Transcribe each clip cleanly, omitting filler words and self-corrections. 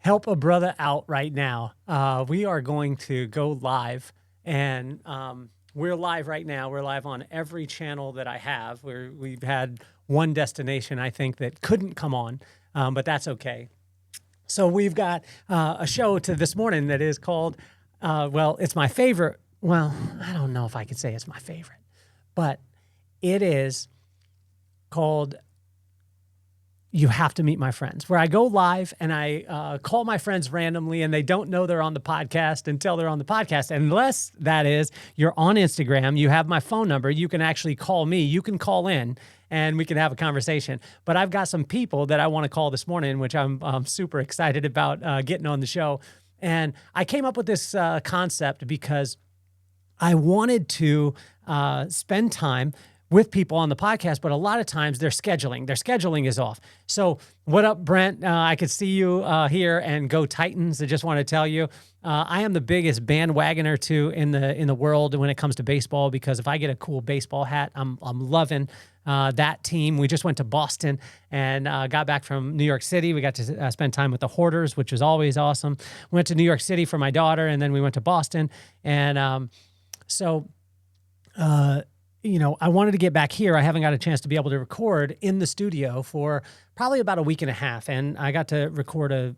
help a brother out right now. We are going to go live, and we're live right now. We're live on every channel that I have. We've had one destination, I think, that couldn't come on, but that's okay. So we've got a show to this morning that is called, it's my favorite. Well, I don't know if I could say it's my favorite, but it is called You Have to Meet My Friends, where I go live and I call my friends randomly, and they don't know they're on the podcast until they're on the podcast. Unless that is you're on Instagram, you have my phone number, you can actually call me, you can call in and we can have a conversation. But I've got some people that I want to call this morning, which I'm super excited about getting on the show. And I came up with this concept because I wanted to spend time with people on the podcast, but a lot of times their scheduling is off. So what up, Brent? I could see you here, and go Titans. I just want to tell you, I am the biggest bandwagoner too in the world when it comes to baseball, because if I get a cool baseball hat, I'm loving that team. We just went to Boston and got back from New York City. We got to spend time with the Hoarders, which was always awesome. Went to New York City for my daughter, and then we went to Boston. And I wanted to get back here. I haven't got a chance to be able to record in the studio for probably about a week and a half. And I got to record an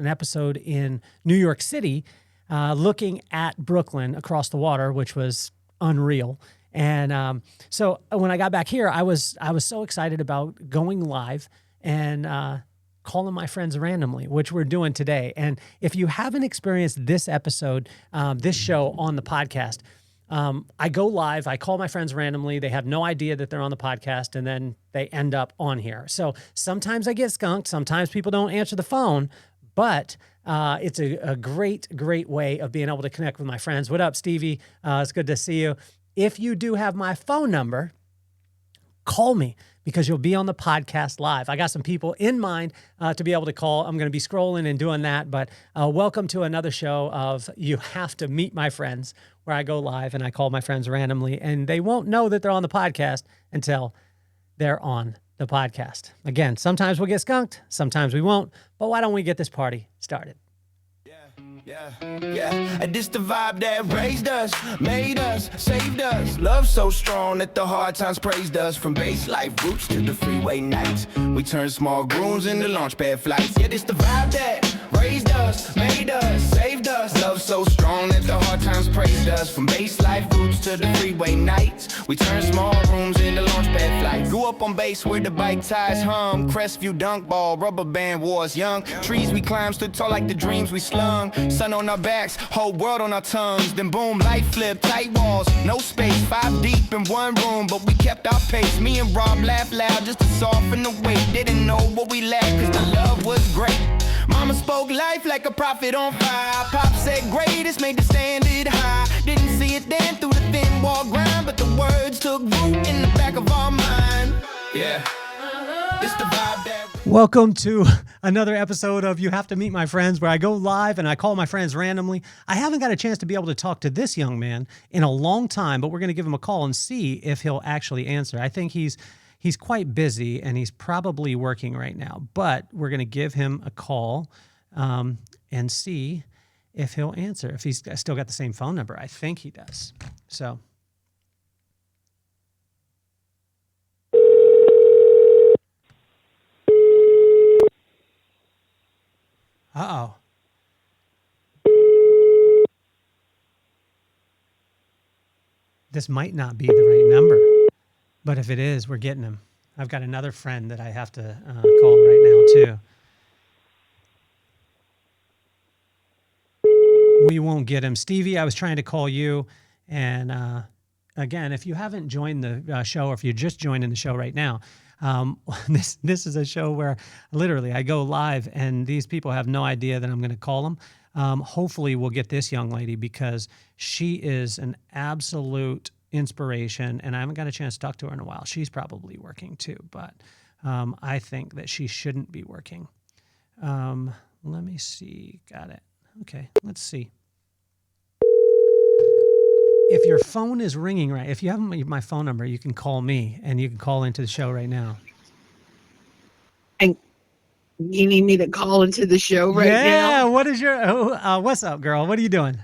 episode in New York City, looking at Brooklyn across the water, which was unreal. And so when I got back here, I was so excited about going live and calling my friends randomly, which we're doing today. And if you haven't experienced this episode, this show on the podcast, I go live, I call my friends randomly. They have no idea that they're on the podcast, and then they end up on here. So sometimes I get skunked. Sometimes people don't answer the phone, but it's a great way of being able to connect with my friends. What up, Stevie? It's good to see you. If you do have my phone number, call me, because you'll be on the podcast live. I got some people in mind to be able to call. I'm going to be scrolling and doing that, but welcome to another show of You Have to Meet My Friends, where I go live and I call my friends randomly, and they won't know that they're on the podcast until they're on the podcast. Again, sometimes we'll get skunked, sometimes we won't, but why don't we get this party started? Yeah, and this the vibe that raised us, made us, saved us. Love so strong that the hard times praised us. From base life roots to the freeway nights, we turn small grooves into launchpad flights. Yeah, this the vibe that raised us, made us, saved us. Love so strong that the hard times praised us. From base life roots to the freeway nights, we turn small rooms into launchpad flights. Grew up on base where the bike ties hum, Crestview dunk ball, rubber band wars young. Trees we climbed stood tall like the dreams we slung. Sun on our backs, whole world on our tongues. Then boom, light flip, tight walls, no space. 5 deep in one room, but we kept our pace. Me and Rob laughed loud just to soften the weight. Didn't know what we lacked, cause the love was great. Mama spoke life like a prophet on fire. Pop said greatest, made the standard high. Didn't see it then through the thin wall grind, but the words took root in the back of our mind. Yeah, it's the vibe that... Welcome to another episode of You Have to Meet My Friends, where I go live and I call my friends randomly. I haven't got a chance to be able to talk to this young man in a long time, but we're going to give him a call and see if he'll actually answer. I think he's quite busy and he's probably working right now, but we're going to give him a call and see if he'll answer. If he's still got the same phone number. I think he does. So... Uh-oh. This might not be the right number, but if it is, we're getting him. I've got another friend that I have to call right now, too. We won't get him. Stevie, I was trying to call you, and again, if you haven't joined the show, or if you're just joining the show right now, this is a show where literally I go live and these people have no idea that I'm going to call them. Hopefully we'll get this young lady, because she is an absolute inspiration, and I haven't got a chance to talk to her in a while. She's probably working too, but I think that she shouldn't be working. Let me see. Got it. Okay, let's see. If your phone is ringing right, if you have my phone number, you can call me and you can call into the show right now. You need me to call into the show right Yeah. now? What is your, what's up, girl? What are you doing?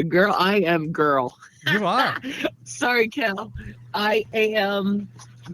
Girl, I am girl. You are. Sorry, Cal. I am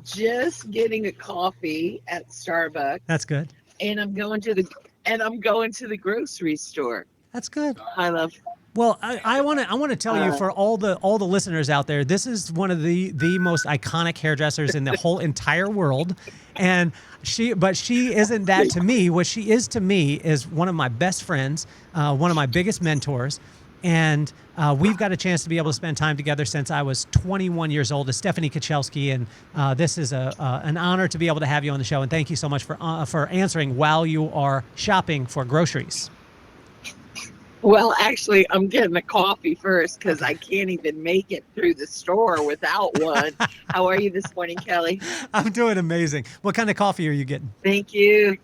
just getting a coffee at That's Starbucks good. and I'm going to the grocery store. That's good. I love Well, I want to tell you uh for all the listeners out there, this is one of the most iconic hairdressers in the whole entire world, and she isn't that to me. What she is to me is one of my best friends, one of my biggest mentors, and we've got a chance to be able to spend time together since I was 21 years old. Is Stephanie Kachelski, and this is an honor to be able to have you on the show. And thank you so much for answering while you are shopping for groceries. well, actually, I'm getting a coffee first because I Okay. can't even make it through the store without one. How are you this morning, Kelly? I'm doing amazing. What kind of coffee are you getting? Thank you.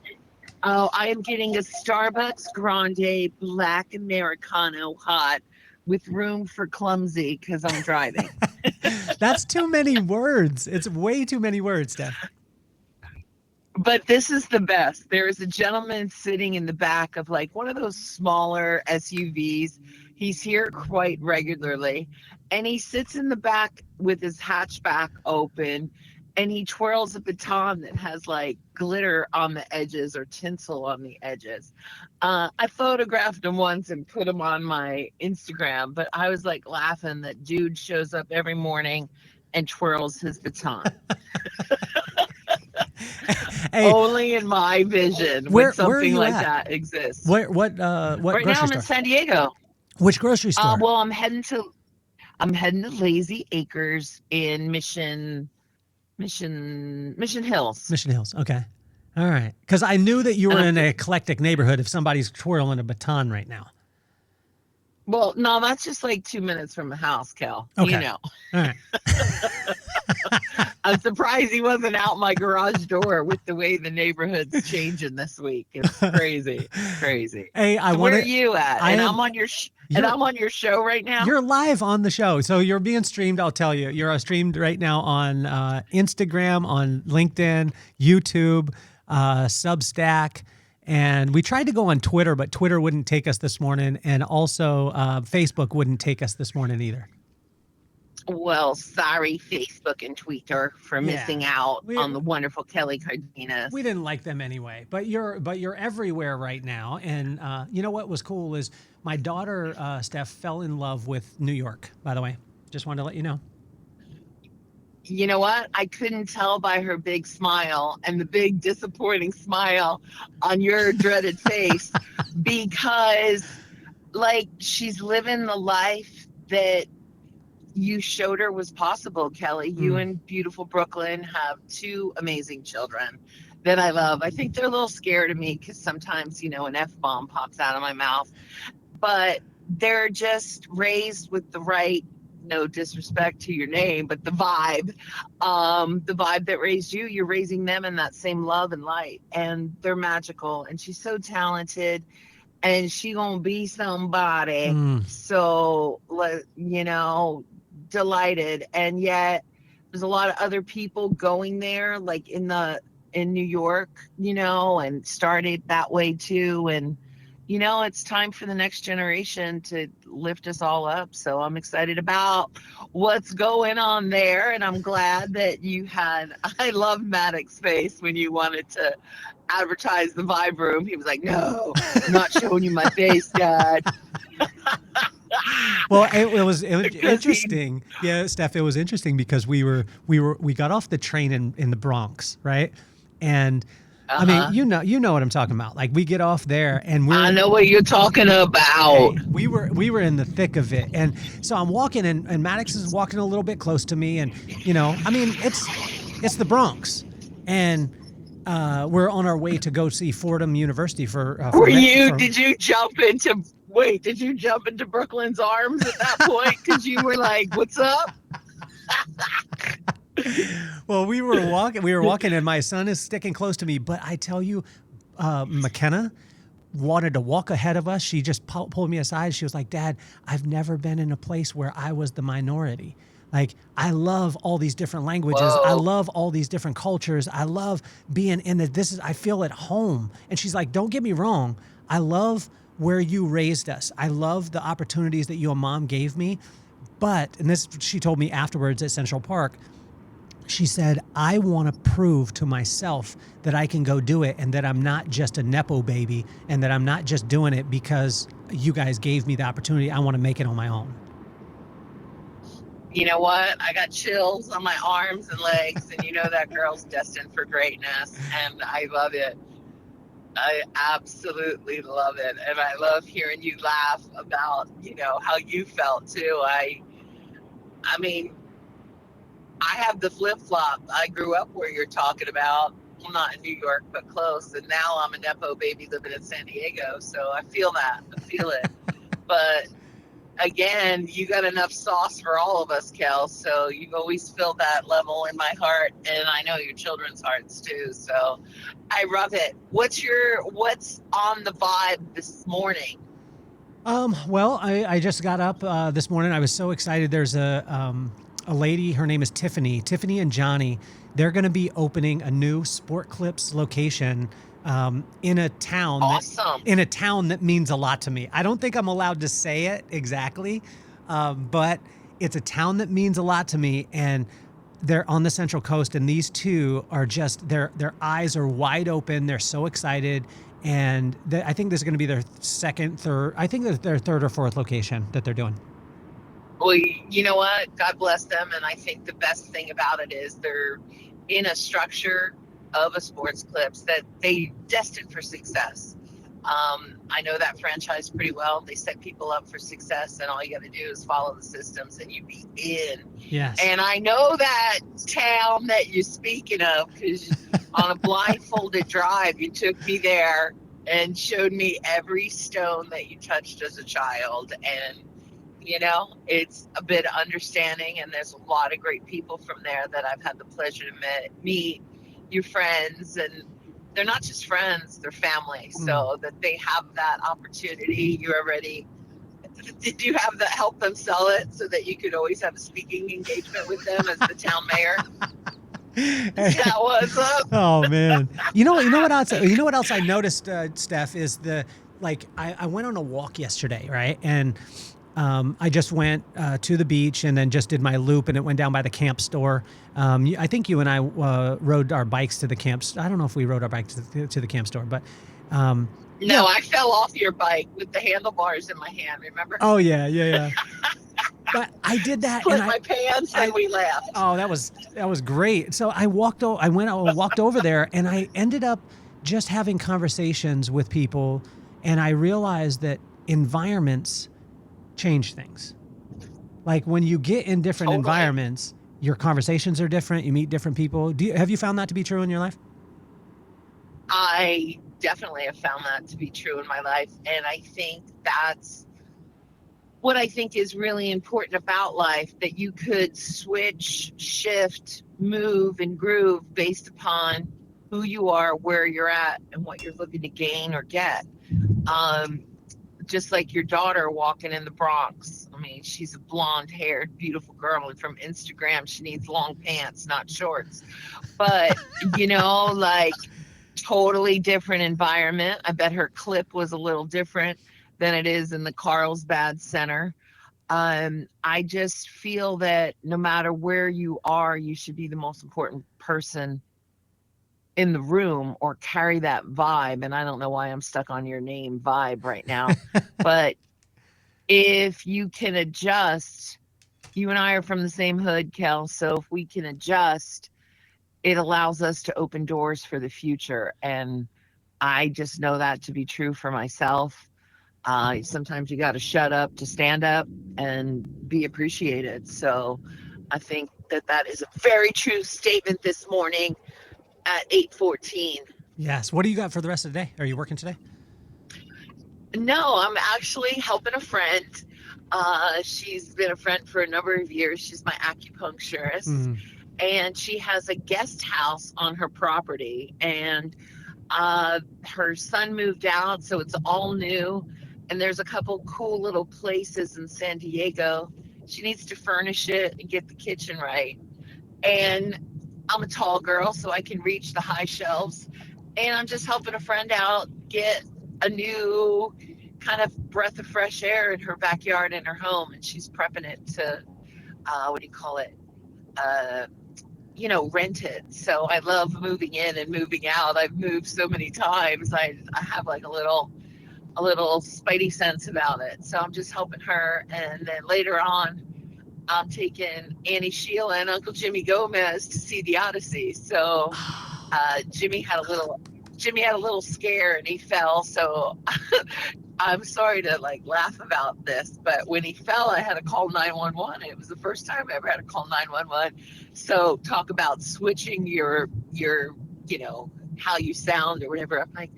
Oh, I am getting a Starbucks Grande Black Americano hot with room for clumsy because I'm driving. That's too many words. It's way too many words, Steph. But this is the best. There is a gentleman sitting in the back of like one of those smaller SUVs. He's here quite regularly. And he sits in the back with his hatchback open and he twirls a baton that has like glitter on the edges or tinsel on the edges. I photographed him once and put him on my Instagram, but I was like laughing that dude shows up every morning and twirls his baton. Hey, Only in my vision would where are something you like at? that exist. What Right now grocery I'm in store? San Diego. Which grocery store? Well, I'm heading to Lazy Acres in Mission Hills. Mission Hills. Okay. All right. Because I knew that you were And in an eclectic neighborhood if somebody's twirling a baton right now. well, no, that's just like 2 minutes from the house, Cal. You Okay. know, All right. I'm surprised he wasn't out my garage door with the way the neighborhood's changing this week. It's crazy, crazy. Hey, I So want where are to. you at? I And am. You're I'm on your show right now. You're live on the show. So you're being streamed. I'll tell you. You're streamed right now on Instagram, on LinkedIn, YouTube, Substack. And we tried to go on Twitter, but Twitter wouldn't take us this morning. And also Facebook wouldn't take us this morning either. Well, sorry, Facebook and Twitter for Yeah. missing out We, on the wonderful Kelly Cardenas. we didn't like them anyway, but you're everywhere right now. And you know what was cool is my daughter Steph fell in love with New York. By the way, just wanted to let you know. You know what? I couldn't tell by her big smile and the big disappointing smile on your dreaded face because, like, she's living the life that you showed her was possible, Kelly. You Mm. and beautiful Brooklyn have two amazing children that I love. I think they're a little scared of me because sometimes, an F bomb pops out of my mouth, but they're just raised with the right, no disrespect to your name, but the vibe that raised you, you're raising them in that same love and light, and they're magical. And she's so talented and she gonna be somebody. Mm. So, delighted. And yet there's a lot of other people going there, like in New York, and started that way too. And it's time for the next generation to lift us all up. So I'm excited about what's going on there. And I'm glad that I love Maddox's face when you wanted to advertise the Vibe Room. He was like, no, I'm not showing you my face, Dad. Well, it was Because he, interesting. Yeah, Steph, it was interesting because we got off the train in the Bronx, right? And I mean, uh-huh. you know what I'm talking about. Like we get off there and I know what you're talking about. we were in the thick of it. And so I'm walking and Maddox is walking a little bit close to me and I mean, it's the Bronx. And we're on our way to go see Fordham University Did you jump into Brooklyn's arms at that point? Because you were like, what's up? Well, we were walking, and my son is sticking close to me. But I tell you, McKenna wanted to walk ahead of us. She just pulled me aside. She was like, "Dad, I've never been in a place where I was the minority. Like, I love all these different languages. I Whoa. love all these different cultures. I love being in it. I feel at home. And she's like, don't get me wrong. I love where you raised us. I love the opportunities that your mom gave me. But, and this, she told me afterwards at Central Park, she said, I want to prove to myself that I can go do it and that I'm not just a Nepo baby and that I'm not just doing it because you guys gave me the opportunity. I want to make it on my own. You know what? I got chills on my arms and legs, and you know that girl's destined for greatness, and I love it. I absolutely love it, and I love hearing you laugh about how you felt too. I mean, I have the flip flop. I grew up where you're talking about. Well, not in New York, but close. And now I'm a Nepo baby living in San Diego. So I feel that. I feel it. But again, you got enough sauce for all of us, Kel. So you've always filled that level in my heart. And I know your children's hearts too. So I love it. What's on the vibe this morning? Well, I just got up this morning. I was so excited. There's a lady. Her name is Tiffany. Tiffany and Johnny. They're going to be opening a new Sport Clips location in a town Awesome. that means a lot to me. I don't think I'm allowed to say it exactly, but it's a town that means a lot to me, and they're on the Central Coast. And these two are just their eyes are wide open. They're so excited. And I think this is going to be their second, third. I think their third or fourth location that they're doing. Well, you know what? God bless them. And I think the best thing about it is they're in a structure of a sports clips that they destined for success. I know that franchise pretty well. They set people up for success, and all you got to do is follow the systems, and you be in. Yes. And I know that town that you're speaking of because on a blindfolded drive, you took me there and showed me every stone that you touched as a child. And it's a bit understanding, and there's a lot of great people from there that I've had the pleasure to meet, your friends, and they're not just friends, they're family. So that they have that opportunity. Did you have that help them sell it so that you could always have a speaking engagement with them as the town mayor? That was up. Oh man. You know what else I noticed, Steph, is I went on a walk yesterday, right? And I just went to the beach and then just did my loop, and it went down by the camp store. I think you and I rode our bikes to the camp. I don't know if we rode our bikes to the camp store, but no, I fell off your bike with the handlebars in my hand. Remember? Oh yeah. But I did that, Split my pants, and we laughed. Oh, that was great. So I walked over there, and I ended up just having conversations with people, and I realized that environments change things. Like when you get in different environments, your conversations are different. You meet different people. Have you found that to be true in your life? I definitely have found that to be true in my life. And I think that's what I think is really important about life, that you could switch, shift, move, and groove based upon who you are, where you're at, and what you're looking to gain or get. Just like your daughter walking in the Bronx. I mean, she's a blonde-haired, beautiful girl, and from Instagram, she needs long pants, not shorts. But, totally different environment. I bet her clip was a little different than it is in the Carlsbad Center. I just feel that no matter where you are, you should be the most important person in the room or carry that vibe. And I don't know why I'm stuck on your name, Vibe, right now. But if you can adjust, you and I are from the same hood, Kel. So if we can adjust, it allows us to open doors for the future. And I just know that to be true for myself. Sometimes you got to shut up to stand up and be appreciated. So I think that is a very true statement this morning at 8:14. Yes. What do you got for the rest of the day? Are you working today? No, I'm actually helping a friend. She's been a friend for a number of years. She's my acupuncturist, and she has a guest house on her property. And her son moved out, so it's all new. And there's a couple cool little places in San Diego She needs to furnish it and get the kitchen right. And I'm a tall girl, so I can reach the high shelves. And I'm just helping a friend out get a new kind of breath of fresh air in her backyard in her home. And she's prepping it to, what do you call it? Uh, rent it. So I love moving in and moving out. I've moved so many times. I have like a little spidey sense about it. So I'm just helping her. And then later on, I'm taking Annie Sheila and Uncle Jimmy Gomez to see the Odyssey. So Jimmy had a little scare and he fell. So I'm sorry to like laugh about this, but when he fell, I had to call 911. It was the first time I ever had to call 911. So talk about switching your how you sound or whatever. I'm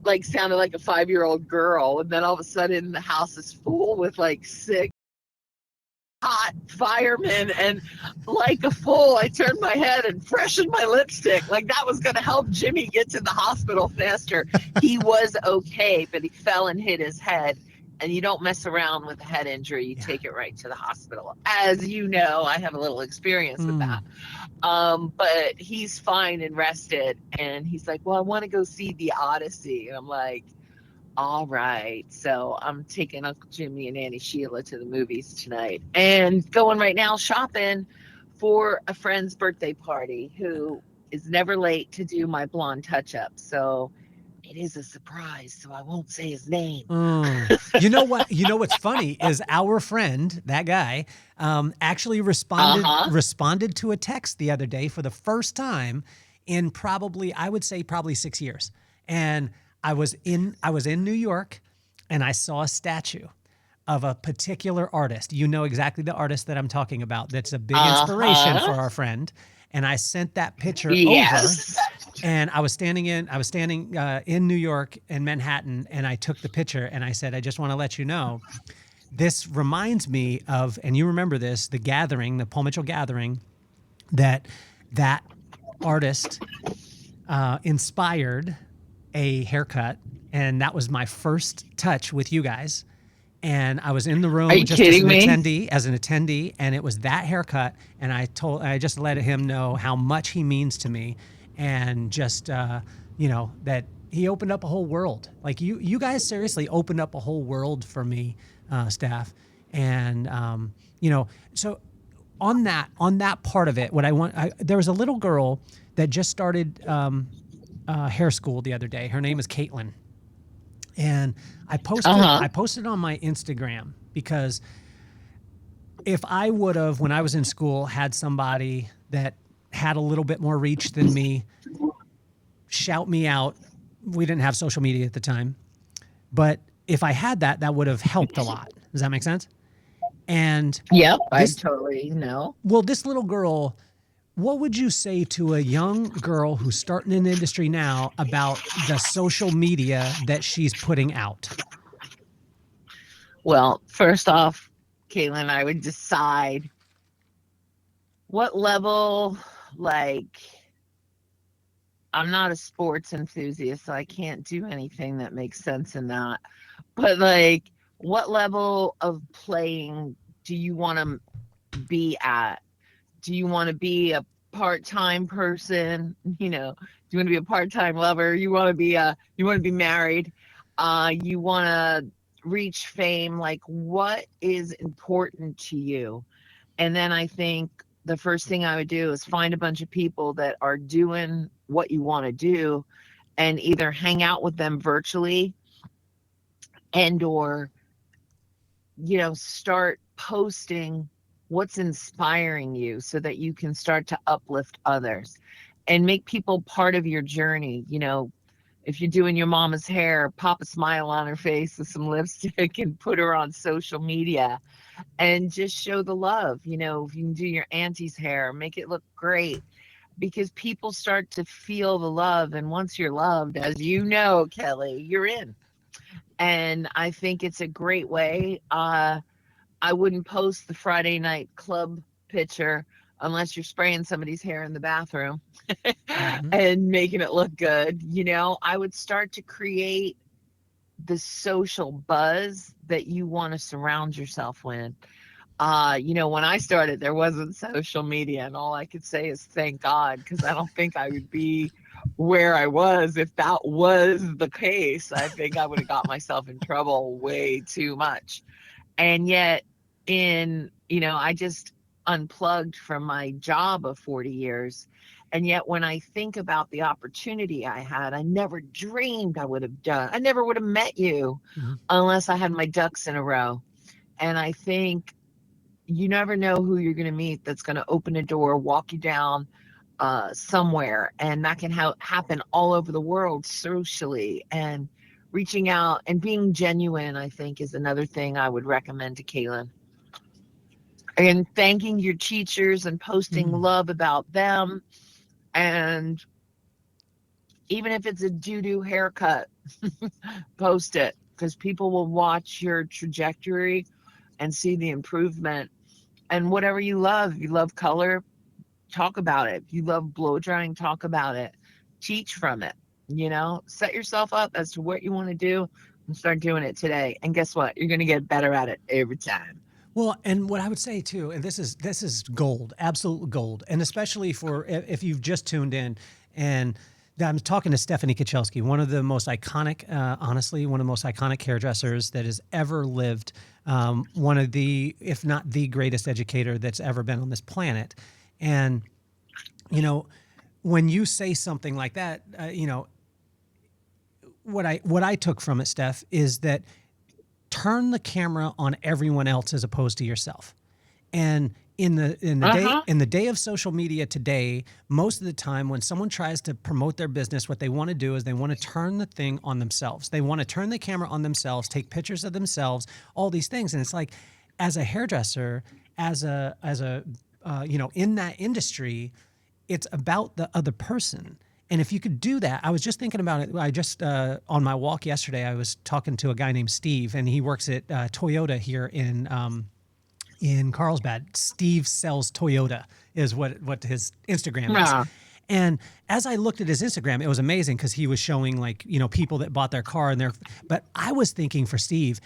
like sounded like a 5-year-old girl, and then all of a sudden the house is full with like six hot firemen, and like a fool I turned my head and freshened my lipstick like that was going to help Jimmy get to the hospital faster. He was okay, but he fell and hit his head, and you don't mess around with a head injury. You Yeah. take it right to the hospital. As you know, I have a little experience with that. But he's fine and rested, and he's like, well, I want to go see the Odyssey. And I'm like, all right. So I'm taking Uncle Jimmy and Annie Sheila to the movies tonight and going right now shopping for a friend's birthday party who is never late to do my blonde touch up. So it is a surprise. So I won't say his name. You know what? You know what's funny is our friend, that guy, actually responded to a text the other day for the first time in I would say probably 6 years. And I was in New York, and I saw a statue of a particular artist. You know exactly the artist that I'm talking about. That's a big inspiration for our friend. And I sent that picture over. And I was standing in New York in Manhattan, and I took the picture, and I said, I just want to let you know, this reminds me of, and you remember this, the gathering, the Paul Mitchell gathering, that artist inspired a haircut, and that was my first touch with you guys. And I was in the room just as an attendee, and it was that haircut. And I just let him know how much he means to me, and just that he opened up a whole world. Like you guys seriously opened up a whole world for me, Steph. And so on that part of it, there was a little girl that just started hair school the other day. Her name is Caitlin. And I posted on my Instagram because if I would have, when I was in school, had somebody that had a little bit more reach than me shout me out, we didn't have social media at the time, but if I had that would have helped a lot. Does that make sense? And yep, I totally know. Well, this little girl, what would you say to a young girl who's starting in the industry now about the social media that she's putting out? Well, first off, Caitlin, I would decide what level, like, I'm not a sports enthusiast, so I can't do anything that makes sense in that. But, like, what level of playing do you want to be at? Do you want to be a part-time person? Do you want to be a part-time lover? You want to be married? You want to reach fame? Like, what is important to you? And then I think the first thing I would do is find a bunch of people that are doing what you want to do, and either hang out with them virtually or start posting what's inspiring you so that you can start to uplift others and make people part of your journey. If you're doing your mama's hair, pop a smile on her face with some lipstick and put her on social media and just show the love. If you can do your auntie's hair, make it look great, because people start to feel the love. And once you're loved, as you know, Kelly, you're in. And I think it's a great way. I wouldn't post the Friday night club picture unless you're spraying somebody's hair in the bathroom and making it look good. I would start to create the social buzz that you want to surround yourself with. When I started, there wasn't social media, and all I could say is thank God, because I don't think I would be where I was if that was the case. I think I would have got myself in trouble way too much. And yet, I just unplugged from my job of 40 years. And yet, when I think about the opportunity I had, I never dreamed I would have done. I never would have met you Mhm. unless I had my ducks in a row. And I think you never know who you're going to meet that's going to open a door, walk you down somewhere. And that can happen all over the world socially. And reaching out and being genuine, I think, is another thing I would recommend to Kaylin. And thanking your teachers and posting Mm. love about them. And even if it's a doo-doo haircut, post it, because people will watch your trajectory and see the improvement. And whatever you love, if you love color, talk about it. If you love blow drying, talk about it. Teach from it. Set yourself up as to what you want to do and start doing it today. And guess what? You're going to get better at it every time. Well, and what I would say too, and this is gold, absolute gold, and especially for if you've just tuned in, and I'm talking to Stephanie Kachelski, one of the most iconic, honestly, one of the most iconic hairdressers that has ever lived, one of the, if not the greatest educator that's ever been on this planet, and when you say something like that, what I took from it, Steph, is that turn the camera on everyone else as opposed to yourself. And Uh-huh. in the day of social media today, most of the time when someone tries to promote their business, what they want to do is they want to turn the thing on themselves. They want to turn the camera on themselves, take pictures of themselves, all these things. And it's like, as a hairdresser, in that industry, it's about the other person. And if you could do that, I was just thinking about it. I just, on my walk yesterday, I was talking to a guy named Steve, and he works at Toyota here in Carlsbad. Steve sells Toyota is what his Instagram is. Yeah. And as I looked at his Instagram, it was amazing because he was showing people that bought their car and but I was thinking for Steve,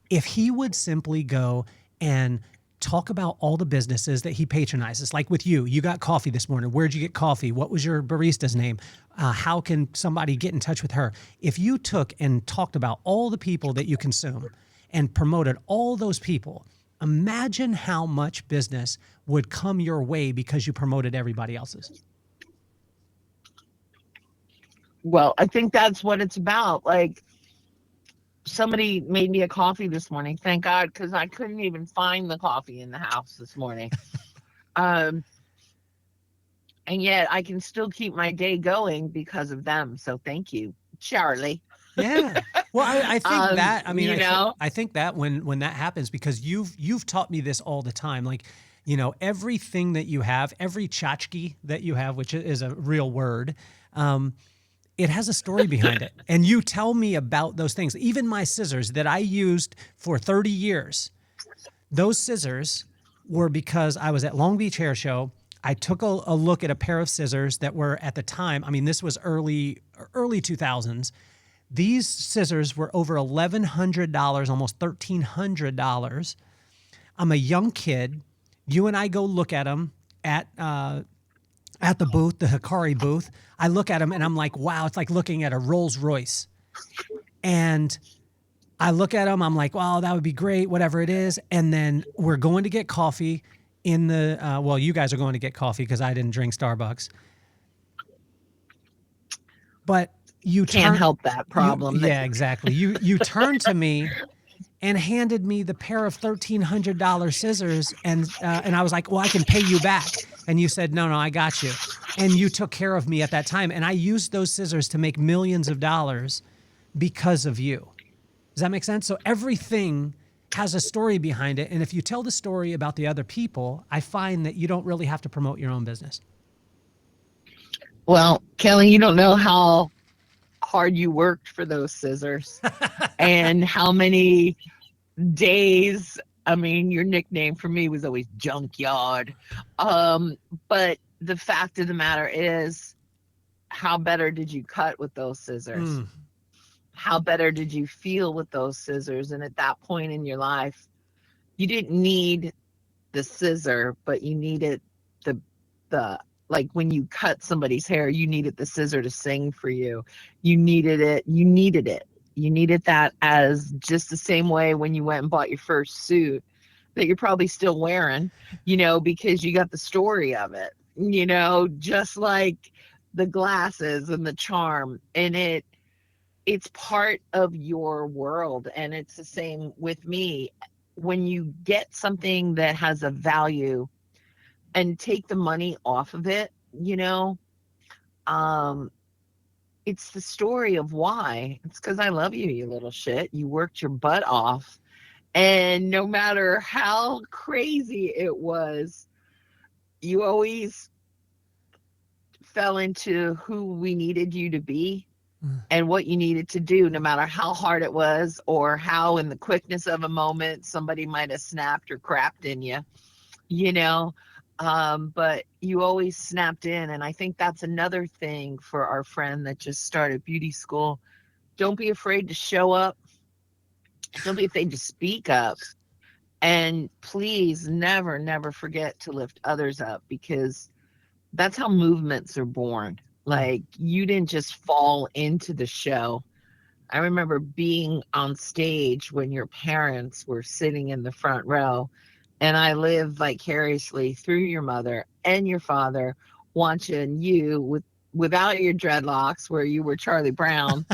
if he would simply go and talk about all the businesses that he patronizes. Like with you got coffee this morning. Where'd you get coffee? What was your barista's name? How can somebody get in touch with her? If you took and talked about all the people that you consume and promoted all those people, imagine how much business would come your way because you promoted everybody else's. Well, I think that's what it's about. Like, somebody made me a coffee this morning. Thank God, because I couldn't even find the coffee in the house this morning. Um, and yet I can still keep my day going because of them. So thank you, Charlie. Yeah. Well, I think that, I mean, You know, I think that when that happens, because you've taught me this all the time, like, everything that you have, every tchotchke that you have, which is a real word, it has a story behind it. And you tell me about those things. Even my scissors that I used for 30 years, those scissors were because I was at Long Beach Hair Show. I took a look at a pair of scissors that were at the time, I mean, this was early 2000s. These scissors were over $1,100, almost $1,300. I'm a young kid. You and I go look at them at the booth, the Hikari booth. I look at them and I'm like, wow, it's like looking at a Rolls Royce. And I look at them, I'm like, wow, that would be great, whatever it is. And then we're going to get coffee in the, you guys are going to get coffee because I didn't drink Starbucks. But you can't help that problem. Yeah, exactly. You turned to me and handed me the pair of $1,300 scissors, and I was like, well, I can pay you back. And you said, no, I got you. And you took care of me at that time. And I used those scissors to make millions of dollars because of you. Does that make sense? So everything has a story behind it. And if you tell the story about the other people, I find that you don't really have to promote your own business. Well, Kelly, you don't know how hard you worked for those scissors and how many days. I mean, your nickname for me was always Junkyard. But the fact of the matter is, how better did you cut with those scissors? How better did you feel with those scissors? And at that point in your life, you didn't need the scissor, but you needed the the like when you cut somebody's hair, you needed the scissor to sing for you. You needed it. You needed it. You needed that as just the same way when you went and bought your first suit that you're probably still wearing, because you got the story of it, just like the glasses and the charm. And it's part of your world. And it's the same with me. When you get something that has a value and take the money off of it, um, it's the story of why. It's because I love you, you little shit. You worked your butt off. And no matter how crazy it was, you always fell into who we needed you to be Mm. and what you needed to do, no matter how hard it was or how, in the quickness of a moment, somebody might have snapped or crapped in you, you know. But you always snapped in. And I think that's another thing for our friend that just started beauty school. Don't be afraid to show up, don't be afraid to speak up. And please never, never forget to lift others up, because that's how movements are born. Mm. Like, you didn't just fall into the show. I remember being on stage when your parents were sitting in the front row, and I lived vicariously through your mother and your father, watching you without your dreadlocks, where you were Charlie Brown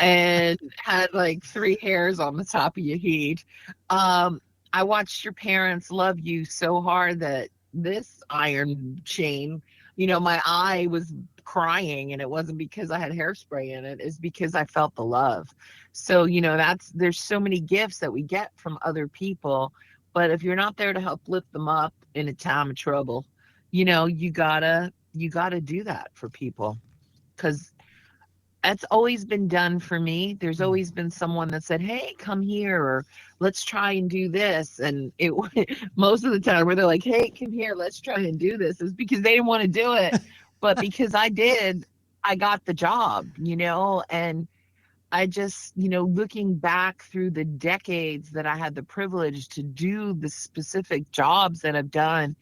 and had like three hairs on the top of your head. Um, I watched your parents love you so hard that this iron chain, my eye was crying, and it wasn't because I had hairspray in it, it's because I felt the love. So, there's so many gifts that we get from other people, but if you're not there to help lift them up in a time of trouble, you gotta do that for people, because that's always been done for me. There's Mm. always been someone that said, "Hey, come here," or "Let's try and do this." And it most of the time where they're like, "Hey, come here, let's try and do this," is because they didn't want to do it, but because I did, I got the job, and I just, looking back through the decades that I had the privilege to do the specific jobs that I've done,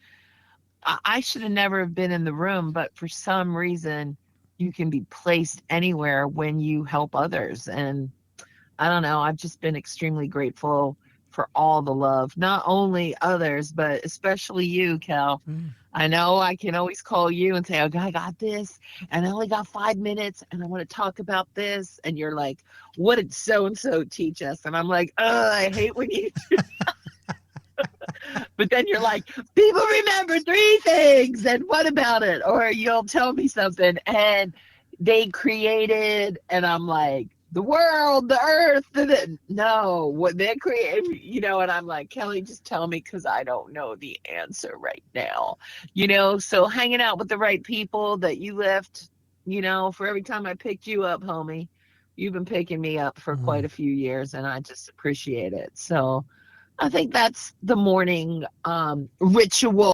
I should have never have been in the room, but for some reason, you can be placed anywhere when you help others. And I don't know, I've just been extremely grateful for all the love, not only others, but especially you, Cal. Mm. I know I can always call you and say, "Okay, I got this, and I only got 5 minutes, and I want to talk about this." And you're like, "What did so and so teach us?" And I'm like, "Oh, I hate when you," but then you're like, "People remember three things, and what about it?" Or you'll tell me something, and they created, and I'm like, "The world, the earth," no, what they created, and I'm like, "Kelly, just tell me, because I don't know the answer right now." So hanging out with the right people that you lift, for every time I picked you up, homie, you've been picking me up for quite Mm. a few years, and I just appreciate it. So I think that's the morning ritual.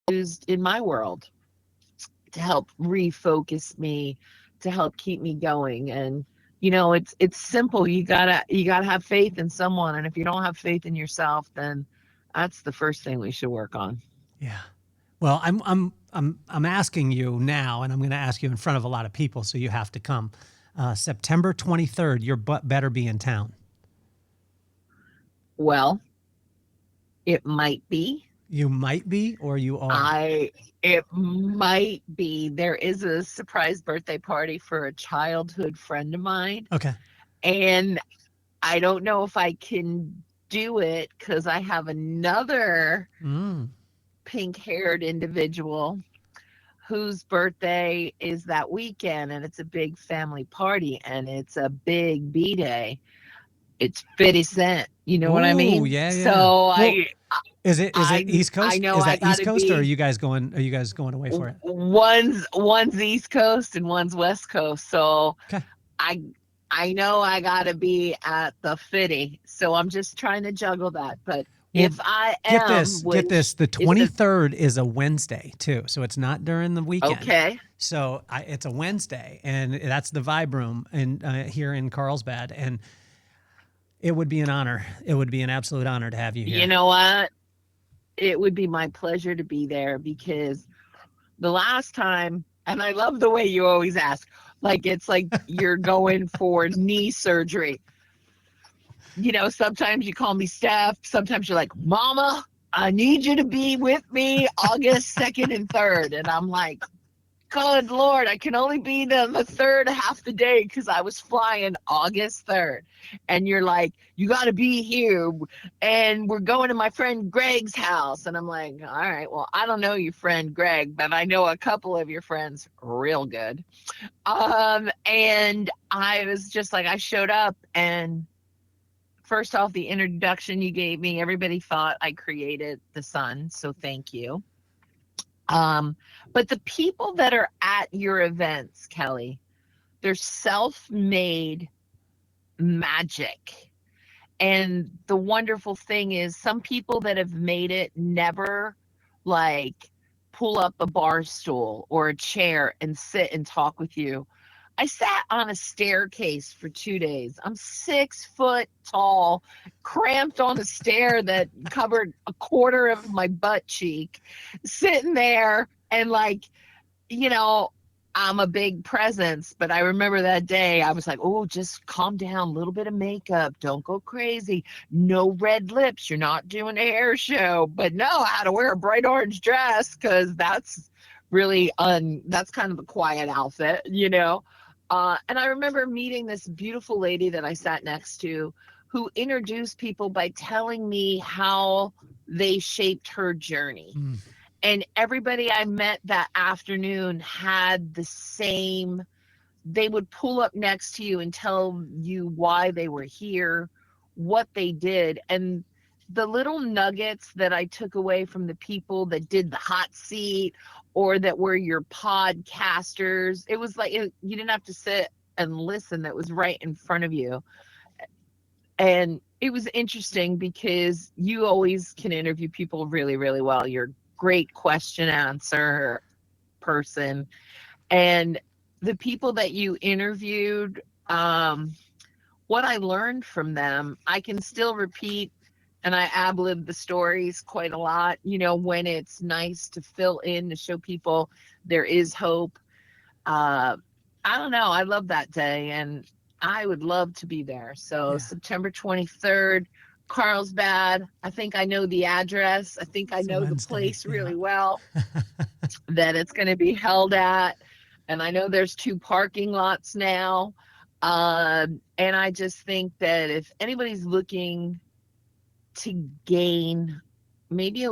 Used in my world to help refocus me, to help keep me going. And it's simple. You gotta have faith in someone, and if you don't have faith in yourself, then that's the first thing we should work on. Yeah. Well, I'm asking you now, and I'm going to ask you in front of a lot of people, so you have to come. September 23rd, your butt better be in town. Well, it might be. You might be, or you are. I It might be. There is a surprise birthday party for a childhood friend of mine, Okay. and I don't know if I can do it because I have another Mm. pink haired individual whose birthday is that weekend, and it's a big family party, and it's a big B day. It's 50 Cent. You know what I Ooh, mean? yeah, yeah. So Well, Is it East I Coast? know Is I that East gotta Coast, or be are you guys going away for it? one's East Coast and one's West Coast. So Okay. I I know I gotta be at the Fitty. So I'm just trying to juggle that. But Well, if I get am, this, get which this. The is the 23rd is a Wednesday too, so it's not during the weekend. okay. So it's a Wednesday, and that's the Vibe Room here in Carlsbad, and it would be an honor. It would be an absolute honor to have you You here. know what? It would be my pleasure to be there because the last time, and I love the way you always ask, like it's like you're going for knee surgery. Sometimes you call me Steph, sometimes you're like, Mama, I need you to be with me August 2nd and 3rd. And I'm like, good Lord, I can only be the third half the day because I was flying August 3rd. And you're like, you got to be here. And we're going to my friend Greg's house. And I'm like, all right, well, I don't know your friend Greg, but I know a couple of your friends real good. And I was just like, I showed up, and first off, the introduction you gave me, everybody thought I created the sun. So thank you. But the people that are at your events, Kelly, they're self-made magic. And the wonderful thing is some people that have made it never like pull up a bar stool or a chair and sit and talk with you. I sat on a staircase for 2 days. I'm 6 foot tall, cramped on a stair that covered a quarter of my butt cheek, sitting there and you know, I'm a big presence, but I remember that day I was like, oh, just calm down, a little bit of makeup, don't go crazy, no red lips, you're not doing a hair show. But no, I had to wear a bright orange dress because that's that's kind of a quiet outfit. And I remember meeting this beautiful lady that I sat next to who introduced people by telling me how they shaped her journey. Mm. And everybody I met that afternoon had the same, they would pull up next to you and tell you why they were here, what they did. And the little nuggets that I took away from the people that did the hot seat or that were your podcasters, it was like you didn't have to sit and listen, that was right in front of you. And it was interesting because you always can interview people really, really well. You're a great question answer person. And the people that you interviewed, what I learned from them, I can still repeat, and I ad-lib the stories quite a lot, when it's nice to fill in to show people there is hope. Uh, I don't know. I love that day, and I would love to be there. So Yeah, September 23rd, Carlsbad. I think I know the address. I think I it's a know the Wednesday. place Yeah. really well that it's going to be held at. And I know there's 2 parking lots now. And I just think that if anybody's looking to gain, maybe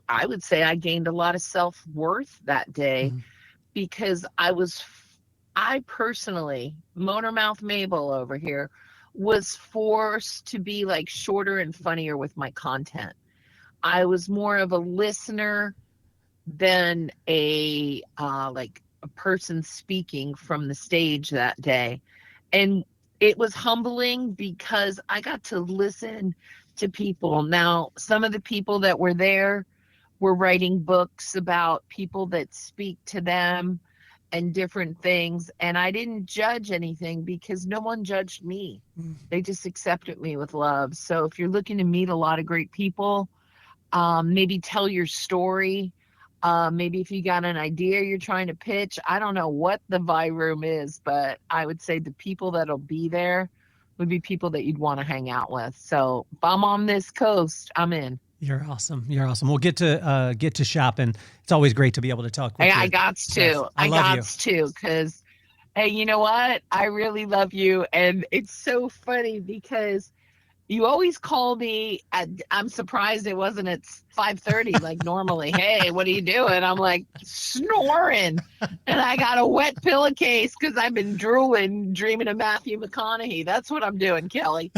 I would say I gained a lot of self-worth that day Mhm. because I personally, Motormouth Mabel over here, was forced to be like shorter and funnier with my content. I was more of a listener than a person speaking from the stage that day. And it was humbling because I got to listen to people. Now, some of the people that were there were writing books about people that speak to them and different things. And I didn't judge anything because no one judged me. Mm. They just accepted me with love. So if you're looking to meet a lot of great people, maybe tell your story. Maybe if you got an idea you're trying to pitch, I don't know what the Vibe Room is, but I would say the people that'll be there would be people that you'd want to hang out with. So if I'm on this coast, I'm in. You're awesome. You're awesome. We'll get to shopping. It's always great to be able to talk with I you, gots Steph. to. I I love you. gots to, because hey, you know what? I really love you. And it's so funny because you always call me I'm surprised it wasn't at 5:30 like normally. Hey, what are you doing? I'm like snoring. And I got a wet pillowcase because I've been drooling, dreaming of Matthew McConaughey. That's what I'm doing, Kelly.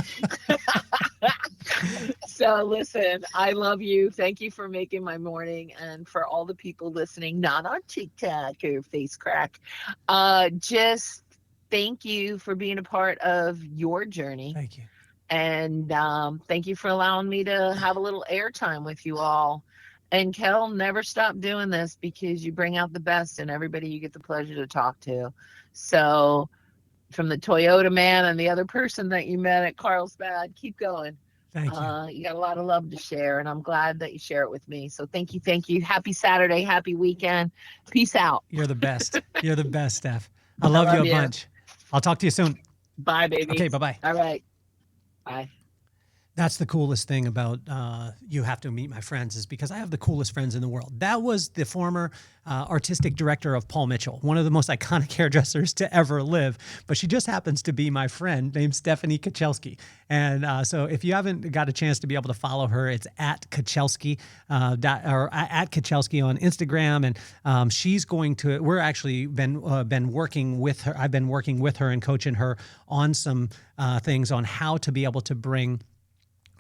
So listen, I love you. Thank you for making my morning, and for all the people listening, not on TikTok or Face Crack. Just thank you for being a part of your journey, Thank you. and thank you for allowing me to have a little airtime with you all. And Kel, never stop doing this because you bring out the best in everybody you get the pleasure to talk to. So from the Toyota man and the other person that you met at Carlsbad, keep going. Thank you. You got a lot of love to share, and I'm glad that you share it with me. So thank you, thank you. Happy Saturday, happy weekend. Peace out. You're the best. You're the best, Steph. I I love you love a you. bunch. I'll talk to you soon. Bye, Okay, baby. bye-bye. All right. Bye. That's the coolest thing about You Have to Meet My Friends, is because I have the coolest friends in the world. That was the former artistic director of Paul Mitchell, one of the most iconic hairdressers to ever live. But she just happens to be my friend named Stephanie Kachelski. And so if you haven't got a chance to be able to follow her, it's at Kachelski, or at Kachelski on Instagram. And she's going to, we're actually been working with her. I've been working with her and coaching her on some things on how to be able to bring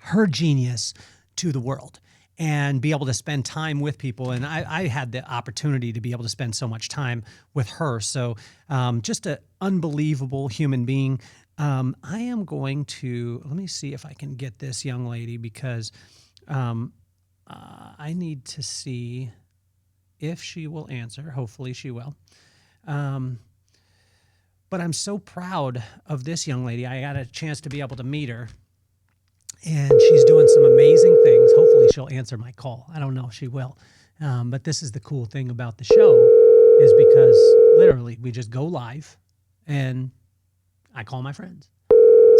her genius to the world and be able to spend time with people. And I had the opportunity to be able to spend so much time with her. So just an unbelievable human being. I am going to, let me see if I can get this young lady, because I need to see if she will answer. Hopefully she will. But I'm so proud of this young lady. I got a chance to be able to meet her. And she's doing some amazing things. Hopefully she'll answer my call. I don't know if she will. But this is the cool thing about the show, is because literally we just go live and I call my friends.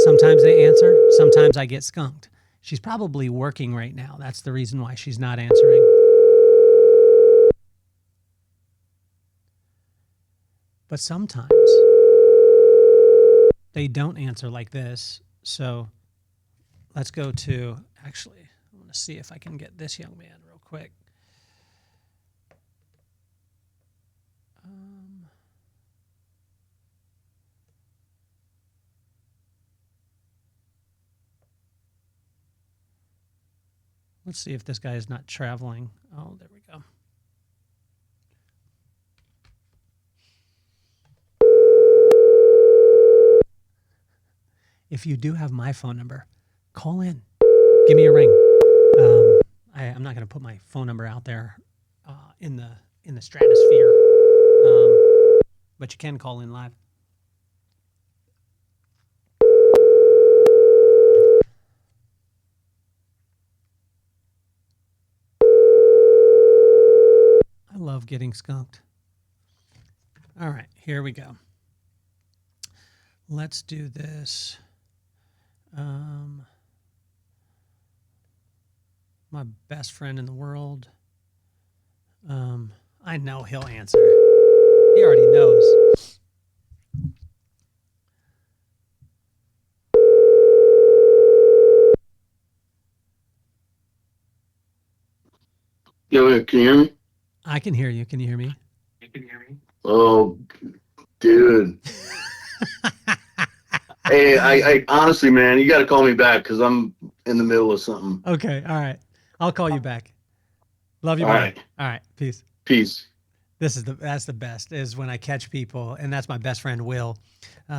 Sometimes they answer. Sometimes I get skunked. She's probably working right now. That's the reason why she's not answering. But sometimes they don't answer like this. So let's go to, actually, I want to see if I can get this young man real quick. Let's see if this guy is not traveling. Oh, there we go. If you do have my phone number, call in. Give me a ring. I'm not going to put my phone number out there in the stratosphere, but you can call in live. I love getting skunked. All right, here we go. Let's do this. My best friend in the world. I know he'll answer. He already knows. Yo, can you hear me? I can hear you. Can you hear me? Oh, dude. Hey, I honestly, man, you got to call me back because I'm in the middle of something. Okay. All right. I'll call you back. Love you, All buddy. right. All right. Peace. Peace. That's the best, is when I catch people, and that's my best friend Will.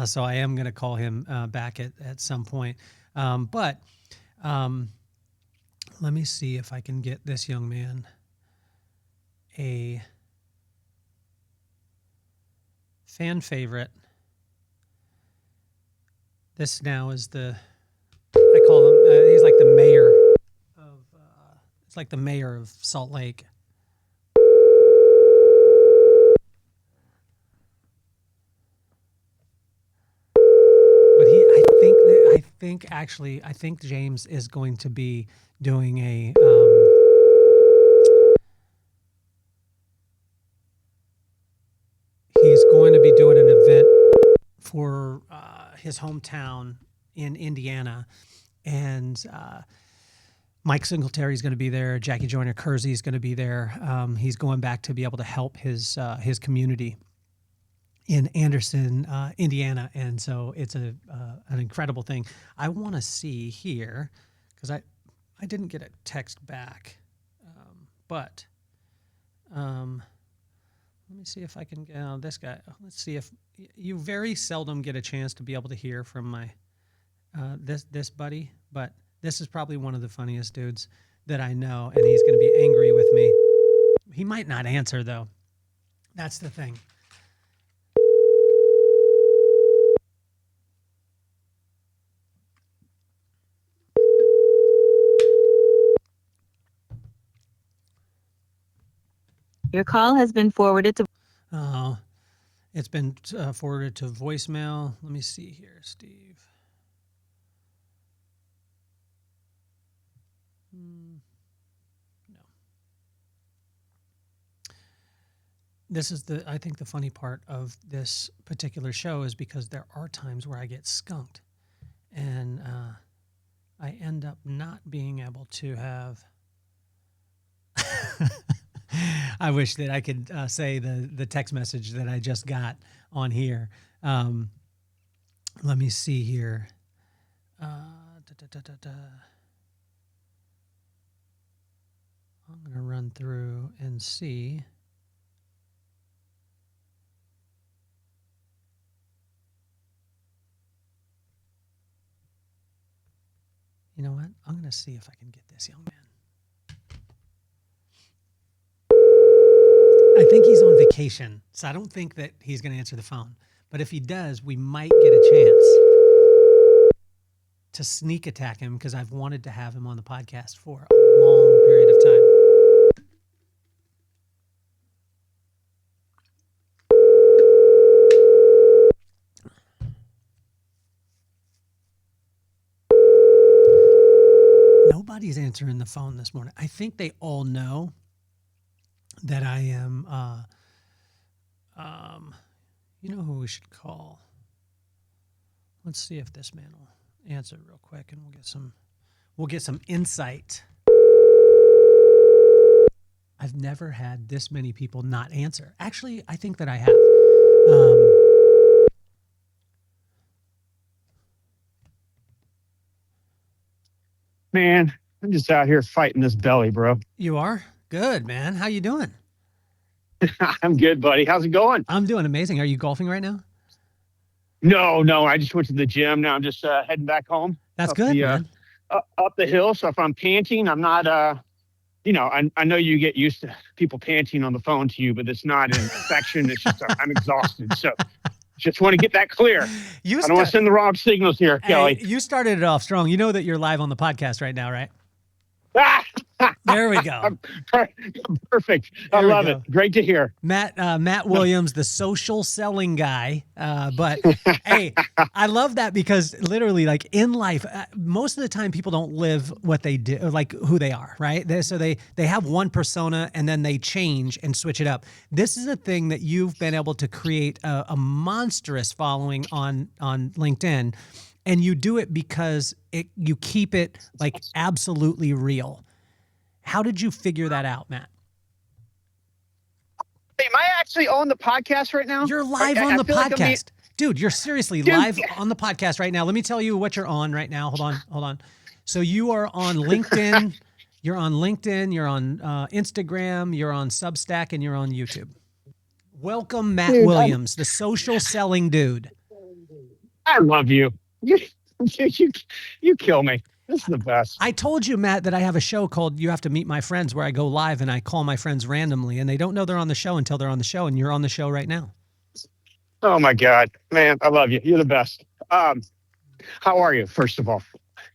So I am going to call him back at some point. But let me see if I can get this young man a fan favorite. This now is I call him, he's like the mayor of, it's like the mayor of Salt Lake. But I think James is going to be doing he's going to be doing an event for his hometown in Indiana, and Mike Singletary is going to be there. Jackie Joyner Kersey is going to be there. He's going back to be able to help his community in Anderson, Indiana, and so it's an incredible thing. I want to see here, because I didn't get a text back, but let me see if I can get this guy. Let's see if you very seldom get a chance to be able to hear from my this buddy, but this is probably one of the funniest dudes that I know, and he's going to be angry with me. He might not answer though. That's the thing. Your call has been forwarded to. Oh, it's been forwarded to voicemail. Let me see here, Steve. No. This is I think the funny part of this particular show is because there are times where I get skunked and I end up not being able to have. I wish that I could say the text message that I just got on here. Let me see here. I'm going to run through and see. You know what? I'm going to see if I can get this young man. I think he's on vacation, so I don't think that he's going to answer the phone. But if he does, we might get a chance to sneak attack him because I've wanted to have him on the podcast for a long period of time. Nobody's answering the phone this morning. I think they all know that I am, you know who we should call. Let's see if this man will answer real quick, and we'll get some insight. I've never had this many people not answer. Actually, I think that I have. Man, I'm just out here fighting this belly, bro. You are? Good, man. How you doing? I'm good, buddy. How's it going? I'm doing amazing. Are you golfing right now? No. I just went to the gym. Now I'm just heading back home. That's good, man. Up the hill. So if I'm panting, I'm not, I know you get used to people panting on the phone to you, but it's not an infection. It's just I'm exhausted. So just want to get that clear. I don't want to send the wrong signals here, Kelly. You started it off strong. You know that you're live on the podcast right now, right? There we go. Perfect. I love it. Great to hear. Matt Williams, the social selling guy. But hey, I love that because literally, like in life, most of the time people don't live what they do, like who they are, right? So they have one persona and then they change and switch it up. This is a thing that you've been able to create a monstrous following on LinkedIn. And you do it because you keep it like absolutely real. How did you figure that out, Matt? Am I actually on the podcast right now? You're live on the podcast. Dude, you're seriously live on the podcast right now. Let me tell you what you're on right now. Hold on. So you are on LinkedIn. You're on LinkedIn. You're on Instagram. You're on Substack. And you're on YouTube. Welcome, Matt Williams, the social selling dude. I love you. You kill me. This is the best. I told you, Matt, that I have a show called You Have to Meet My Friends where I go live and I call my friends randomly and they don't know they're on the show until they're on the show, and you're on the show right now. Oh my God, man. I love you. You're the best. How are you, first of all?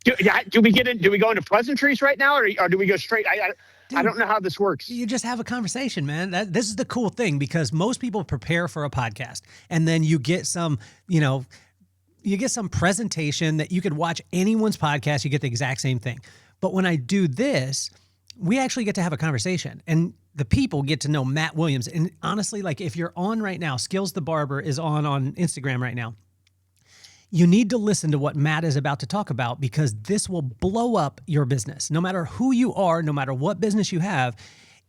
Do we go into pleasantries right now or do we go straight? I don't know how this works. You just have a conversation, man. This is the cool thing because most people prepare for a podcast and then you get some, you get some presentation that you could watch anyone's podcast. You get the exact same thing. But when I do this, we actually get to have a conversation and the people get to know Matt Williams. And honestly, like if you're on right now, Skills the Barber is on Instagram right now. You need to listen to what Matt is about to talk about because this will blow up your business. No matter who you are, no matter what business you have,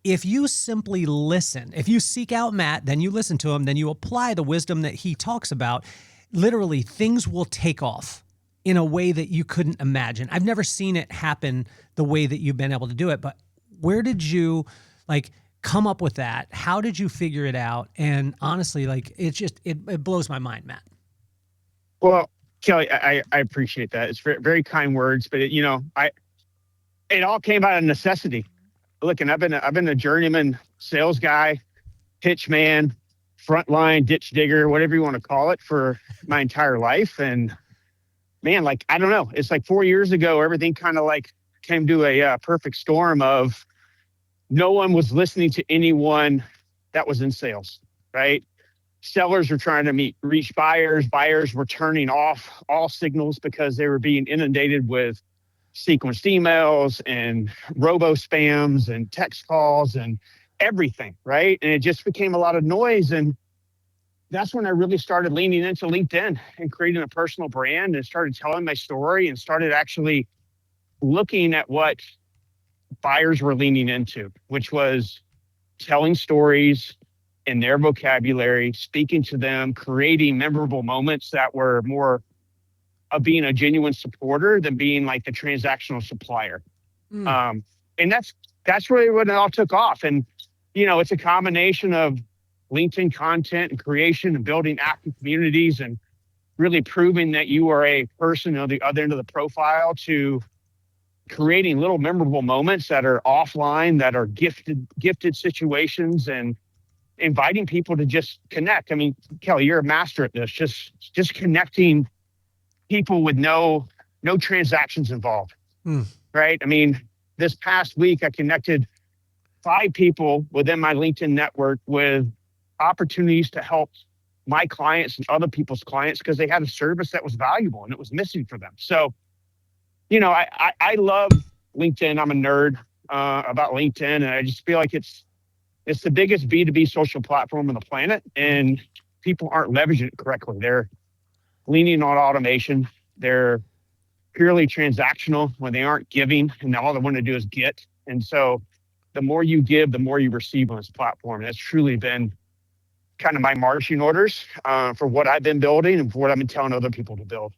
if you simply listen, if you seek out Matt, then you listen to him, then you apply the wisdom that he talks about, literally things will take off in a way that you couldn't imagine. I've never seen it happen the way that you've been able to do it, but where did you like come up with that? How did you figure it out? And honestly, like it blows my mind, Matt. Well, Kelly, I appreciate that. It's very, very kind words, but it all came out of necessity. Look, and I've been a journeyman sales guy, pitch man, frontline ditch digger, whatever you want to call it, for my entire life. And man, like, I don't know, it's like 4 years ago, everything kind of like came to a perfect storm of no one was listening to anyone that was in sales, right? Sellers were trying to reach buyers. Buyers were turning off all signals because they were being inundated with sequenced emails and robo spams and text calls and everything, right? And it just became a lot of noise. And that's when I really started leaning into LinkedIn and creating a personal brand and started telling my story and started actually looking at what buyers were leaning into, which was telling stories in their vocabulary, speaking to them, creating memorable moments that were more of being a genuine supporter than being like the transactional supplier. And that's really when it all took off. And, it's a combination of LinkedIn content and creation and building active communities and really proving that you are a person on the other end of the profile, to creating little memorable moments that are offline, that are gifted situations, and inviting people to just connect. I mean, Kelly, you're a master at this, just connecting people with no transactions involved. Right? I mean, this past week, I connected 5 people within my LinkedIn network with opportunities to help my clients and other people's clients because they had a service that was valuable and it was missing for them. So, I love LinkedIn. I'm a nerd about LinkedIn, and I just feel like it's the biggest B2B social platform on the planet, and people aren't leveraging it correctly. They're leaning on automation. They're purely transactional when they aren't giving, and all they want to do is get. And so the more you give, the more you receive on this platform. And that's truly been kind of my marching orders for what I've been building and for what I've been telling other people to build.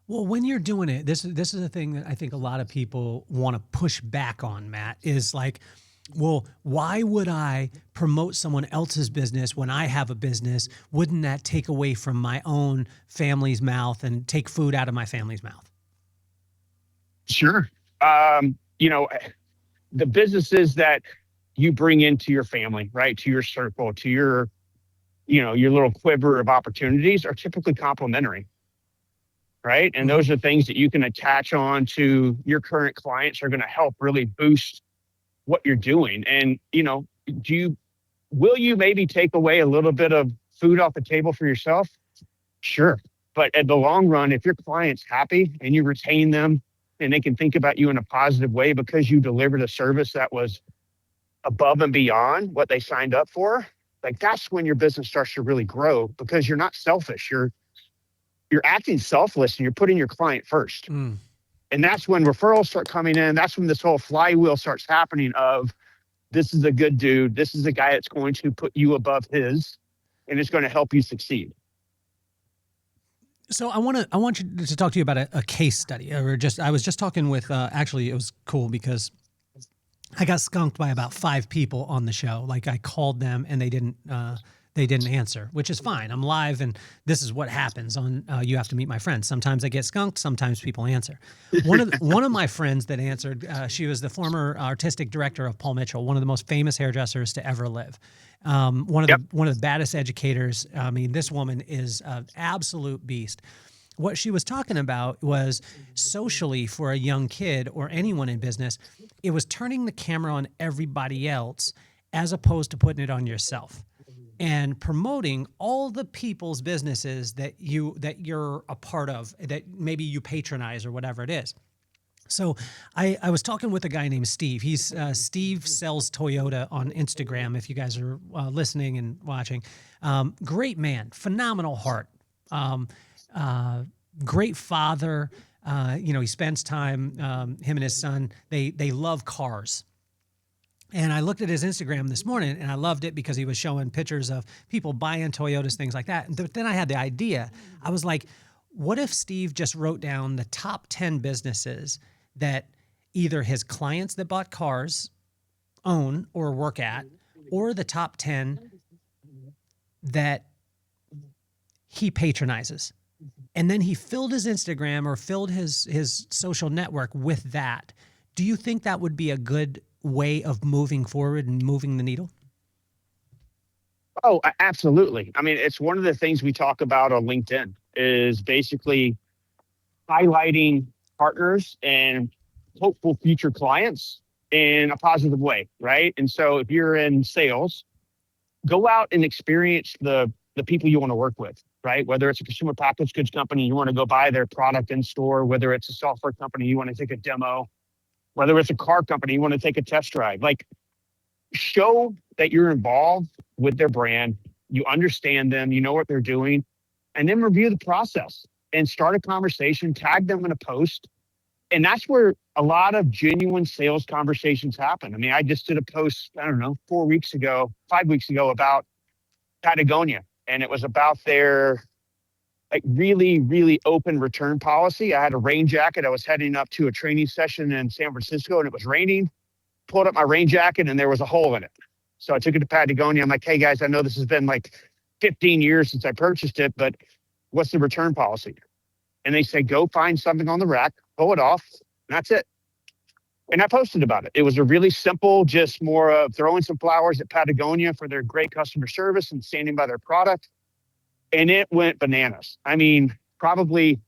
Well, when you're doing it, this is a thing that I think a lot of people want to push back on, Matt, is like, well, why would I promote someone else's business when I have a business? Wouldn't that take away from my own family's mouth and take food out of my family's mouth? Sure. The businesses that you bring into your family, right, to your circle, to your little quiver of opportunities are typically complementary, right? And those are things that you can attach on to your current clients are going to help really boost what you're doing. And, will you maybe take away a little bit of food off the table for yourself? Sure. But at the long run, if your client's happy and you retain them and they can think about you in a positive way because you delivered a service that was above and beyond what they signed up for, like that's when your business starts to really grow because you're not selfish. You're acting selfless and you're putting your client first. And that's when referrals start coming in. That's when this whole flywheel starts happening of this is a good dude. This is a guy that's going to put you above his and it's going to help you succeed. So I want you to talk to you about a case study. I was just talking with, actually it was cool because I got skunked by about 5 people on the show. Like I called them and they didn't answer, which is fine. I'm live and this is what happens on You Have to Meet My Friends. Sometimes I get skunked. Sometimes people answer. One of my friends that answered, she was the former artistic director of Paul Mitchell, one of the most famous hairdressers to ever live. One of the baddest educators. I mean, this woman is an absolute beast. What she was talking about was socially for a young kid or anyone in business, it was turning the camera on everybody else as opposed to putting it on yourself and promoting all the people's businesses that you're a part of, that maybe you patronize or whatever it is. So I was talking with a guy named Steve. He's Steve Sells Toyota on Instagram, if you guys are listening and watching. Great man, phenomenal heart. Great father. He spends time, him and his son, they love cars. And I looked at his Instagram this morning and I loved it because he was showing pictures of people buying Toyotas, things like that. And then I had the idea. I was like, What if Steve just wrote down the top 10 businesses that either his clients that bought cars own or work at, or the top 10 that he patronizes? And then he filled his Instagram or filled his social network with that. Do you think that would be a good way of moving forward and moving the needle? Oh, absolutely. I mean, it's one of the things we talk about on LinkedIn is basically highlighting partners and hopeful future clients in a positive way, right? And so if you're in sales, go out and experience the people you want to work with, right? Whether it's a consumer packaged goods company, you want to go buy their product in store, whether it's a software company, you want to take a demo, whether it's a car company, you want to take a test drive. Like, show that you're involved with their brand, you understand them, you know what they're doing, and then review the process and start a conversation, tag them in a post. And that's where a lot of genuine sales conversations happen. I mean, I just did a post, I don't know, 5 weeks ago about Patagonia. And it was about their like really, really open return policy. I had a rain jacket. I was heading up to a training session in San Francisco and it was raining. Pulled up my rain jacket and there was a hole in it. So I took it to Patagonia. I'm like, hey guys, I know this has been like 15 years since I purchased it, but what's the return policy? And they say, go find something on the rack, pull it off, and that's it. And I posted about it. It was a really simple, just more of throwing some flowers at Patagonia for their great customer service and standing by their product. And it went bananas. I mean, probably,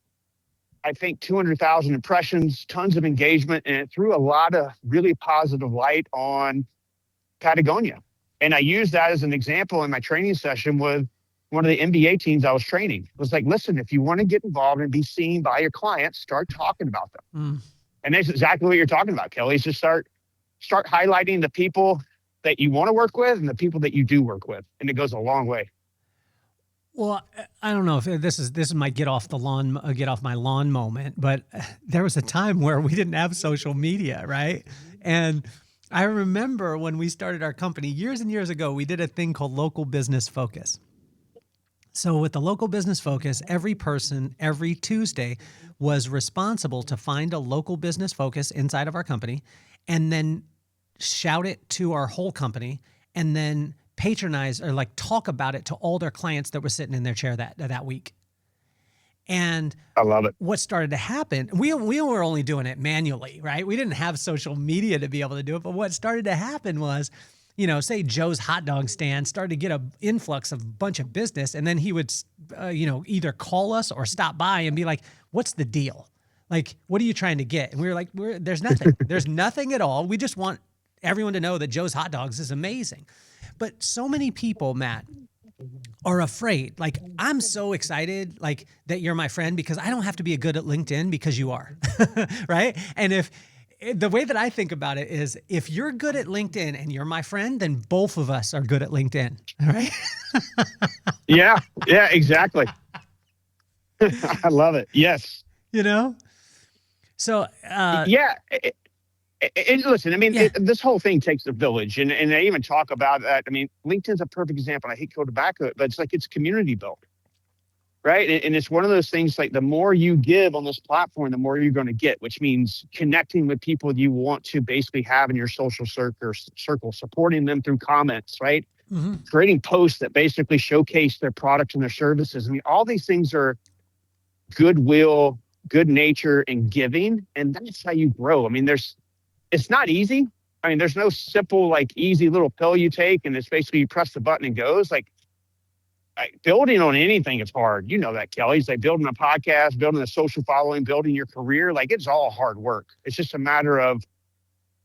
I think 200,000 impressions, tons of engagement, and it threw a lot of really positive light on Patagonia. And I used that as an example in my training session with one of the MBA teams I was training. It was like, listen, if you want to get involved and be seen by your clients, start talking about them. And that's exactly what you're talking about, Kelly. Is just start highlighting the people that you want to work with and the people that you do work with. And it goes a long way. Well, I don't know if this is my get off my lawn moment, but there was a time where we didn't have social media, right? And I remember when we started our company years and years ago, we did a thing called Local Business Focus. So with the Local Business Focus, every person every Tuesday was responsible to find a local business focus inside of our company and then shout it to our whole company and then patronize or like talk about it to all their clients that were sitting in their chair that week. And I love it. What started to happen, we were only doing it manually, right? We didn't have social media to be able to do it. But what started to happen was, say Joe's hot dog stand started to get an influx of a bunch of business. And then he would, either call us or stop by and be like, what's the deal? Like, what are you trying to get? And we were like, there's nothing. There's nothing at all. We just want everyone to know that Joe's hot dogs is amazing. But so many people, Matt, are afraid. Like, I'm so excited, like, that you're my friend because I don't have to be good at LinkedIn because you are, right? And if the way that I think about it is if you're good at LinkedIn and you're my friend, then both of us are good at LinkedIn, all right? Yeah, exactly. I love it. Yes. So, yeah. Listen, I mean, this whole thing takes a village, and I even talk about that. I mean, LinkedIn's a perfect example. I hate to go back to it, but it's like it's community built, right? And it's one of those things like the more you give on this platform, the more you're going to get, which means connecting with people you want to basically have in your social circle, supporting them through comments, right? Mm-hmm. Creating posts that basically showcase their products and their services. I mean, all these things are goodwill, good nature, and giving, and that's how you grow. I mean, it's not easy. I mean, there's no simple, like, easy little pill you take and it's basically you press the button and goes. Like building on anything is hard. You know that, Kelly. It's like building a podcast, building a social following, building your career. Like, it's all hard work. It's just a matter of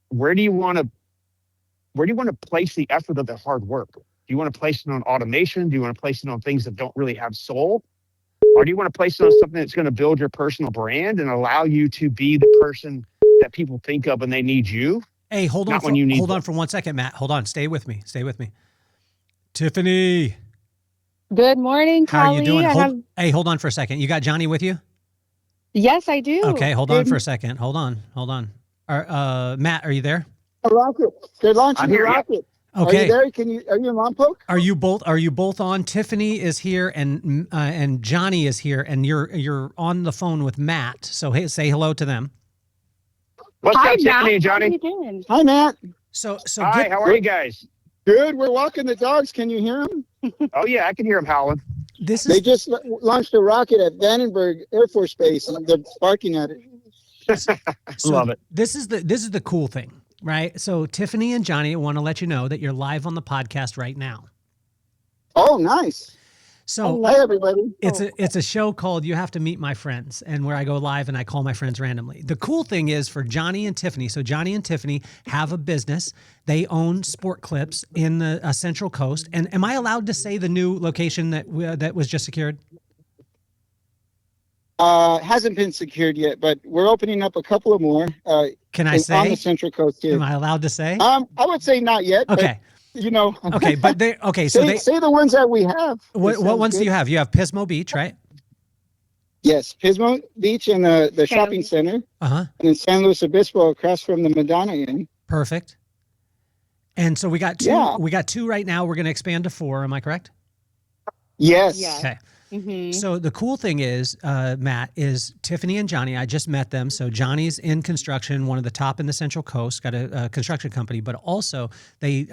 where do you want to place the effort of the hard work? Do you want to place it on automation? Do you want to place it on things that don't really have soul? Or do you want to place it on something that's going to build your personal brand and allow you to be the person that people think of when they need you? Hey, hold on for 1 second, Matt. Hold on. Stay with me. Tiffany. Good morning, How are you doing? Colleen. Hey, hold on for a second. You got Johnny with you? Yes, I do. Okay, hold on for a second. Hold on. Matt, are you there? Rocket. They're launching the rocket. Are you Okay. there? Are you in Lompoc? Are you both on? Tiffany is here and Johnny is here, and you're on the phone with Matt. So hey, say hello to them. What's Hi, up, Tiffany Matt. and How are Johnny? you doing? Hi, Matt. So Hi, how are you guys? Good. We're walking the dogs. Can you hear them? Oh, yeah, I can hear them howling. this They is just launched a rocket at Vandenberg Air Force Base, and they're barking at it. so Love it. This is the cool thing, right? So Tiffany and Johnny want to let you know that you're live on the podcast right now. Oh, nice. So Hi, everybody. it's a show called You Have to Meet My Friends, and where I go live and I call my friends randomly. The cool thing is for Johnny and Tiffany. So Johnny and Tiffany have a business. They own Sport Clips in the Central Coast. And am I allowed to say the new location that was just secured? Hasn't been secured yet, but we're opening up a couple of more. Can I on say? the Central Coast here. Am I allowed to say? I would say not yet. Okay. But, you know. Okay, but they okay. So say the ones that we have. what ones do you have? You have Pismo Beach, right? Yes, Pismo Beach and the shopping center, Uh-huh. and in San Luis Obispo across from the Madonna Inn. Perfect. And so we got two. Yeah. We got two right now. We're going to expand to 4. Am I correct? Yes. Yeah. Okay. Mm-hmm. So the cool thing is, Matt, is Tiffany and Johnny. I just met them. So Johnny's in construction, one of the top in the Central Coast, got a construction company, but also they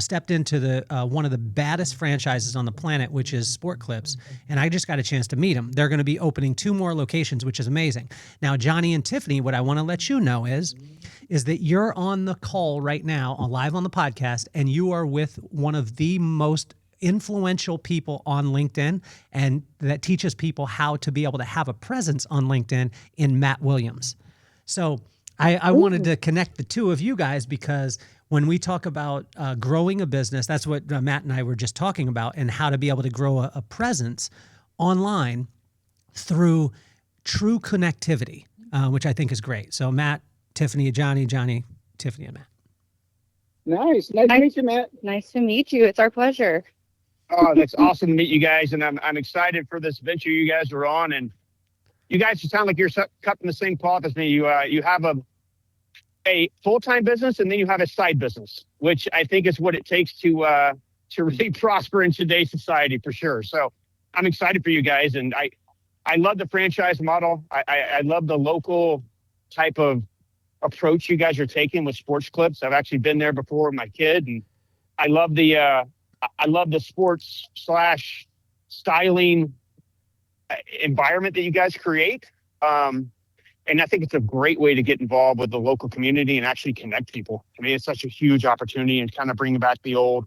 stepped into the one of the baddest franchises on the planet, which is Sport Clips. And I just got a chance to meet them. They're going to be opening 2 more locations, which is amazing. Now, Johnny and Tiffany, what I want to let you know is that you're on the call right now, live on the podcast, and you are with one of the most influential people on LinkedIn, and that teaches people how to be able to have a presence on LinkedIn in Matt Williams. So I wanted to connect the two of you guys, because when we talk about growing a business, that's what Matt and I were just talking about, and how to be able to grow a presence online through true connectivity, which I think is great. So Matt, Tiffany, Johnny, Tiffany, and Matt. Nice to meet you, Matt. Nice to meet you. It's our pleasure. Oh, that's awesome to meet you guys, and I'm excited for this venture you guys are on. And you guys sound like you're cut from the same cloth as me. You have a full-time business, and then you have a side business, which I think is what it takes to really prosper in today's society, for sure. So I'm excited for you guys, and I love the franchise model. I love the local type of approach you guys are taking with Sports Clips. I've actually been there before with my kid, and I love the sports / styling environment that you guys create. And I think it's a great way to get involved with the local community and actually connect people. I mean, it's such a huge opportunity, and kind of bring back the old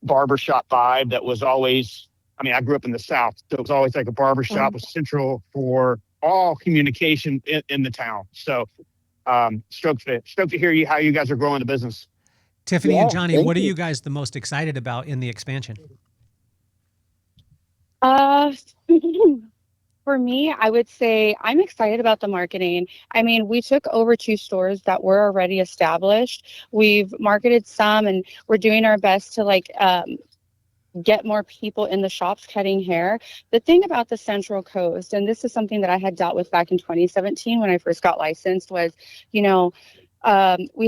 barbershop vibe that was always, I mean, I grew up in the South, so it was always like a barbershop was central for all communication in the town. So stoked to hear how you guys are growing the business. Tiffany and Johnny, what are you. you guys the most excited about in the expansion? For me, I would say I'm excited about the marketing. I mean, we took over 2 stores that were already established. We've marketed some, and we're doing our best to get more people in the shops cutting hair. The thing about the Central Coast, and this is something that I had dealt with back in 2017 when I first got licensed, was, we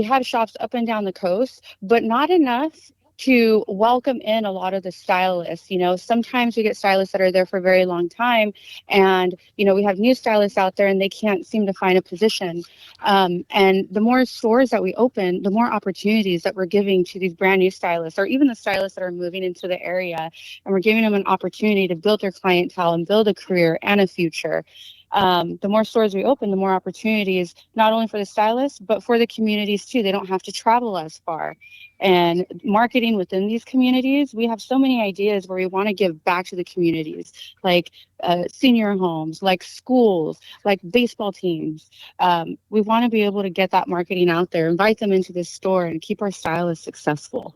have shops up and down the coast, but not enough to welcome in a lot of the stylists. Sometimes we get stylists that are there for a very long time, and we have new stylists out there and they can't seem to find a position. And the more stores that we open, the more opportunities that we're giving to these brand new stylists, or even the stylists that are moving into the area, and we're giving them an opportunity to build their clientele and build a career and a future. The more stores we open, the more opportunities, not only for the stylists, but for the communities too. They don't have to travel as far. And marketing within these communities, we have so many ideas where we want to give back to the communities, like senior homes, like schools, like baseball teams. We want to be able to get that marketing out there, invite them into this store, and keep our stylists successful.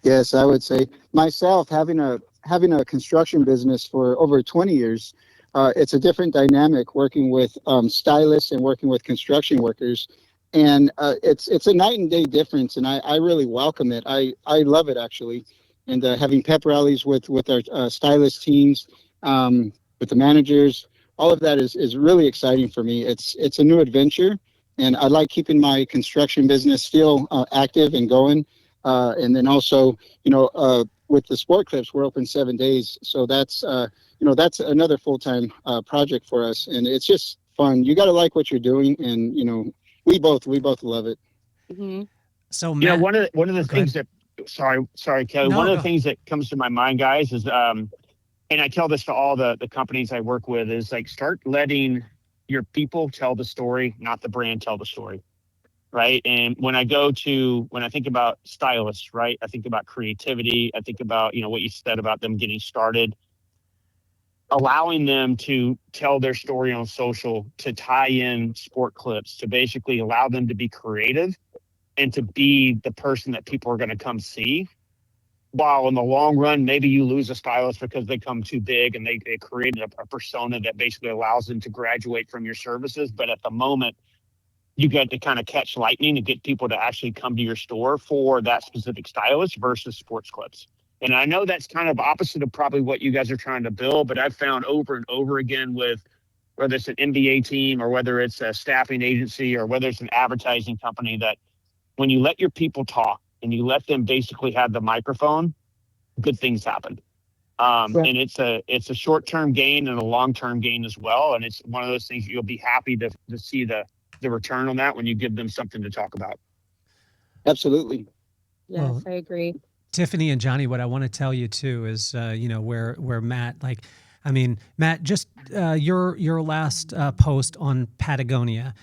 Yes, I would say myself, having a construction business for over 20 years, it's a different dynamic working with stylists and working with construction workers. And it's a night and day difference, and I really welcome it. I love it, actually. And having pep rallies with our stylist teams, with the managers, all of that is really exciting for me. It's a new adventure, and I like keeping my construction business still active and going. And then also, with the sport clips, we're open 7 days. So that's, that's another full-time project for us. And it's just fun. You got to like what you're doing. And, we both love it. Hmm. So You know, Matt, one of the go ahead. things that, sorry, Kelly. No, One of go. the things that comes to my mind, guys, is, and I tell this to all the companies I work with, is like, start letting your people tell the story, not the brand tell the story. Right. And when I think about stylists, right, I think about creativity. I think about, what you said about them getting started, allowing them to tell their story on social, to tie in sport clips, to basically allow them to be creative and to be the person that people are going to come see. While in the long run, maybe you lose a stylist because they come too big and they created a persona that basically allows them to graduate from your services. But at the moment, you get to kind of catch lightning and get people to actually come to your store for that specific stylist versus sports clips. And I know that's kind of opposite of probably what you guys are trying to build, but I've found over and over again, with whether it's an NBA team or whether it's a staffing agency or whether it's an advertising company, that when you let your people talk and you let them basically have the microphone, good things happen. Yeah. And it's a short-term gain and a long-term gain as well. And it's one of those things you'll be happy to see the return on that when you give them something to talk about. Absolutely. Yes, Well, I agree. Tiffany and Johnny, what I want to tell you too is, where Matt, like, I mean, Matt, just your last post on Patagonia.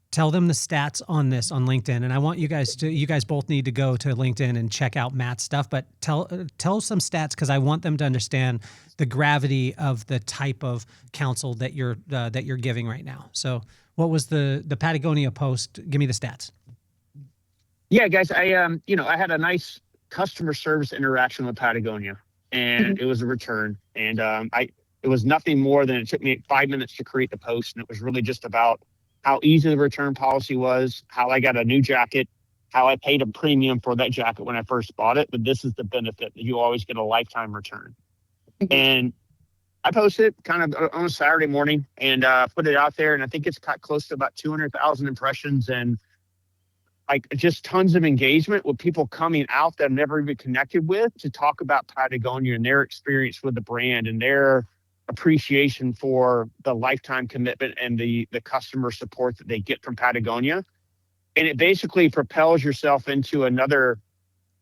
Tell them the stats on this on LinkedIn, and I want you guys both need to go to LinkedIn and check out Matt's stuff. But tell some stats, because I want them to understand the gravity of the type of counsel that you're giving right now. So, what was the Patagonia post? Give me the stats. Yeah, guys, I had a nice customer service interaction with Patagonia, and Mhm. it was a return. And it was nothing more than, it took me 5 minutes to create the post, and it was really just about how easy the return policy was, how I got a new jacket, how I paid a premium for that jacket when I first bought it. But this is the benefit, that you always get a lifetime return. Mhm. And I posted it kind of on a Saturday morning and put it out there, and I think it's got close to about 200,000 impressions, and like just tons of engagement with people coming out that I've never even connected with to talk about Patagonia and their experience with the brand and their appreciation for the lifetime commitment and the customer support that they get from Patagonia. And it basically propels yourself into another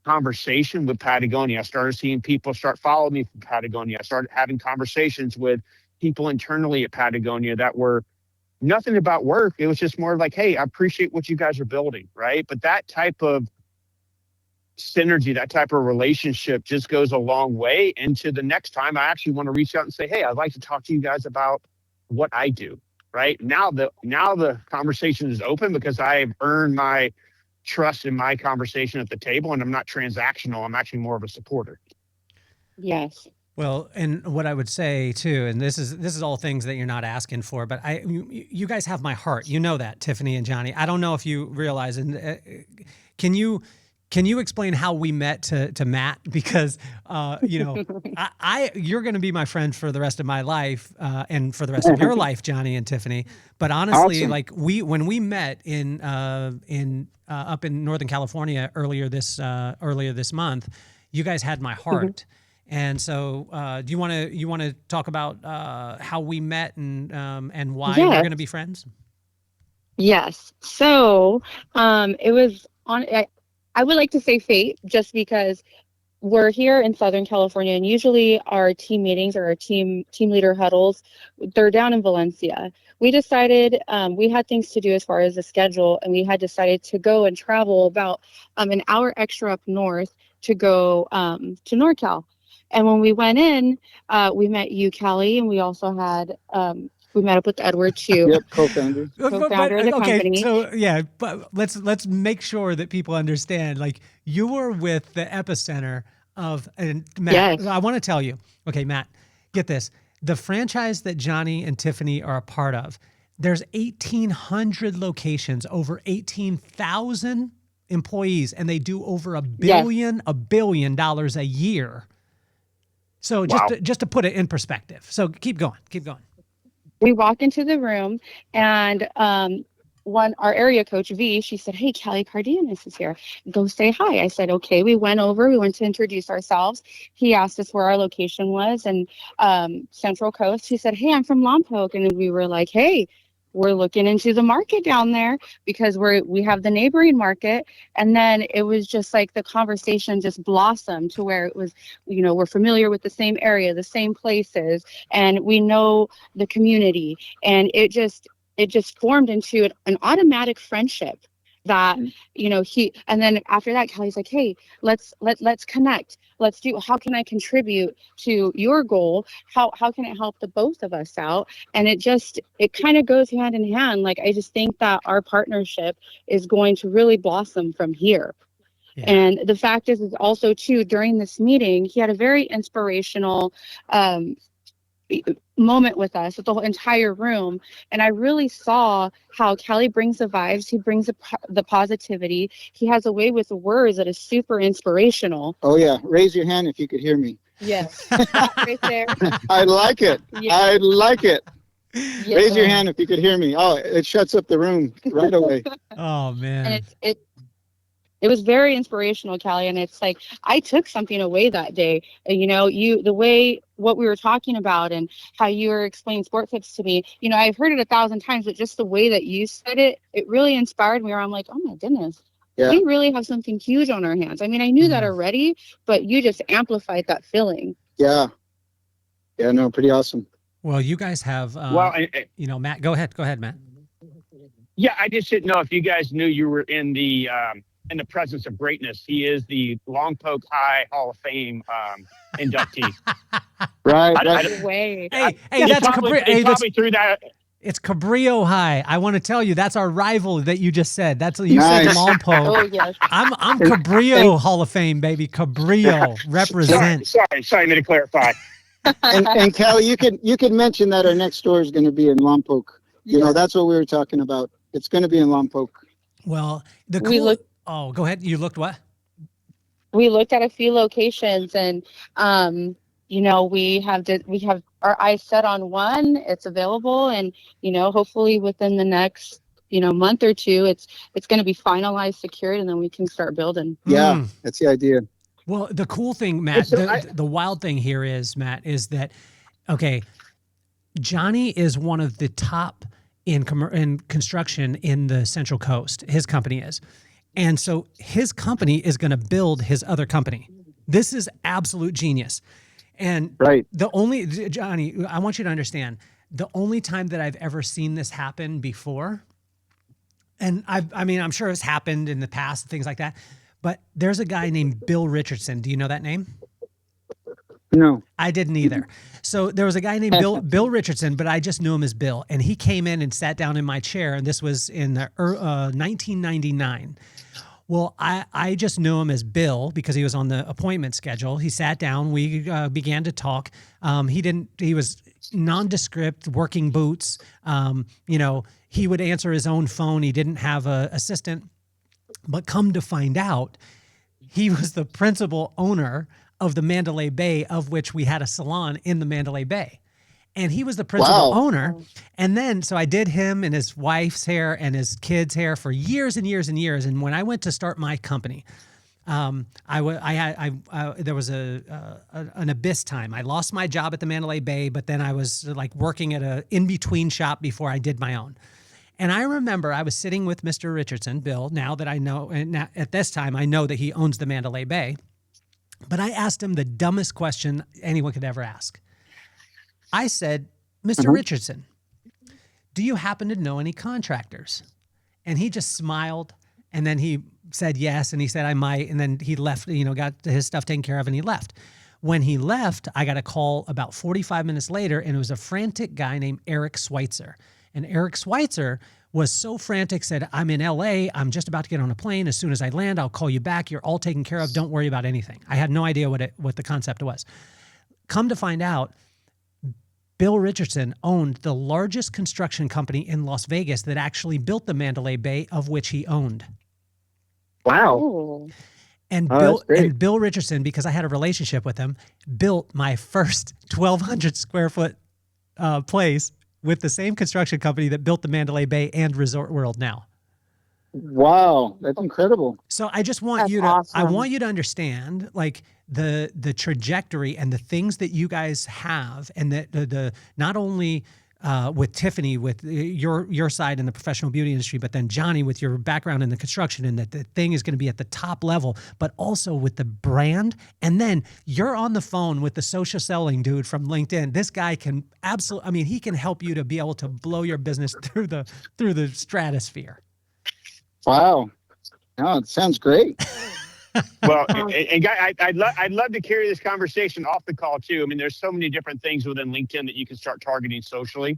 conversation with Patagonia. I started seeing people start following me from Patagonia. I started having conversations with people internally at Patagonia that were nothing about work. It was just more like, hey, I appreciate what you guys are building, right? But that type of synergy, that type of relationship just goes a long way into the next time I actually want to reach out and say, hey, I'd like to talk to you guys about what I do, right? Now the conversation is open because I've earned my trust in my conversation at the table, and I'm not transactional. I'm actually more of a supporter. Yes. Well, and what I would say too, and this is all things that you're not asking for, but you guys have my heart. You know that, Tiffany and Johnny. I don't know if you realize, and can you explain how we met to Matt? Because you're going to be my friend for the rest of my life, and for the rest of your life, Johnny and Tiffany. But honestly, Awesome. like when we met in up in Northern California earlier this month, you guys had my heart. And so, do you want to talk about how we met and why we're Yes. going to be friends? Yes. So, it was on. I would like to say fate, just because we're here in Southern California, and usually our team meetings or our team leader huddles, they're down in Valencia. We decided we had things to do as far as the schedule, and we had decided to go and travel about an hour extra up north to go to NorCal. And when we went in, we met you, Callie, and we also had we met up with Edward too, Yep. Co-founder. co-founder of the Okay, company. so yeah, but let's make sure that people understand. Like, you were with the epicenter of, and Matt, Yes. I want to tell you. Okay, Matt, get this: the franchise that Johnny and Tiffany are a part of. There's 1,800 locations, over 18,000 employees, and they do over Yes. $1 billion a year. So Wow. just to put it in perspective. So keep going. We walked into the room, and our area coach V, she said, "Hey, Kelly Cardenas is here. Go say hi." I said, "Okay." We went over. We went to introduce ourselves. He asked us where our location was, and Central Coast. He said, "Hey, I'm from Lompoc," and we were like, "Hey, we're looking into the market down there because we have the neighboring market." And then it was just like the conversation just blossomed to where it was, we're familiar with the same area, the same places, and we know the community, and it just formed into an automatic friendship that and then after that, Kelly's like, "Hey, let's connect. Let's do, how can I contribute to your goal? How can it help the both of us out?" And it kind of goes hand in hand. Like, I just think that our partnership is going to really blossom from here. Yeah. And the fact is also too, during this meeting, he had a very inspirational moment with us, with the whole entire room. And I really saw how Kelly brings the vibes. He brings the positivity. He has a way with the words that is super inspirational. Oh yeah, raise your hand if you could hear me. Yes, right there. I like it. Yeah. I like it. Yes. Raise your hand if you could hear me. Oh, it shuts up the room right away. Oh man. And it was very inspirational, Callie. And it's like, I took something away that day. The way what we were talking about and how you were explaining sport tips to me, I've heard it 1,000 times, but just the way that you said it, it really inspired me, where I'm like, oh my goodness, Yeah. we really have something huge on our hands. I mean, I knew that already, but you just amplified that feeling. Yeah. Yeah, no, pretty awesome. Well, you guys have, Well, Matt, go ahead, Matt. yeah, I just didn't know if you guys knew you were in the presence of greatness. He is the Lompoc High Hall of Fame inductee. Right. No way. Hey, He that's probably threw that. it's Cabrillo High. I want to tell you, that's our rival that you just said. That's you Nice. said Lompoc. Oh, yes. I'm Cabrillo Hall of Fame, baby. Cabrillo represent. Sorry, I need to clarify. And Callie, you could mention that our next store is going to be in Lompoc. That's what we were talking about. It's going to be in Lompoc. Well, oh, go ahead. You looked what? We looked at a few locations, and we have our eyes set on one. It's available, and hopefully within the next month or two, it's going to be finalized, secured, and then we can start building. Yeah, that's the idea. Well, the cool thing, Matt, the wild thing here is, Matt, is that, okay, Johnny is one of the top in construction in the Central Coast. His company is. And so his company is going to build his other company. This is absolute genius. And right. Johnny, I want you to understand, the only time that I've ever seen this happen before, and I'm sure it's happened in the past, things like that, but there's a guy named Bill Richardson. Do you know that name? No. I didn't either. So there was a guy named Bill Richardson, but I just knew him as Bill. And he came in and sat down in my chair, and this was in 1999. Well, I just knew him as Bill because he was on the appointment schedule. He sat down. We began to talk. He was nondescript, working boots. He would answer his own phone. He didn't have an assistant. But come to find out, he was the principal owner of the Mandalay Bay, of which we had a salon in the Mandalay Bay. And he was the principal owner. And then, so I did him and his wife's hair and his kids' hair for years and years and years. And when I went to start my company, there was an abyss time. I lost my job at the Mandalay Bay, but then I was like working at a in-between shop before I did my own. And I remember I was sitting with Mr. Richardson, Bill, now that I know, and now, at this time, I know that he owns the Mandalay Bay. But I asked him the dumbest question anyone could ever ask. I said, Mr. Richardson, do you happen to know any contractors? And he just smiled, and then he said yes, and he said I might, and then he left, got his stuff taken care of, and he left. When he left, I got a call about 45 minutes later, and it was a frantic guy named Eric Schweitzer. And Eric Schweitzer was so frantic, said, I'm in LA. I'm just about to get on a plane. As soon as I land, I'll call you back. You're all taken care of. Don't worry about anything. I had no idea what the concept was. Come to find out, Bill Richardson owned the largest construction company in Las Vegas that actually built the Mandalay Bay, of which he owned. Wow. Oh. And Bill Richardson, because I had a relationship with him, built my first 1,200 square foot place with the same construction company that built the Mandalay Bay and Resort World now. Wow, that's incredible. So I just want That's you to I awesome. want you to understand like the trajectory and the things that you guys have, and that the not only with Tiffany with your side in the professional beauty industry, but then Johnny with your background in the construction, and that the thing is going to be at the top level, but also with the brand. And then you're on the phone with the social selling dude from LinkedIn. This guy can absolutely, I mean, he can help you to be able to blow your business through the stratosphere. Wow. No, it sounds great. Well, and guy, I'd love to carry this conversation off the call too. I mean, there's so many different things within LinkedIn that you can start targeting socially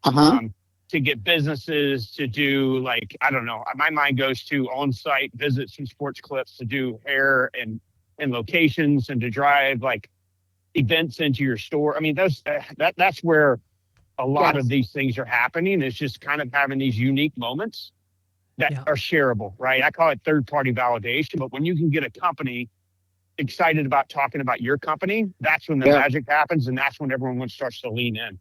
to get businesses to do, like, I don't know. My mind goes to on-site visits from sports clips to do hair and locations, and to drive like events into your store. I mean, that's where a lot of these things are happening. It's just kind of having these unique moments that are shareable, right? I call it third-party validation. But when you can get a company excited about talking about your company, that's when the magic happens, and that's when everyone starts to lean in.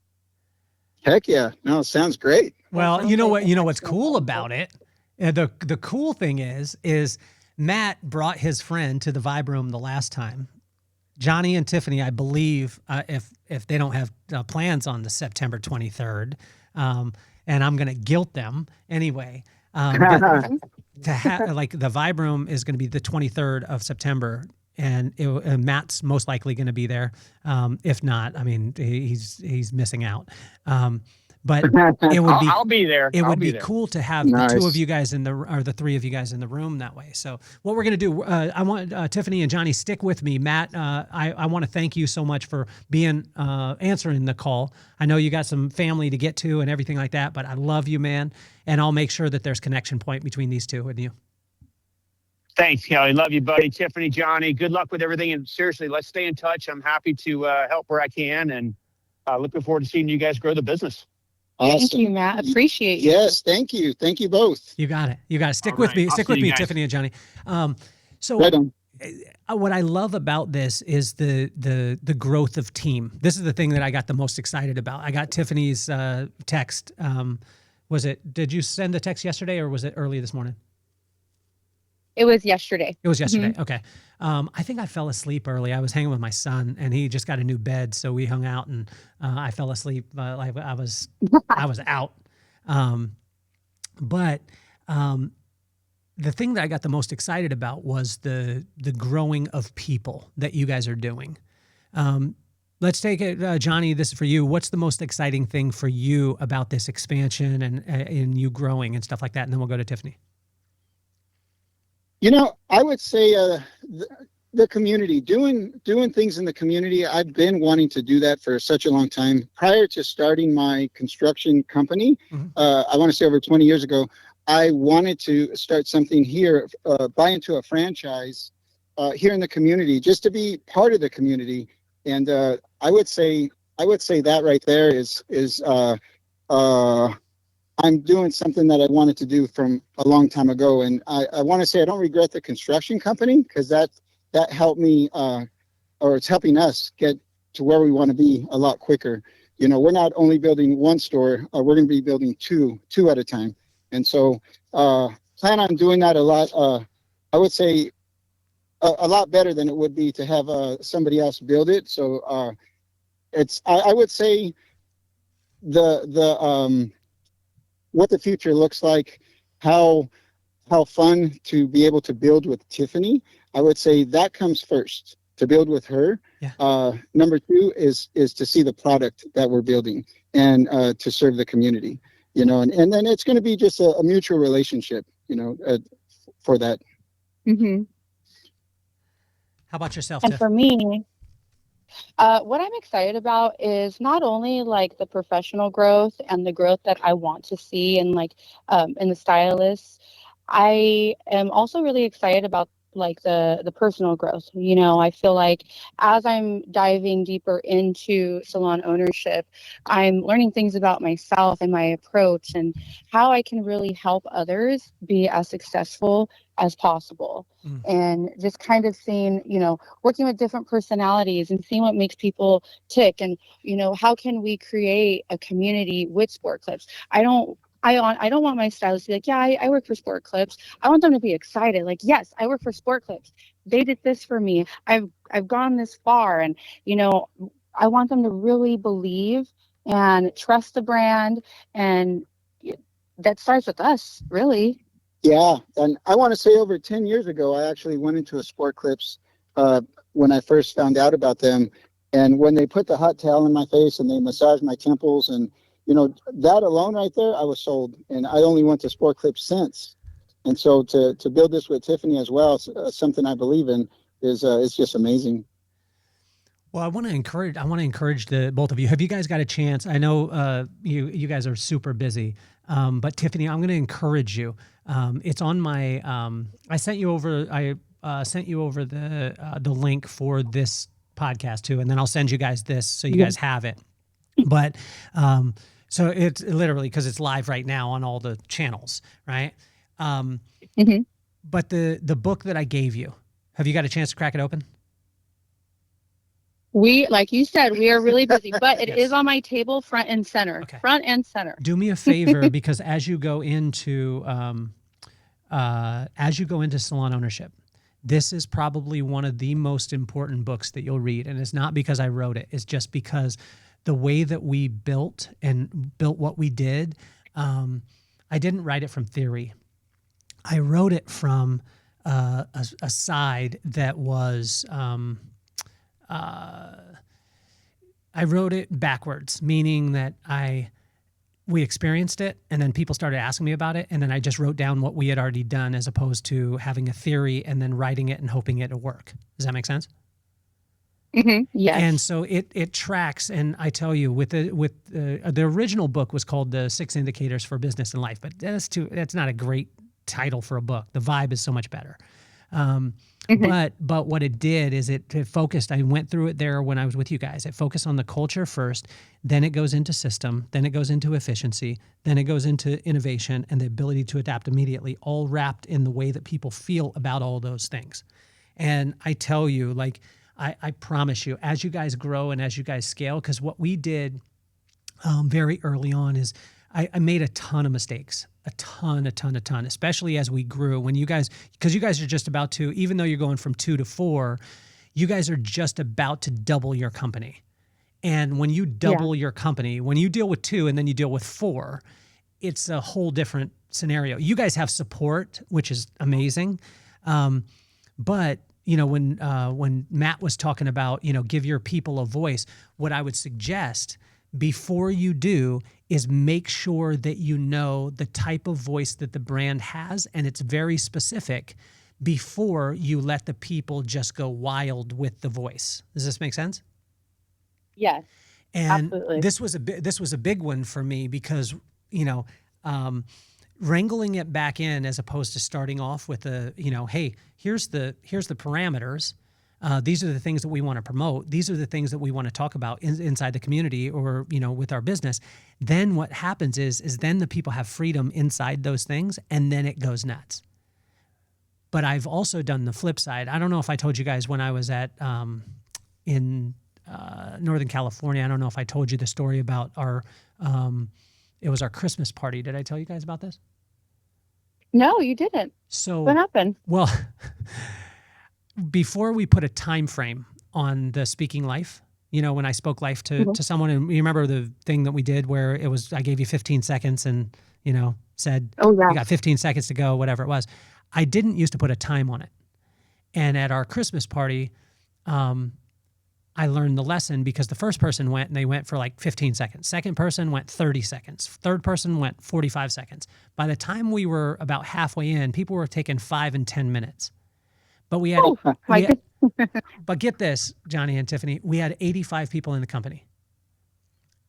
Heck yeah. No, it sounds great. Well, you know what's cool about it? The cool thing is Matt brought his friend to the Vibe Room the last time. Johnny and Tiffany, I believe, if they don't have plans on the September 23rd, and I'm going to guilt them anyway. To have like the Vibe Room is going to be the 23rd of September, and Matt's most likely going to be there. If not, I mean, he's missing out. But it would be, I'll be there. It would be cool to have the two of you guys or the three of you guys in the room that way. So what we're going to do, I want Tiffany and Johnny, stick with me. Matt, I want to thank you so much for being, answering the call. I know you got some family to get to and everything like that, but I love you, man. And I'll make sure that there's connection point between these two and you. Thanks, Kelly. Love you, buddy. Tiffany, Johnny, good luck with everything. And seriously, let's stay in touch. I'm happy to help where I can, and looking forward to seeing you guys grow the business. Awesome. Thank you, Matt. Appreciate you. Yes, thank you. Thank you both. You got it. You got to stick All with right. me. I'll Stick see with you me, guys. Tiffany and Johnny. So Right on. what I love about this is the growth of team. This is the thing that I got the most excited about. I got Tiffany's text. Did you send the text yesterday, or was it early this morning? It was yesterday. It was yesterday. Okay. I think I fell asleep early. I was hanging with my son, and he just got a new bed, so we hung out, and I fell asleep. Like I was out. But the thing that I got the most excited about was the growing of people that you guys are doing. Let's take it, Johnny. This is for you. What's the most exciting thing for you about this expansion and you growing and stuff like that? And then we'll go to Tiffany. You know, I would say the community, doing things in the community. I've been wanting to do that for such a long time. Prior to starting my construction company, I want to say over 20 years ago, I wanted to start something here, buy into a franchise here in the community, just to be part of the community. And I would say that right there is I'm doing something that I wanted to do from a long time ago. And I want to say I don't regret the construction company, because that helped me, or it's helping us get to where we want to be a lot quicker. You know, we're not only building one store, we're going to be building two at a time. And so plan on doing that a lot. I would say a lot better than it would be to have somebody else build it. So I would say what the future looks like, how fun to be able to build with Tiffany. I would say that comes first, to build with her. Yeah. Number two is to see the product that we're building, and to serve the community, you know, and then it's going to be just a mutual relationship, you know, for that. Mm-hmm. How about yourself, And Tiff? for me, what I'm excited about is not only like the professional growth and the growth that I want to see, and like in the stylists. I am also really excited about like the personal growth. You know, I feel like as I'm diving deeper into salon ownership, I'm learning things about myself and my approach and how I can really help others be as successful as possible. Mm. And just kind of seeing, you know, working with different personalities and seeing what makes people tick. And, you know, how can we create a community with Sport Clips? I don't want my stylist to be like, yeah, I work for Sport Clips. I want them to be excited. Like, yes, I work for Sport Clips. They did this for me. I've gone this far, and you know, I want them to really believe and trust the brand, and that starts with us, really. Yeah, and I want to say over 10 years ago, I actually went into a Sport Clips when I first found out about them. And when they put the hot towel in my face and they massaged my temples, and you know, that alone right there, I was sold. And I only went to Sport Clips since. And so to build this with Tiffany as well, something I believe in, is it's just amazing. Well, I want to encourage the both of you. Have you guys got a chance? I know you guys are super busy, but Tiffany, I'm going to encourage you. It's on my. I sent you over. Sent you over the link for this podcast too, and then I'll send you guys this so you guys have it. But so it's literally because it's live right now on all the channels, right? But the book that I gave you, have you got a chance to crack it open? We, like you said, we are really busy, but it Yes. is on my table, front and center. Okay. Front and center. Do me a favor, because as you go into salon ownership, this is probably one of the most important books that you'll read. And it's not because I wrote it. It's just because the way that we built what we did, I didn't write it from theory. I wrote it from a side that was, I wrote it backwards, meaning that we experienced it and then people started asking me about it. And then I just wrote down what we had already done as opposed to having a theory and then writing it and hoping it would work. Does that make sense? Yes. And so it tracks. And I tell you, with the original book was called The 6 Indicators for Business and Life, but that's not a great title for a book. The vibe is so much better. But what it did is it focused. I went through it there when I was with you guys. It focused on the culture first, then it goes into system, then it goes into efficiency, then it goes into innovation and the ability to adapt immediately, all wrapped in the way that people feel about all those things. And I tell you, like, I promise you, as you guys grow and as you guys scale, because what we did very early on is I made a ton of mistakes, a ton, especially as we grew. When you guys, because you guys are just about to, even though you're going from 2 to 4, you guys are just about to double your company. And when you double your company, when you deal with 2 and then you deal with 4, it's a whole different scenario. You guys have support, which is amazing. But you know, when Matt was talking about, you know, give your people a voice, what I would suggest before you do is make sure that you know the type of voice that the brand has, and it's very specific, before you let the people just go wild with the voice. Does this make sense? Yes. And absolutely. this was a big one for me because, you know, wrangling it back in as opposed to starting off with hey, here's the parameters. These are the things that we want to promote. These are the things that we want to talk about inside the community or, you know, with our business. Then what happens is then the people have freedom inside those things and then it goes nuts. But I've also done the flip side. I don't know if I told you guys when I was at in Northern California. I don't know if I told you the story about it was our Christmas party. Did I tell you guys about this? No, you didn't. So What happened? well, before we put a time frame on the speaking life, you know, when I spoke life to someone, and you remember the thing that we did where it was, I gave you 15 seconds and, you know, said, you got 15 seconds to go, whatever it was. I didn't used to put a time on it. And at our Christmas party, I learned the lesson because the first person went and they went for like 15 seconds. Second person went 30 seconds. Third person went 45 seconds. By the time we were about halfway in, people were taking 5 and 10 minutes. But but get this, Johnny and Tiffany, we had 85 people in the company.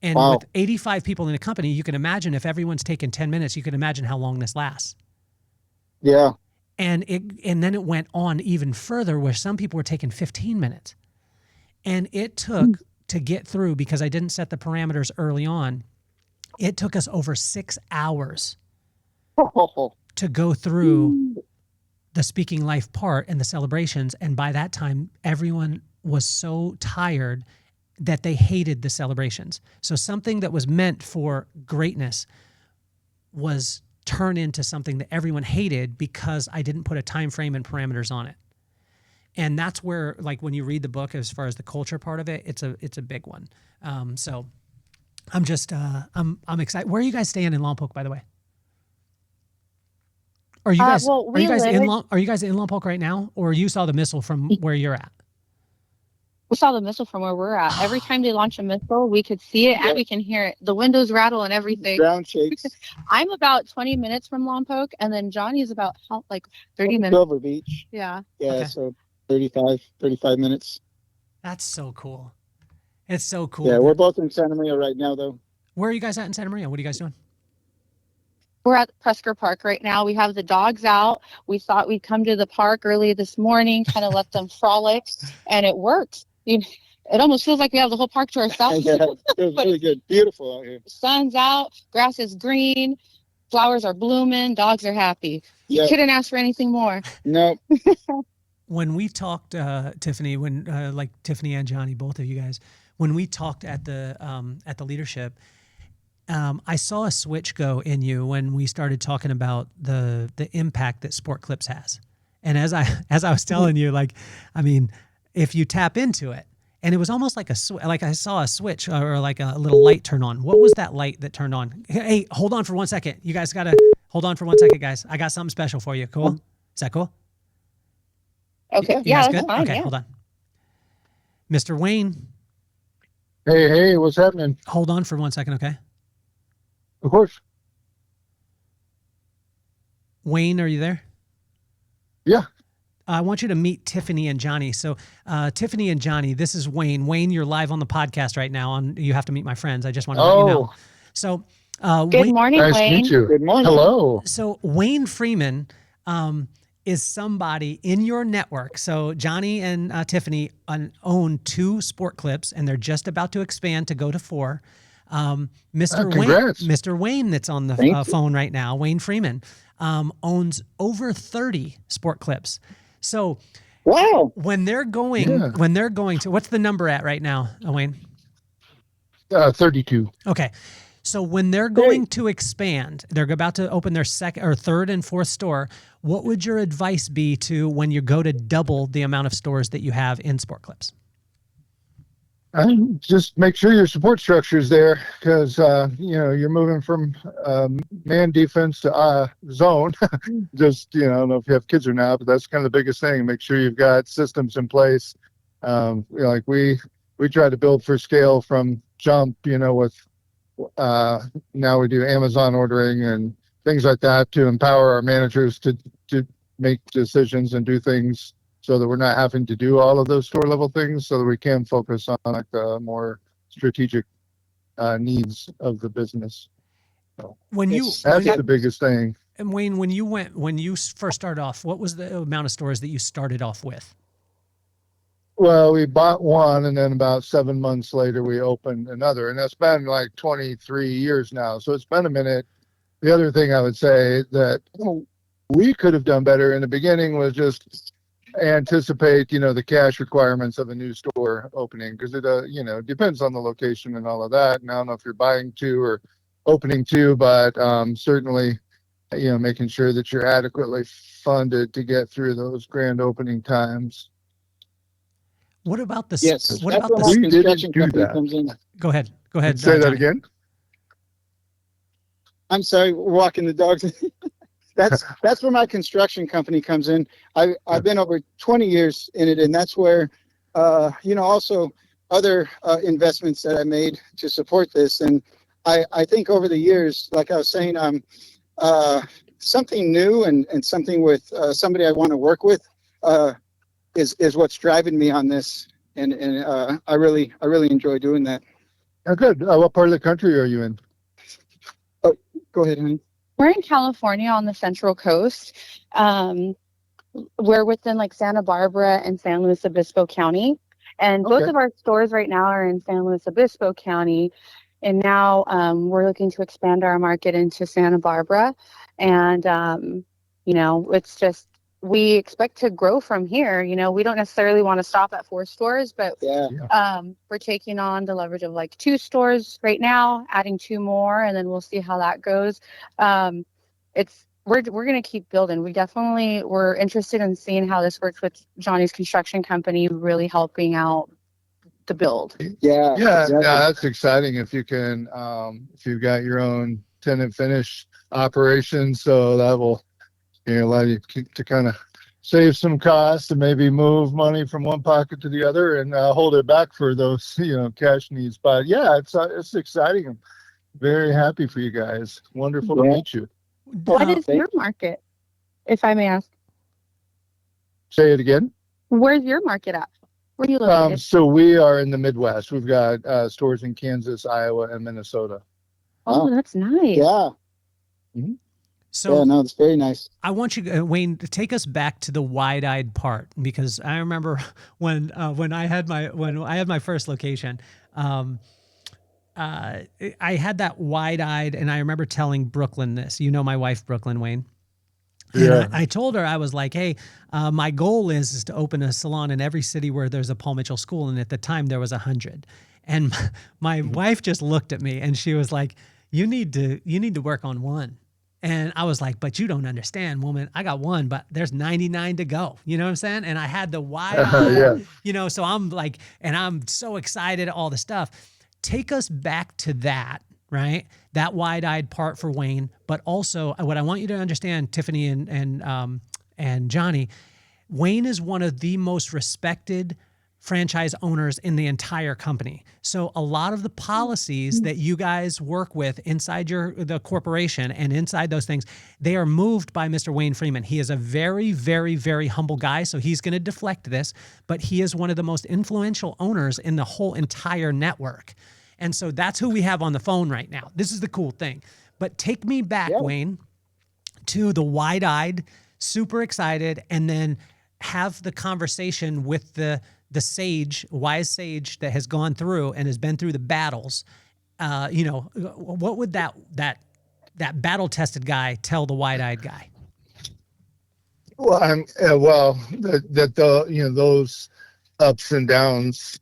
And with 85 people in the company, you can imagine if everyone's taking 10 minutes, you can imagine how long this lasts. Yeah. And then it went on even further where some people were taking 15 minutes. And it took to get through, because I didn't set the parameters early on, it took us over 6 hours to go through the Speaking Life part and the celebrations. And by that time, everyone was so tired that they hated the celebrations. So something that was meant for greatness was turned into something that everyone hated because I didn't put a time frame and parameters on it. And that's where, like, when you read the book, as far as the culture part of it, it's a big one. So I'm just I'm excited. Where are you guys staying in Lompoc, by the way? Are you guys are you guys in Lompoc right now, or you saw the missile from where you're at? We saw the missile from where we're at. Every time they launch a missile, we could see it and we can hear it. The windows rattle and everything. Ground shakes. I'm about 20 minutes from Lompoc, and then Johnny's about 30 minutes. Dover Beach. Yeah. Yeah, Okay. so 35 minutes. That's so cool. It's so cool. Yeah, we're both in Santa Maria right now, though. Where are you guys at in Santa Maria? What are you guys doing? We're at Presker Park right now. We have the dogs out. We thought we'd come to the park early this morning, kind of let them frolic, and it works. It almost feels like we have the whole park to ourselves. Yeah, it was really good. Beautiful out here. Sun's out, grass is green, flowers are blooming, dogs are happy. You Yeah. couldn't ask for anything more. No. When we talked, Tiffany, when like Tiffany and Johnny, both of you guys, when we talked at the leadership, I saw a switch go in you when we started talking about the impact that Sport Clips has. And as I was telling you, like, I mean, if you tap into it, and it was almost like I saw a switch or like a little light turn on. What was that light that turned on? Hey, hold on for 1 second. You guys gotta hold on for 1 second, guys. I got something special for you. Cool? Is that cool? Okay. You Yeah, guys that's good? fine. Okay, Yeah. hold on. Mr. Wayne, Hey, what's happening? hold on for 1 second, okay? Of course. Wayne, are you there? Yeah. I want you to meet Tiffany and Johnny. So, Tiffany and Johnny, this is Wayne. Wayne, you're live on the podcast right now. You have to meet my friends. I just want to let you know. So, Good Wayne, morning, Nice to Wayne. meet you. Good morning. Hello. so Wayne Freeman is somebody in your network. So Johnny and Tiffany own 2 Sport Clips, and they're just about to expand to go to 4. Congrats. Mr. Wayne, that's on the Thank you. phone right now, Wayne Freeman, owns over 30 Sport Clips. So Wow. when they're going to, what's the number at right now, Wayne? 32. Okay. So when they're going to expand, they're about to open their second or third and fourth store. What would your advice be to when you go to double the amount of stores that you have in Sport Clips? Just make sure your support structure is there, because you're moving from man defense to zone. Just I don't know if you have kids or not, but that's kind of the biggest thing. Make sure you've got systems in place. Like we try to build for scale from jump. With now we do Amazon ordering and things like that to empower our managers to make decisions and do things, so that we're not having to do all of those store level things, so that we can focus on like the more strategic needs of the business. When you That's the biggest thing. and Wayne, when you first started off, what was the amount of stores that you started off with? Well, we bought one, and then about 7 months later, we opened another, and that's been like 23 years now. So it's been a minute. The other thing I would say that we could have done better in the beginning was just anticipate, the cash requirements of a new store opening, because it, depends on the location and all of that. And I don't know if you're buying 2 or opening 2, but certainly, making sure that you're adequately funded to get through those grand opening times. What about the Yes. what That's about where the my We didn't construction do company that. comes in. Go ahead. Go ahead. Say that Johnny. again. I'm sorry, we're walking the dogs. That's where my construction company comes in. I've been over 20 years in it, and that's where also other investments that I made to support this. And I think over the years, like I was saying, something new and something with somebody I want to work with is what's driving me on this. And I really enjoy doing that. Oh, good. What part of the country are you in? Go ahead, honey. We're in California on the Central Coast. we're within like Santa Barbara and San Luis Obispo County. And both Okay. of our stores right now are in San Luis Obispo County. And now we're looking to expand our market into Santa Barbara. And, it's just, we expect to grow from here. We don't necessarily want to stop at 4 stores, but Yeah. we're taking on the leverage of like 2 stores right now, adding 2 more, and then we'll see how that goes. We're going to keep building. We're interested in seeing how this works with Johnny's construction company, really helping out the build. Yeah. Yeah, Exactly. that's exciting if you can, if you've got your own tenant finish operation. So that will, allow you to kind of save some costs and maybe move money from one pocket to the other and hold it back for those, cash needs. But yeah, it's exciting. I'm very happy for you guys. Wonderful to Yeah. meet you. What is your market, if I may ask? Say it again. Where's your market at? Where are you located? So we are in the Midwest. We've got stores in Kansas, Iowa, and Minnesota. Oh, that's nice. Yeah. So Yeah, no, it's very nice. I want you, Wayne, to take us back to the wide-eyed part, because I remember when I had my first location, I had that wide-eyed, and I remember telling Brooklyn this. My wife, Brooklyn, Wayne. And Yeah. I told her, I was like, hey, my goal is to open a salon in every city where there's a Paul Mitchell school. And at the time there was 100. And my wife just looked at me and she was like, you need to work on one. And I was like, but you don't understand, woman. I got one, but there's 99 to go. You know what I'm saying? And I had the wide eye, Yeah. so I'm like, and I'm so excited, all the stuff. Take us back to that, right? That wide-eyed part for Wayne, but also what I want you to understand, Tiffany and Johnny, Wayne is one of the most respected franchise owners in the entire company. So a lot of the policies that you guys work with inside the corporation and inside those things, they are moved by Mr. Wayne Freeman. He is a very, very, very humble guy, so he's going to deflect this, but he is one of the most influential owners in the whole entire network. And so that's who we have on the phone right now. This is the cool thing. But take me back, Wayne, to the wide-eyed, super excited, and then have the conversation with the wise sage that has gone through and has been through the battles. What would that battle-tested guy tell the wide-eyed guy? Well, those ups and downs,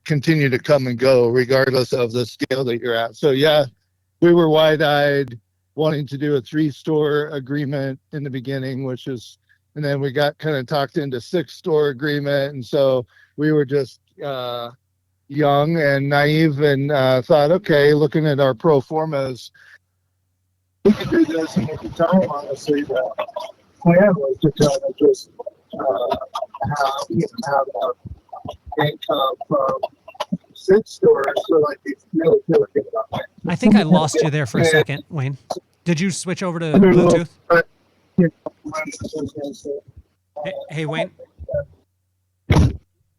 continue to come and go regardless of the scale that you're at. So yeah, we were wide-eyed wanting to do a 3-store agreement in the beginning, and then we got kind of talked into 6-store agreement. And so we were just young and naive and thought, okay, looking at our pro formas, we could do this. And at the time, honestly, the plan was to kind of just have income from 6 stores. So like it's really good about that. I think I lost you there for a second, Wayne. Did you switch over to Bluetooth? Hey, Wayne.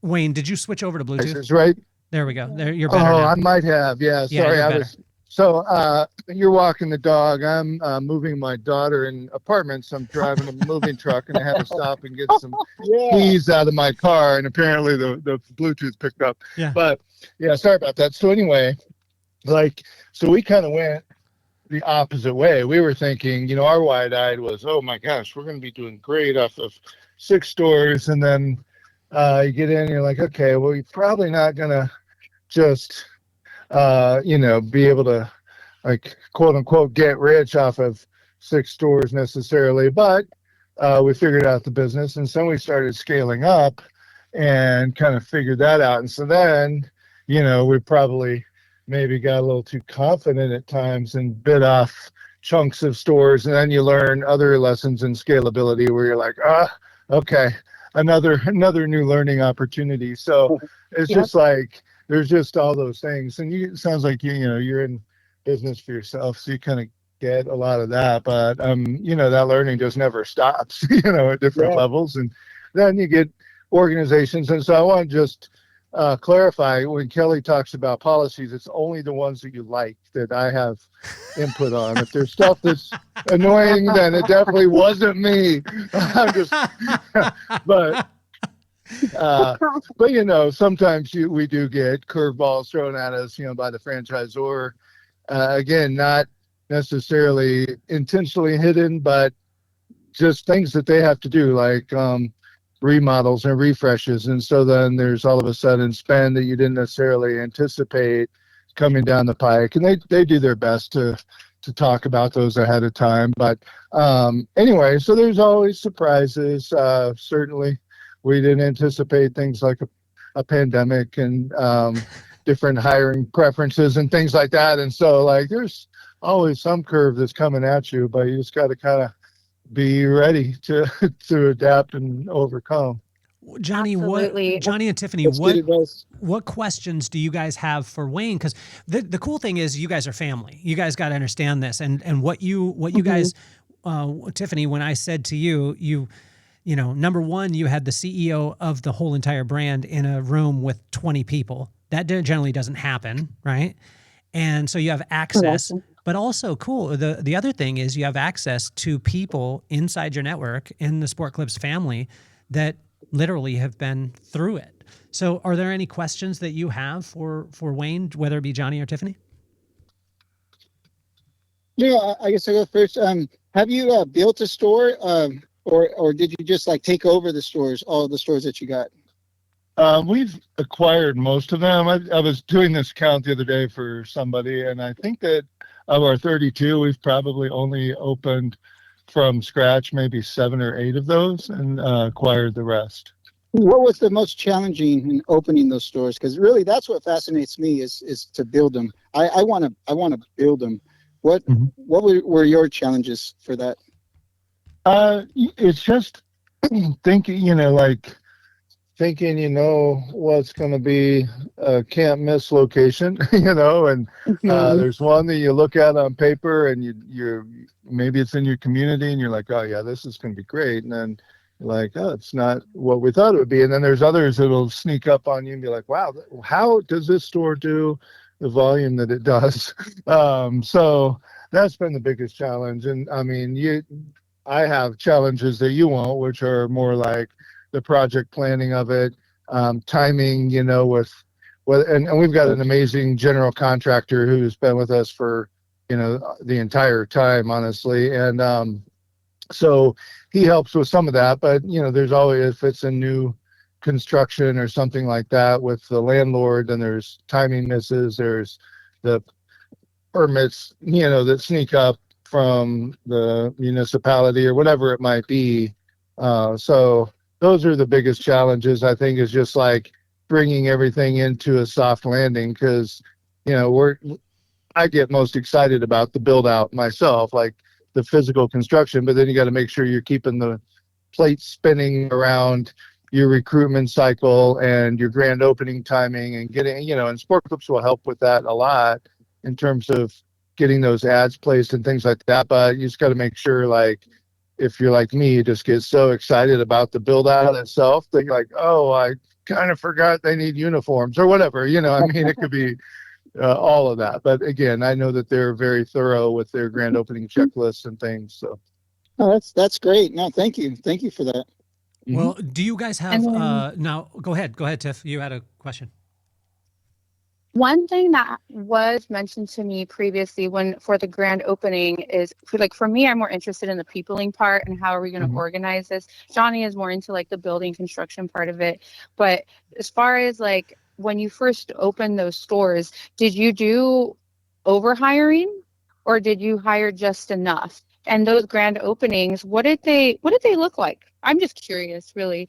Wayne, did you switch over to Bluetooth? Is right. There we go. There, you're better Oh, now. I might have. Yeah. Yeah, Sorry, you're I better. was. So you're walking the dog. I'm moving my daughter in apartments. I'm driving a moving truck, and I had to stop and get some keys out of my car. And apparently the Bluetooth picked up. Yeah. But yeah, sorry about that. So anyway, so we kind of went the opposite way. We were thinking, our wide-eyed was, oh my gosh, we're going to be doing great off of 6 stores, and then you get in, and you're like, okay, well, you're probably not going to just be able to, like, quote unquote, get rich off of 6 stores necessarily. But we figured out the business, and so we started scaling up and kind of figured that out. And so then, we probably maybe got a little too confident at times and bit off chunks of stores. And then you learn other lessons in scalability where you're like, okay, another new learning opportunity. So it's just like, there's just all those things. And it sounds like, you're in business for yourself. So you kind of get a lot of that, but, that learning just never stops, at different levels. And then you get organizations. And so I want to just clarify when Kelly talks about policies, it's only the ones that you like that I have input on. If there's stuff that's annoying, then it definitely wasn't me. I'm just, but sometimes we do get curveballs thrown at us, by the franchisor. Again, not necessarily intentionally hidden, but just things that they have to do, like remodels and refreshes. And so then there's all of a sudden spend that you didn't necessarily anticipate coming down the pike. And they do their best to talk about those ahead of time. But anyway, so there's always surprises. Certainly, we didn't anticipate things like a pandemic and different hiring preferences and things like that. And so, like, there's always some curve that's coming at you, but you just got to kind of be ready to to adapt and overcome. Johnny, Absolutely. Johnny and Tiffany, Let's get it, guys. what questions do you guys have for Wayne? Because the cool thing is you guys are family. You guys got to understand this, and what you guys, Tiffany, when I said to you, number one, you had the CEO of the whole entire brand in a room with 20 people. That generally doesn't happen, right? And so you have access. But also cool. The other thing is you have access to people inside your network in the Sport Clips family that literally have been through it. So are there any questions that you have for Wayne, whether it be Johnny or Tiffany? Yeah, I guess I go first. Have you built a store, or did you just like take over the stores, all the stores that you got? We've acquired most of them. I was doing this count the other day for somebody, and I think that of our 32, we've probably only opened from scratch maybe 7 or 8 of those, and acquired the rest. What was the most challenging in opening those stores? Because really, that's what fascinates me is to build them. I want to build them. What were your challenges for that? It's just thinking, what's going to be a can't miss location, and there's one that you look at on paper and you're maybe it's in your community and you're like, oh yeah, this is going to be great. And then you're like, oh, it's not what we thought it would be. And then there's others that'll sneak up on you and be like, wow, how does this store do the volume that it does? So that's been the biggest challenge. And I mean, I have challenges that you won't, which are more like the project planning of it, timing, and we've got an amazing general contractor who's been with us for, the entire time, honestly. And so he helps with some of that, but, there's always, if it's a new construction or something like that with the landlord, then there's timing misses, there's the permits, that sneak up from the municipality or whatever it might be. So those are the biggest challenges, I think, is just like bringing everything into a soft landing, because, I get most excited about the build out myself, like the physical construction, but then you got to make sure you're keeping the plates spinning around your recruitment cycle and your grand opening timing and getting, and Sport Clips will help with that a lot in terms of getting those ads placed and things like that. But you just got to make sure, like, if you're like me, you just get so excited about the build out itself that you're like, oh, I kind of forgot they need uniforms or whatever, I mean, it could be all of that. But again, I know that they're very thorough with their grand opening checklists and things. So. Oh, that's great. No, thank you for that. Well, do you guys have, now go ahead, Tiff, you had a question. One thing that was mentioned to me previously for the grand opening is for me, I'm more interested in the peopling part and how are we going to organize this. Johnny is more into like the building construction part of it. But as far as like when you first opened those stores, did you do overhiring or did you hire just enough? And those grand openings, what did they look like? I'm just curious, really.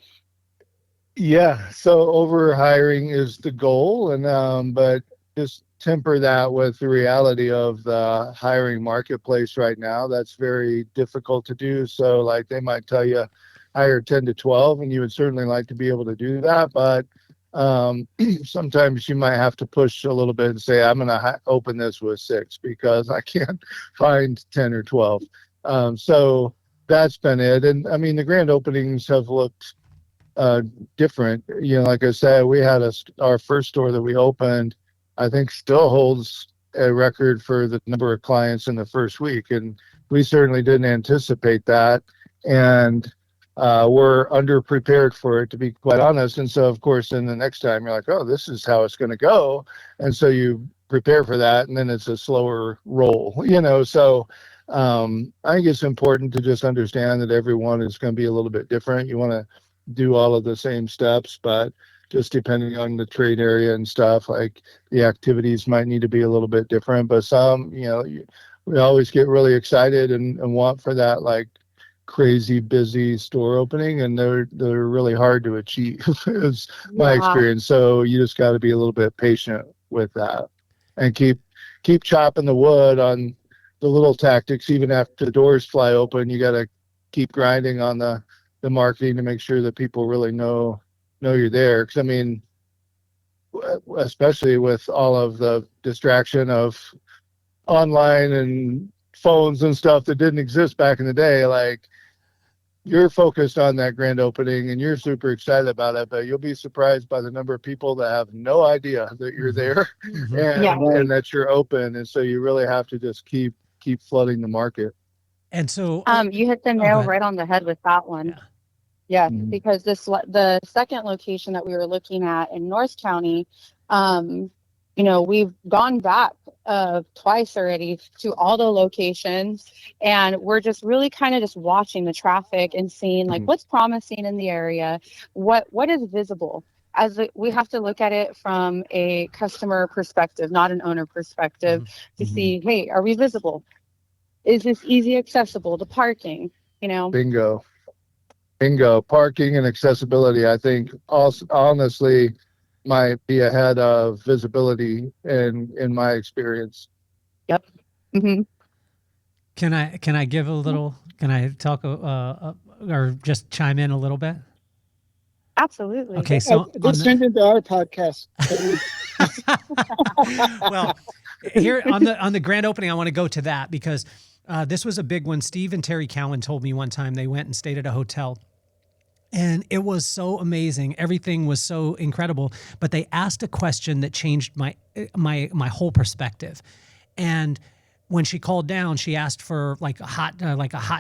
Yeah, so over hiring is the goal, and but just temper that with the reality of the hiring marketplace right now. That's very difficult to do. So like they might tell you hire 10 to 12, and you would certainly like to be able to do that, but sometimes you might have to push a little bit and say, I'm going to open this with 6 because I can't find 10 or 12. So that's been it. And I mean, the grand openings have looked different. You know, like I said, we had our first store that we opened, I think still holds a record for the number of clients in the first week. And we certainly didn't anticipate that. And we're underprepared for it, to be quite honest. And so, of course, then the next time you're like, oh, this is how it's going to go. And so you prepare for that, and then it's a slower roll, you know. So I think it's important to just understand that everyone is going to be a little bit different. You want to do all of the same steps, but just depending on the trade area and stuff, like the activities might need to be a little bit different. But some, you know, we always get really excited and want for that, like, crazy busy store opening, and they're really hard to achieve is my experience. So you just got to be a little bit patient with that and keep chopping the wood on the little tactics. Even after the doors fly open, you got to keep grinding on the marketing to make sure that people really know you're there. Because I mean, especially with all of the distraction of online and phones and stuff that didn't exist back in the day, like, you're focused on that grand opening and you're super excited about it, but you'll be surprised by the number of people that have no idea that you're there and that you're open. And so you really have to just keep flooding the market. And so you hit the nail right on the head with that one. Yeah, because the second location that we were looking at in North County, you know, we've gone back twice already to all the locations, and we're just really kind of just watching the traffic and seeing like what's promising in the area, what is visible. We have to look at it from a customer perspective, not an owner perspective, to see, hey, are we visible? Is this easy accessible? The parking, you know? Bingo. Parking and accessibility, I think, also, honestly, might be ahead of visibility in my experience. Yep. Mm-hmm. Can I give a little? Can I talk or just chime in a little bit? Absolutely. Okay, so just send into our podcast. Well, here on the grand opening, I want to go to that because this was a big one. Steve and Terry Cowan told me one time they went and stayed at a hotel. And it was so amazing. Everything was so incredible. But they asked a question that changed my whole perspective. And when she called down, she asked for like a hot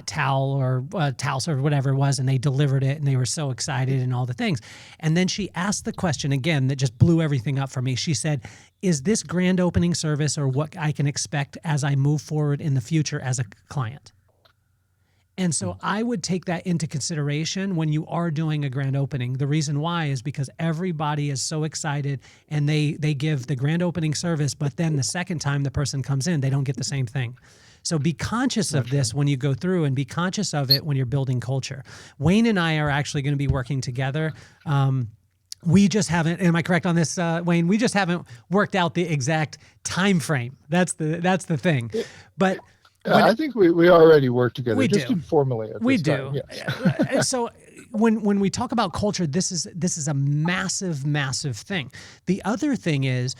towel or a towel or whatever it was, and they delivered it, and they were so excited and all the things. And then she asked the question again that just blew everything up for me. She said, "Is this grand opening service or what I can expect as I move forward in the future as a client?" And so I would take that into consideration when you are doing a grand opening. The reason why is because everybody is so excited and they give the grand opening service, but then the second time the person comes in, they don't get the same thing. So be conscious of this when you go through, and be conscious of it when you're building culture. Wayne and I are actually going to be working together. We just haven't, am I correct on this, Wayne? We just haven't worked out the exact time frame. That's the thing. But I think we already work together. We just do. informally. We do. Time, yes. So when we talk about culture, this is a massive thing. The other thing is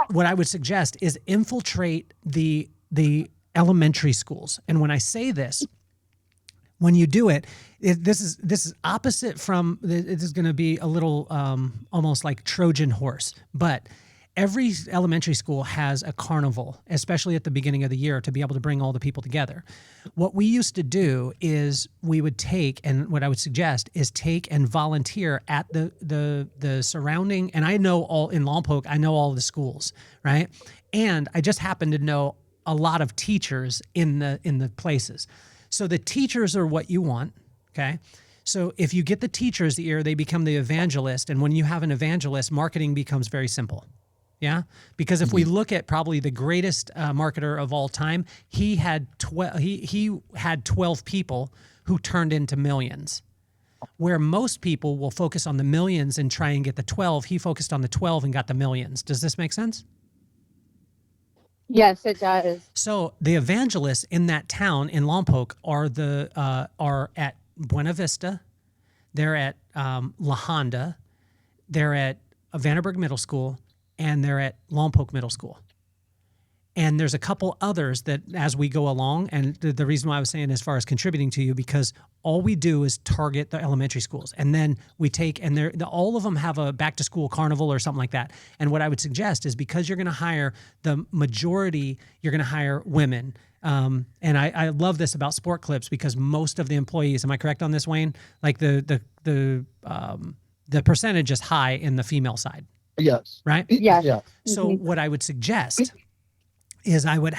what I would suggest is infiltrate the elementary schools. And when I say this, when you do it, this is opposite from, it is going to be a little almost like Trojan horse, but every elementary school has a carnival, especially at the beginning of the year, to be able to bring all the people together. What we used to do is we would take, and what I would suggest is take and volunteer at the surrounding, and I know all in Lompoc, I know all the schools, right? And I just happen to know a lot of teachers in the places. So the teachers are what you want, okay? So if you get the teachers here, they become the evangelist, and when you have an evangelist, marketing becomes very simple. Yeah, because if we look at probably the greatest marketer of all time, he had 12 people who turned into millions. Where most people will focus on the millions and try and get the 12, he focused on the 12 and got the millions. Does this make sense? Yes, it does. So the evangelists in that town in Lompoc are at Buena Vista, they're at La Honda, they're at Vanderburg Middle School, and they're at Lompoc Middle School. And there's a couple others that as we go along, and the reason why I was saying as far as contributing to you, because all we do is target the elementary schools. And then we take, and all of them have a back to school carnival or something like that. And what I would suggest is, because you're going to hire the majority, you're going to hire women. And I love this about Sport Clips, because most of the employees, am I correct on this, Wayne? Like the percentage is high in the female side. Yes. Right? Yes. Yeah. So what I would suggest is I would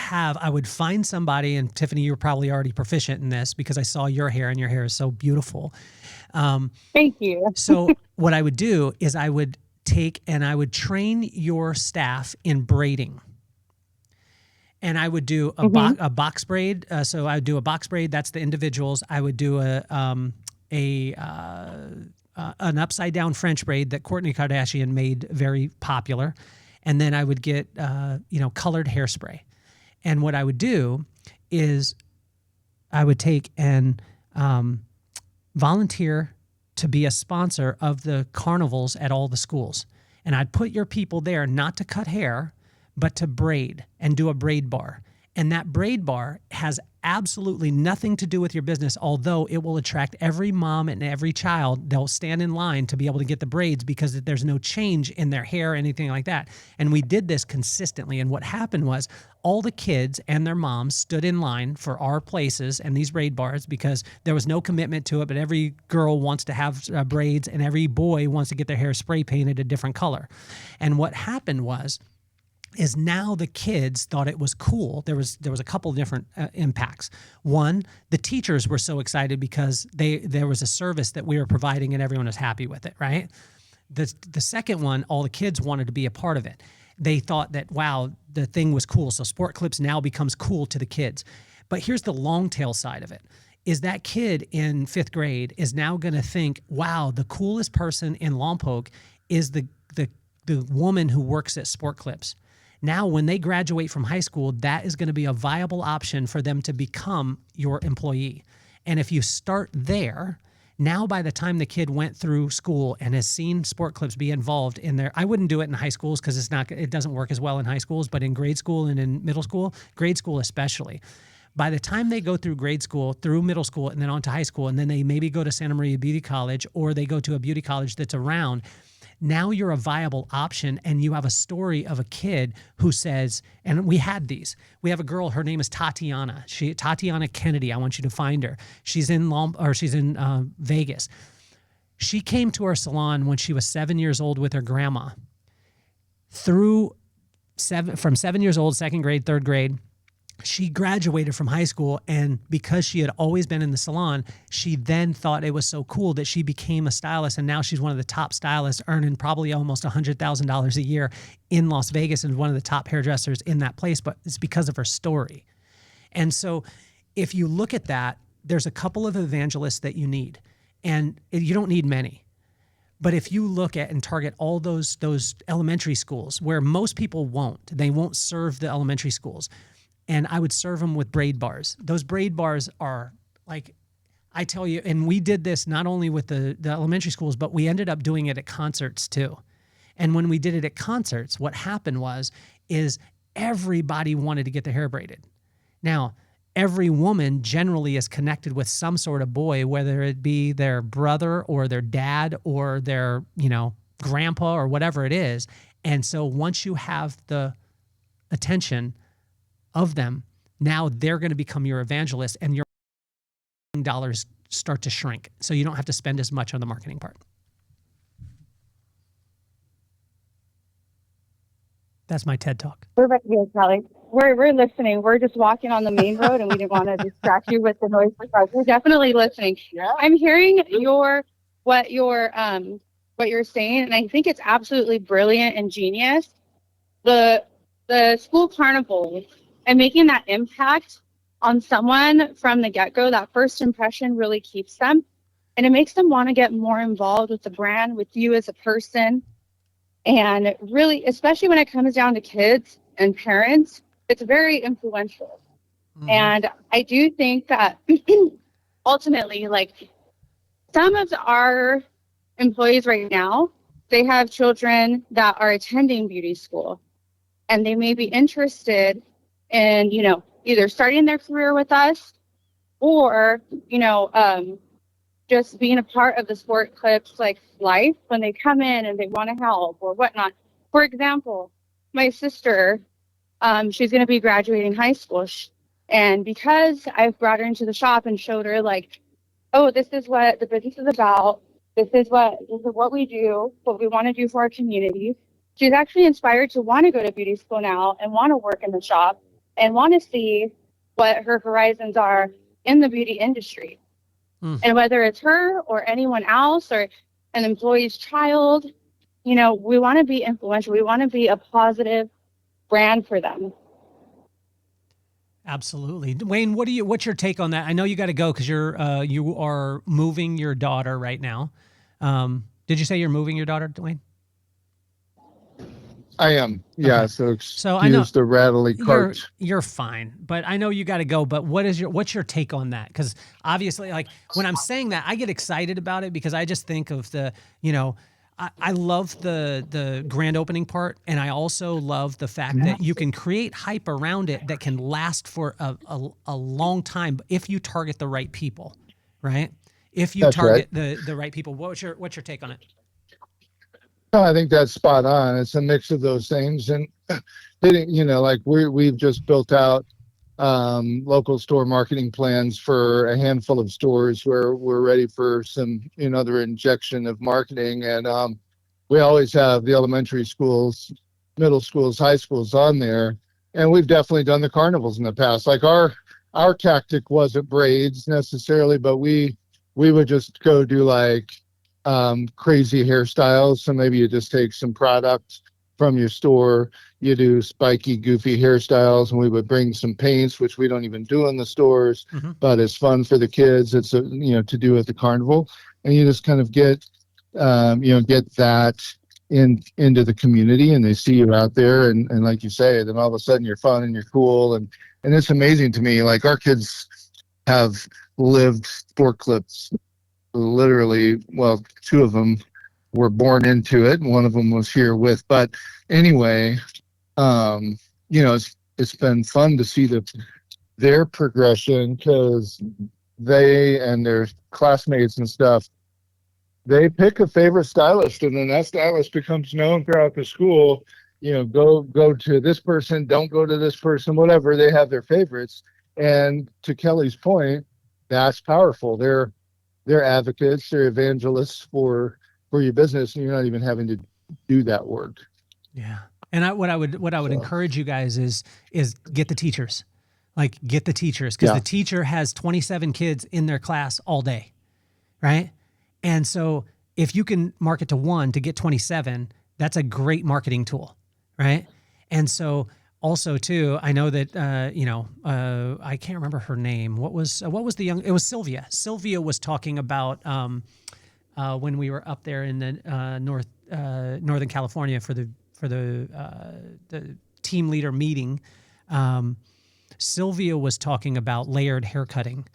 find somebody, and Tiffany, you're probably already proficient in this because I saw your hair, and your hair is so beautiful. Thank you. So what I would do is I would take and I would train your staff in braiding. And I would do a box braid. So I would do a box braid. That's the individuals. I would do an upside down French braid that Kourtney Kardashian made very popular. And then I would get, colored hairspray. And what I would do is I would take and volunteer to be a sponsor of the carnivals at all the schools. And I'd put your people there not to cut hair, but to braid and do a braid bar. And that braid bar has absolutely nothing to do with your business, although it will attract every mom and every child. They'll stand in line to be able to get the braids because there's no change in their hair or anything like that. And we did this consistently. And what happened was all the kids and their moms stood in line for our places and these braid bars because there was no commitment to it, but every girl wants to have braids and every boy wants to get their hair spray painted a different color. And what happened is now the kids thought it was cool. There was a couple of different impacts. One, the teachers were so excited because there was a service that we were providing and everyone was happy with it, right? The second one, all the kids wanted to be a part of it. They thought that, wow, the thing was cool. So Sport Clips now becomes cool to the kids. But here's the long tail side of it, is that kid in 5th grade is now going to think, wow, the coolest person in Lompoc is the woman who works at Sport Clips. Now, when they graduate from high school, that is going to be a viable option for them to become your employee. And if you start there, now by the time the kid went through school and has seen Sport Clips be involved in there, I wouldn't do it in high schools because it doesn't work as well in high schools, but in grade school and in middle school, grade school especially. By the time they go through grade school, through middle school, and then on to high school, and then they maybe go to Santa Maria Beauty College or they go to a beauty college that's around, now you're a viable option, and you have a story of a kid who says, and we had these. We have a girl, her name is Tatiana. Tatiana Kennedy. I want you to find her. She's in Vegas. She came to our salon when she was 7 years old with her grandma. From 7 years old, 2nd grade, 3rd grade, she graduated from high school, and because she had always been in the salon, she then thought it was so cool that she became a stylist, and now she's one of the top stylists, earning probably almost $100,000 a year in Las Vegas and one of the top hairdressers in that place, but it's because of her story. And so if you look at that, there's a couple of evangelists that you need, and you don't need many. But if you look at and target all those elementary schools where most people they won't serve the elementary schools. And I would serve them with braid bars. Those braid bars are like, I tell you, and we did this not only with the elementary schools, but we ended up doing it at concerts too. And when we did it at concerts, what happened is everybody wanted to get their hair braided. Now, every woman generally is connected with some sort of boy, whether it be their brother or their dad or their, grandpa or whatever it is. And so once you have the attention of them, now they're going to become your evangelist, and your dollars start to shrink. So you don't have to spend as much on the marketing part. That's my TED Talk. We're right here, Kelly. We're listening. We're just walking on the main road, and we didn't want to distract you with the noise. We're definitely listening. Yeah. I'm hearing what you're saying, and I think it's absolutely brilliant and genius. The school carnival and making that impact on someone from the get-go, that first impression really keeps them, and it makes them want to get more involved with the brand, with you as a person. And really, especially when it comes down to kids and parents, it's very influential. Mm-hmm. And I do think that ultimately, like, some of our employees right now, they have children that are attending beauty school, and they may be interested in, either starting their career with us or, just being a part of the Sport Clips like life when they come in and they want to help or whatnot. For example, my sister, she's going to be graduating high school. And because I've brought her into the shop and showed her like, oh, this is what the business is about. This is what we do, what we want to do for our community. She's actually inspired to want to go to beauty school now and want to work in the shop and want to see what her horizons are in the beauty industry. And whether it's her or anyone else or an employee's child, we want to be influential. We want to be a positive brand for them. Absolutely. Wayne, what's your take on that? I know you got to go because you are moving your daughter right now. Did you say you're moving your daughter, Dwayne? I am. Yeah. Okay. So So I know excuse the rattly cart. you're fine, but I know you got to go. But what's your take on that? Because obviously, like when I'm saying that, I get excited about it because I just think of I love the grand opening part, and I also love the fact that you can create hype around it that can last for a long time if you target the right people, right? If you That's target right. the right people. What's your take on it? No, I think that's spot on. It's a mix of those things, and like we've just built out local store marketing plans for a handful of stores where we're ready for some another injection of marketing, and we always have the elementary schools, middle schools, high schools on there, and we've definitely done the carnivals in the past. Like our tactic wasn't braids necessarily, but we would just go do like crazy hairstyles. So maybe you just take some product from your store, you do spiky, goofy hairstyles, and we would bring some paints, which we don't even do in the stores, but it's fun for the kids. It's to do at the carnival, and you just kind of get that into the community, and they see you out there, and like you say, then all of a sudden you're fun and you're cool, and it's amazing to me. Like our kids have lived Sport Clips. Literally, well, two of them were born into it, and one of them was here with. But anyway, it's been fun to see their progression because they and their classmates and stuff, they pick a favorite stylist, and then that stylist becomes known throughout the school. Go to this person, don't go to this person, whatever. They have their favorites, and to Kelly's point, that's powerful. They're advocates, they're evangelists for your business, and you're not even having to do that work. Yeah. And what I would encourage you guys is get the teachers. Like get the teachers, because the teacher has 27 kids in their class all day, right? And so if you can market to one to get 27, that's a great marketing tool, right? And so also too, I know that I can't remember her name. What was the young? It was Sylvia. Sylvia was talking about when we were up there in the Northern California for the team leader meeting. Sylvia was talking about layered haircutting,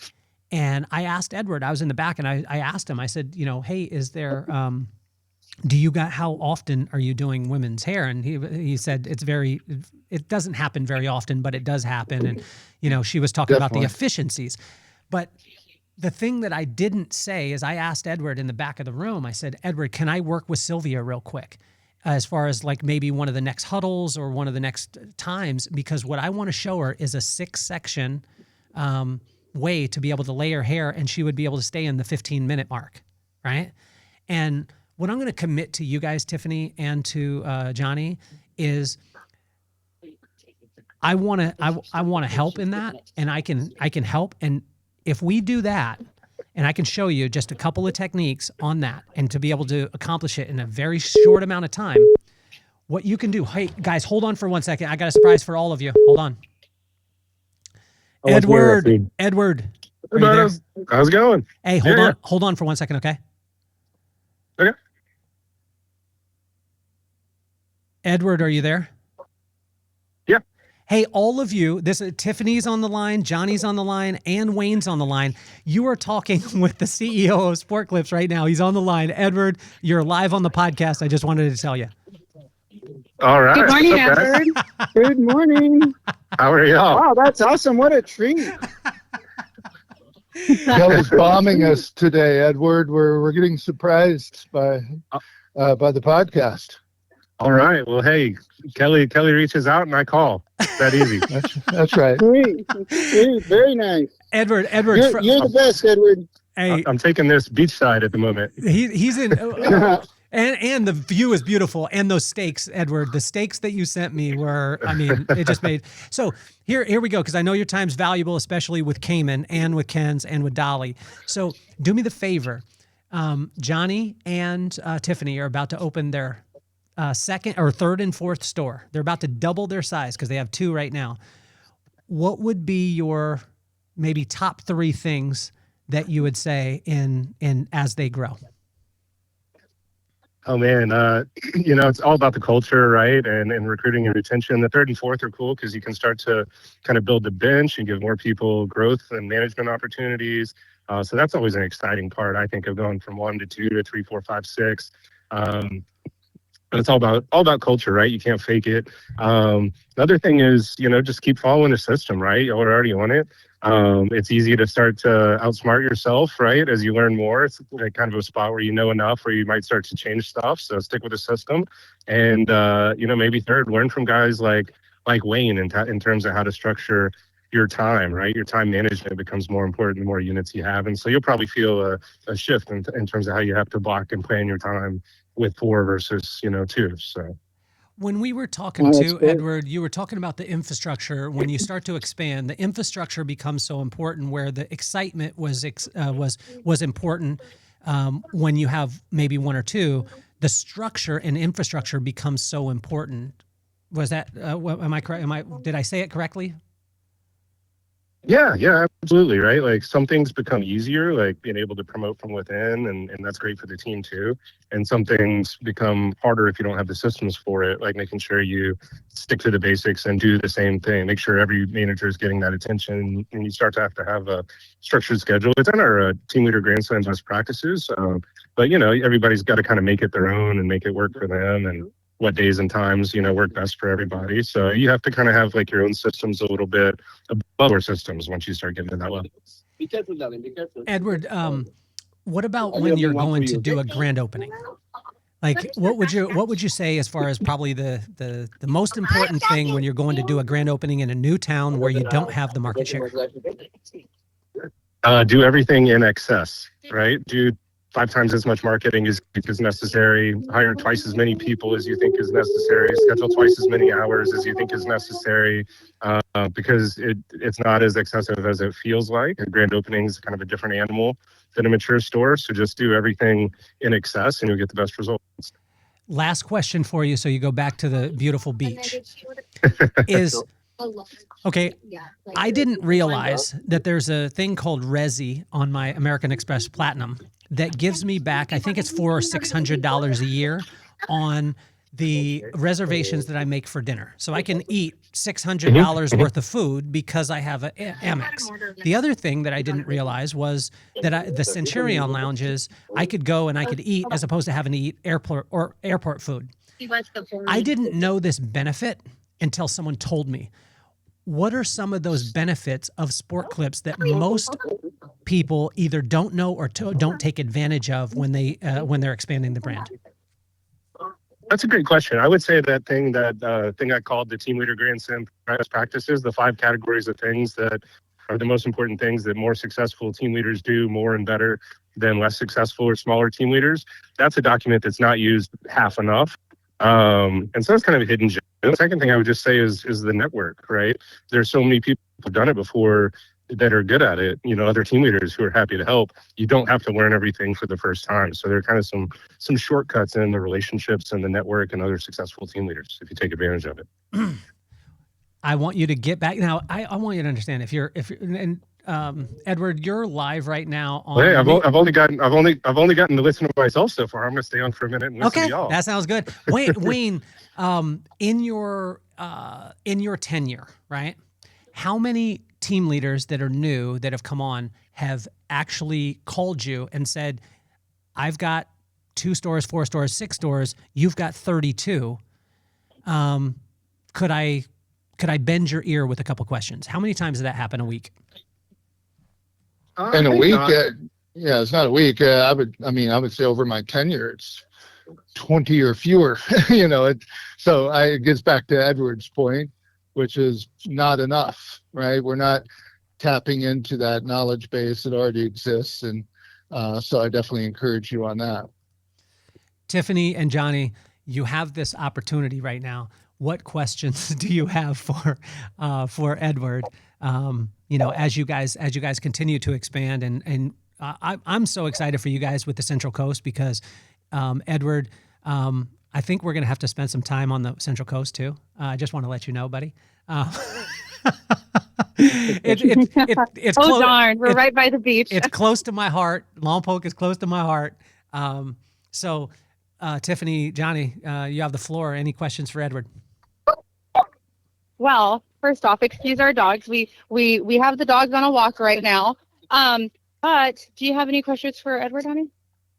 and I asked Edward. I was in the back, and I asked him. I said, hey, is there? How often are you doing women's hair? And he said it doesn't happen very often, but it does happen. And, she was talking about the efficiencies. But the thing that I didn't say is I asked Edward in the back of the room, I said, Edward, can I work with Sylvia real quick? As far as like maybe one of the next huddles or one of the next times, because what I want to show her is a 6-section way to be able to lay her hair, and she would be able to stay in the 15-minute mark, right? And what I'm going to commit to you guys, Tiffany, and to Johnny, is I want to help in that, and I can help. And if we do that, and I can show you just a couple of techniques on that, and to be able to accomplish it in a very short amount of time, what you can do. Hey guys, hold on for 1 second. I got a surprise for all of you. Hold on. Edward, are you there? How's it going? Hey, hold on for 1 second, okay? Okay. Edward, are you there? Yeah. Hey, all of you, Tiffany's on the line, Johnny's on the line, and Wayne's on the line. You are talking with the CEO of Sport Clips right now. He's on the line. Edward, you're live on the podcast. I just wanted to tell you. All right. Good morning, What's up, guys? Edward. Good morning. How are y'all? Wow, that's awesome. What a treat. Kelly's bombing us today, Edward. We're getting surprised by the podcast. All right. Well, hey, Kelly reaches out and I call. It's that easy. That's right. Sweet. Sweet. Very nice. Edward, You're the best, Edward. hey, I'm taking this beachside at the moment. he's in. And the view is beautiful. And those steaks, Edward, the steaks that you sent me were, I mean, it just made. So here we go. Cause I know your time's valuable, especially with Cayman and with Ken's and with Dolly. So do me the favor. Johnny and Tiffany are about to open their second or third and fourth store. They're about to double their size because they have 2 right now. What would be your maybe top 3 things that you would say in as they grow? Oh man, it's all about the culture, right? And recruiting and retention. The third and fourth are cool because you can start to kind of build the bench and give more people growth and management opportunities. So that's always an exciting part, I think, of going from 1 to 2 to 3, 4, 5, 6. But it's all about culture, right? You can't fake it. The other thing is, just keep following the system, right? You're already on it. It's easy to start to outsmart yourself, right? As you learn more, it's like kind of a spot where you know enough where you might start to change stuff. So stick with the system. And, maybe third, learn from guys like Wayne in terms of how to structure your time, right? Your time management becomes more important the more units you have. And so you'll probably feel a shift in terms of how you have to block and plan your time with 4 versus 2. So when we were talking to Edward, you were talking about the infrastructure. When you start to expand, the infrastructure becomes so important. Where the excitement was important when you have maybe 1 or 2, the structure and infrastructure becomes so important. Was that? Am I correct? Did I say it correctly? Yeah, absolutely, right? Like some things become easier, like being able to promote from within, and that's great for the team too. And some things become harder if you don't have the systems for it, like making sure you stick to the basics and do the same thing. Make sure every manager is getting that attention, and you start to have a structured schedule. It's in our team leader Grand Slam best practices, but everybody's got to kind of make it their own and make it work for them, and what days and times work best for everybody. So you have to kind of have like your own systems a little bit above our systems once you start getting to that level. Be careful, darling. Be careful. Edward, what about when you're going to do a grand opening? Like, what would you say as far as probably the most important thing when you're going to do a grand opening in a new town where you don't have the market share? Do everything in excess, right? Do 5 times as much marketing as is necessary, hire twice as many people as you think is necessary, schedule twice as many hours as you think is necessary, because it's not as excessive as it feels like. A grand opening is kind of a different animal than a mature store. So just do everything in excess and you'll get the best results. Last question for you. So you go back to the beautiful beach. Okay, I didn't realize that there's a thing called Resi on my American Express Platinum that gives me back, I think it's $400 or $600 a year on the reservations that I make for dinner. So I can eat $600 worth of food because I have a Amex. The other thing that I didn't realize was that the Centurion lounges, I could go and I could eat as opposed to having to eat airport food. I didn't know this benefit until someone told me. What are some of those benefits of Sport Clips that most people either don't know or don't take advantage of when they're expanding the brand? That's a great question. I would say that thing I called the Team Leader Grand Slam best practices, the 5 categories of things that are the most important things that more successful team leaders do more and better than less successful or smaller team leaders. That's a document that's not used half enough. And so that's kind of a hidden gem. The second thing I would just say is the network, right? There's so many people who've done it before that are good at it, other team leaders who are happy to help. You don't have to learn everything for the first time. So there are kind of some shortcuts in the relationships and the network and other successful team leaders if you take advantage of it. I want you to get back now. I want you to understand if you're Edward, you're live right now on. Hey, I've only gotten to listen to myself so far. I'm going to stay on for a minute and listen to y'all. That sounds good. Wayne, in your tenure, right? How many team leaders that are new that have come on have actually called you and said, "I've got 2 stores, 4 stores, 6 stores. You've got 32. could I bend your ear with a couple questions? How many times did that happen a week? In a week, yeah, it's not a week. I would say over my tenure, it's 20 or fewer. It gets back to Edward's point, which is not enough, right? We're not tapping into that knowledge base that already exists. And so I definitely encourage you on that. Tiffany and Johnny, you have this opportunity right now. What questions do you have for Edward? As you guys continue to expand, and I'm so excited for you guys with the Central Coast because, Edward, I think we're going to have to spend some time on the Central Coast too. I just want to let you know, buddy. It's oh darn, we're right by the beach. It's close to my heart. Lompoc is close to my heart. Tiffany, Johnny, you have the floor. Any questions for Edward? Well, first off, excuse our dogs. We have the dogs on a walk right now. But do you have any questions for Edward, honey?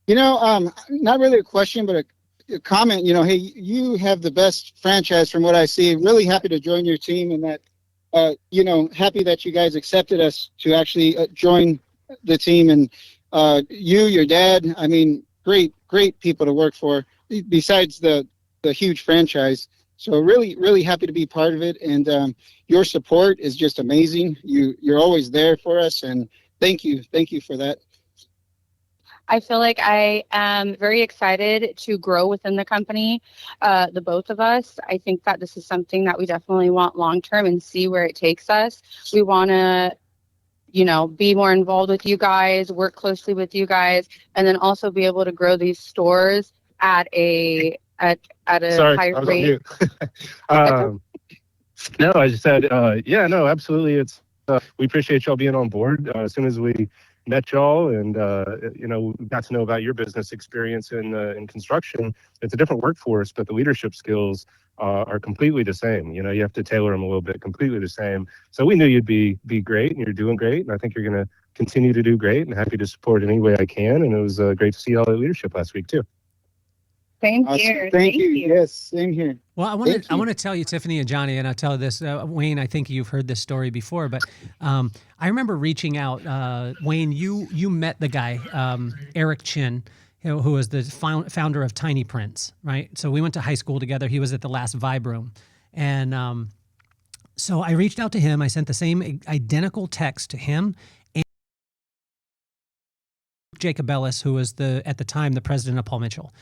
Not really a question, but a comment. Hey, you have the best franchise from what I see. Really happy to join your team, and that happy that you guys accepted us to actually join the team. And your dad, great people to work for, besides the huge franchise. So really, really happy to be part of it. And your support is just amazing. You're always there for us. And thank you for that. I feel like I am very excited to grow within the company, the both of us. I think that this is something that we definitely want long-term and see where it takes us. We want to, be more involved with you guys, work closely with you guys, and then also be able to grow these stores at a higher rate. No, I just said, no, absolutely. It's we appreciate y'all being on board. As soon as we met y'all and got to know about your business experience in construction, it's a different workforce, but the leadership skills are completely the same. You have to tailor them a little bit, completely the same. So we knew you'd be great, and you're doing great, and I think you're going to continue to do great, and happy to support in any way I can. And it was great to see all the leadership last week too. Same here. Thank you. Yes, same here. Well, I want to tell you, Tiffany and Johnny, and I'll tell this, Wayne, I think you've heard this story before, but I remember reaching out, Wayne, you met the guy, Eric Chin, who was the founder of Tiny Prints, right? So we went to high school together. He was at the last Vibe Room. And so I reached out to him. I sent the same identical text to him and Jacob Ellis, who was at the time the president of Paul Mitchell.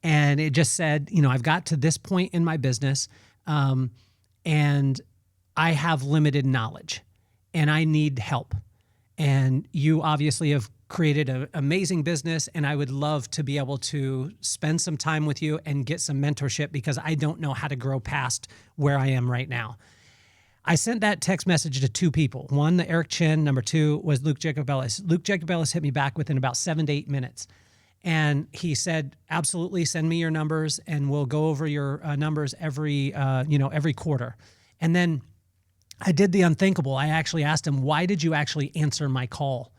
And it just said, I've got to this point in my business, and I have limited knowledge, and I need help. And you obviously have created an amazing business, and I would love to be able to spend some time with you and get some mentorship because I don't know how to grow past where I am right now. I sent that text message to two people. One, the Eric Chin. Number two was Luke Jacob Ellis. Luke Jacob Ellis hit me back within about 7 to 8 minutes. And he said, absolutely, send me your numbers and we'll go over your numbers every quarter. And then I did the unthinkable. I actually asked him, why did you actually answer my call?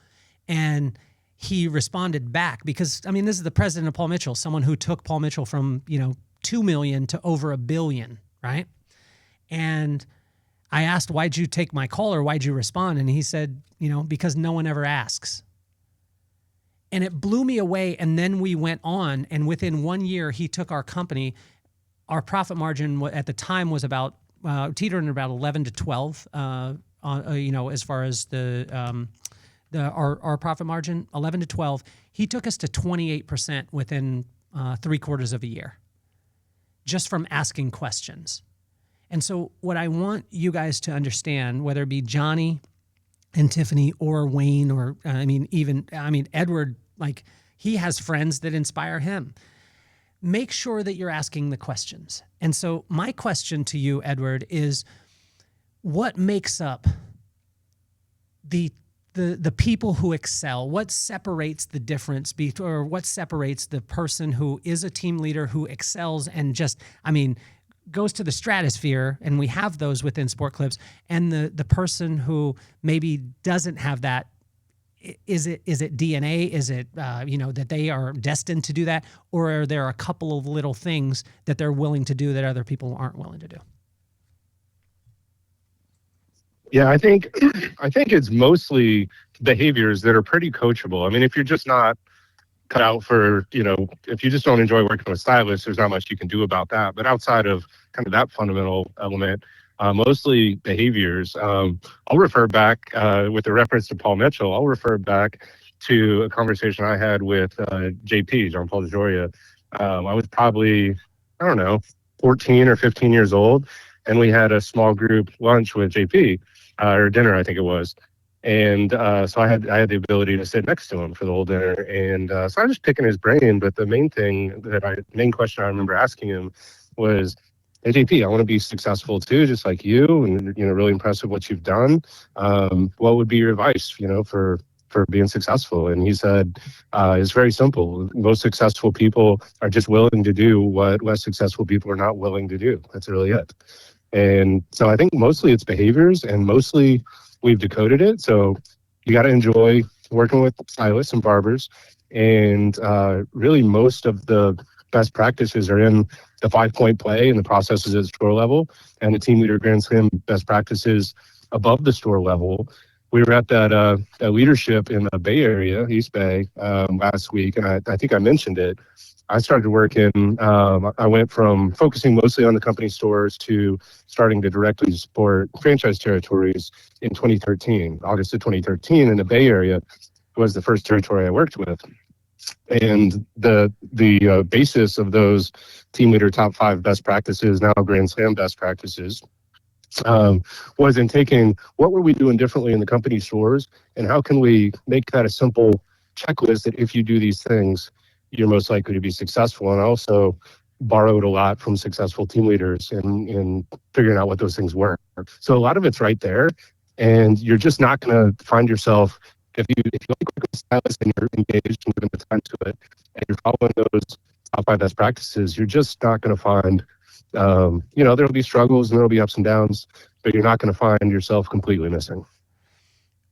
And he responded back because, this is the president of Paul Mitchell, someone who took Paul Mitchell from, 2 million to over $1 billion, right? And I asked, why'd you take my call or why'd you respond? And he said, because no one ever asks. And it blew me away. And then we went on, and within 1 year, he took our company. Our profit margin at the time was about teetering about 11 to 12. As far as our profit margin, 11 to 12. He took us to 28% within 3/4 of a year, just from asking questions. And so, what I want you guys to understand, whether it be Johnny and Tiffany or Wayne, or Edward, he has friends that inspire him. Make sure that you're asking the questions. And so my question to you, Edward, is what makes up the people who excel? What separates the difference or what separates the person who is a team leader who excels and just, goes to the stratosphere, and we have those within Sport Clips, and the person who maybe doesn't have that is it DNA? Is it that they are destined to do that, or are there a couple of little things that they're willing to do that other people aren't willing to do? Yeah, I think it's mostly behaviors that are pretty coachable. I mean, if you're just not cut out for, if you just don't enjoy working with stylists, there's not much you can do about that. But outside of kind of that fundamental element, mostly behaviors. I'll refer back with the reference to Paul Mitchell. I'll refer back to a conversation I had with JP, Jean Paul DeJoria. I was probably, I don't know, 14 or 15 years old, and we had a small group lunch with JP, or dinner, I think it was. And so I had the ability to sit next to him for the whole dinner, and so I was just picking his brain. But the main question I remember asking him was, "Hey JP, I want to be successful too, just like you, and really impressed with what you've done. What would be your advice, for being successful?" And he said, "It's very simple. Most successful people are just willing to do what less successful people are not willing to do. That's really it." And so I think mostly it's behaviors, and mostly we've decoded it. So you got to enjoy working with stylists and barbers. And really, most of the best practices are in the 5-point play and the processes at the store level, and the team leader Grand Slam best practices above the store level. We were at that leadership in the Bay Area, East Bay, last week, and I think I mentioned it. I started working, I went from focusing mostly on the company stores to starting to directly support franchise territories in 2013. August of 2013 in the Bay Area was the first territory I worked with. And the basis of those team leader top 5 best practices, now Grand Slam best practices, was in taking what were we doing differently in the company stores, and how can we make that a simple checklist that if you do these things, you're most likely to be successful. And I also borrowed a lot from successful team leaders in figuring out what those things were. So a lot of it's right there, and you're just not going to find yourself, if you like working with stylists and you're engaged and giving the time to it, and you're following those top 5 best practices, you're just not going to find, there'll be struggles and there'll be ups and downs, but you're not going to find yourself completely missing.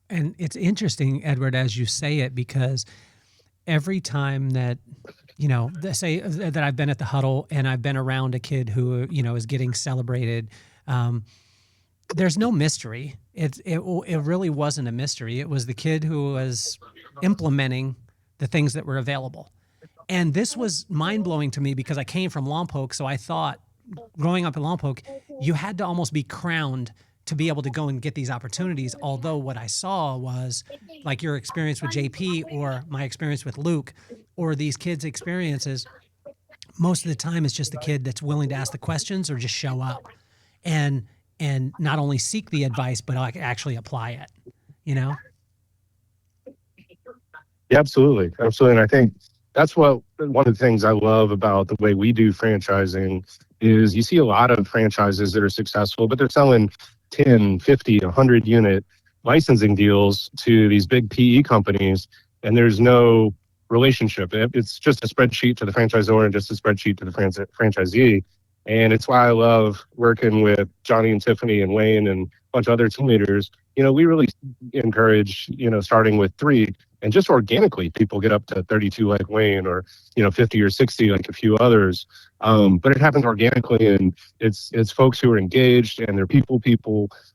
And it's interesting, Edward, as you say it, because every time that, say that I've been at the huddle and I've been around a kid who, is getting celebrated, there's no mystery. It really wasn't a mystery. It was the kid who was implementing the things that were available. And this was mind blowing to me because I came from Lompoc. So I thought growing up in Lompoc, you had to almost be crowned to be able to go and get these opportunities. Although what I saw was like your experience with JP or my experience with Luke or these kids' experiences, most of the time it's just the kid that's willing to ask the questions or just show up and not only seek the advice, but actually apply it, Yeah, absolutely. Absolutely. And I think that's one of the things I love about the way we do franchising is you see a lot of franchises that are successful, but they're selling 10, 50, 100 unit licensing deals to these big PE companies, and there's no relationship. It's just a spreadsheet to the franchisor and just a spreadsheet to the franchisee. And it's why I love working with Johnny and Tiffany and Wayne and a bunch of other team leaders. We really encourage, starting with 3, and just organically people get up to 32 like Wayne, or 50 or 60 like a few others. But it happens organically, and it's folks who are engaged and they're people,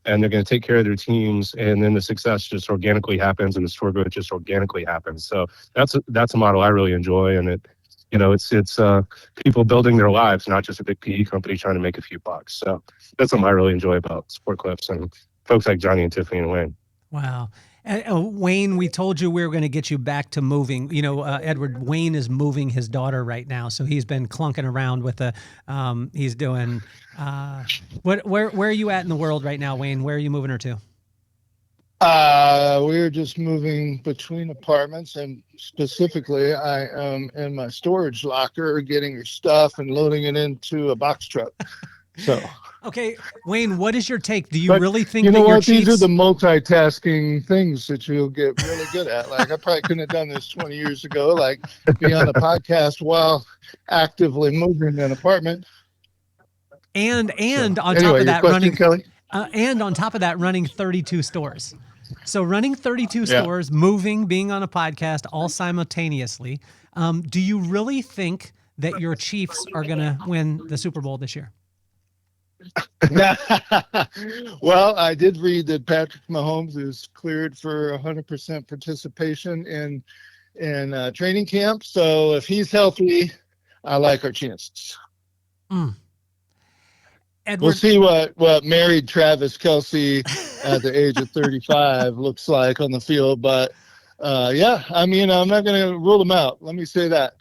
and they're going to take care of their teams, and then the success just organically happens, and the store growth just organically happens. So that's a model I really enjoy, and it's people building their lives, not just a big PE company trying to make a few bucks. So that's something I really enjoy about Sport Clips and folks like Johnny and Tiffany and Wayne. Wow. Wayne, we told you we were going to get you back to moving. Edward, Wayne is moving his daughter right now. So he's been clunking around with he's doing, where are you at in the world right now, Wayne? Where are you moving her to? We're just moving between apartments, and specifically I am in my storage locker getting her stuff and loading it into a box truck. So okay, Wayne, what is your take? Do you but really think you know that your what? These Chiefs... are the multitasking things that you'll get really good at. Like I probably couldn't have done this 20 years ago, like be on a podcast while actively moving an apartment. And So, on anyway, top of your that, question, running Kelly? And on top of that, running 32 stores. So running 32 Yeah. stores, moving, being on a podcast, all simultaneously. Do you really think that your Chiefs are going to win the Super Bowl this year? Well, I did read that Patrick Mahomes is cleared for 100% participation in training camp. So if he's healthy, I like our chances. We'll Edward, see what married Travis Kelsey at the age of 35 looks like on the field. But yeah, I mean, I'm not going to rule him out. Let me say that.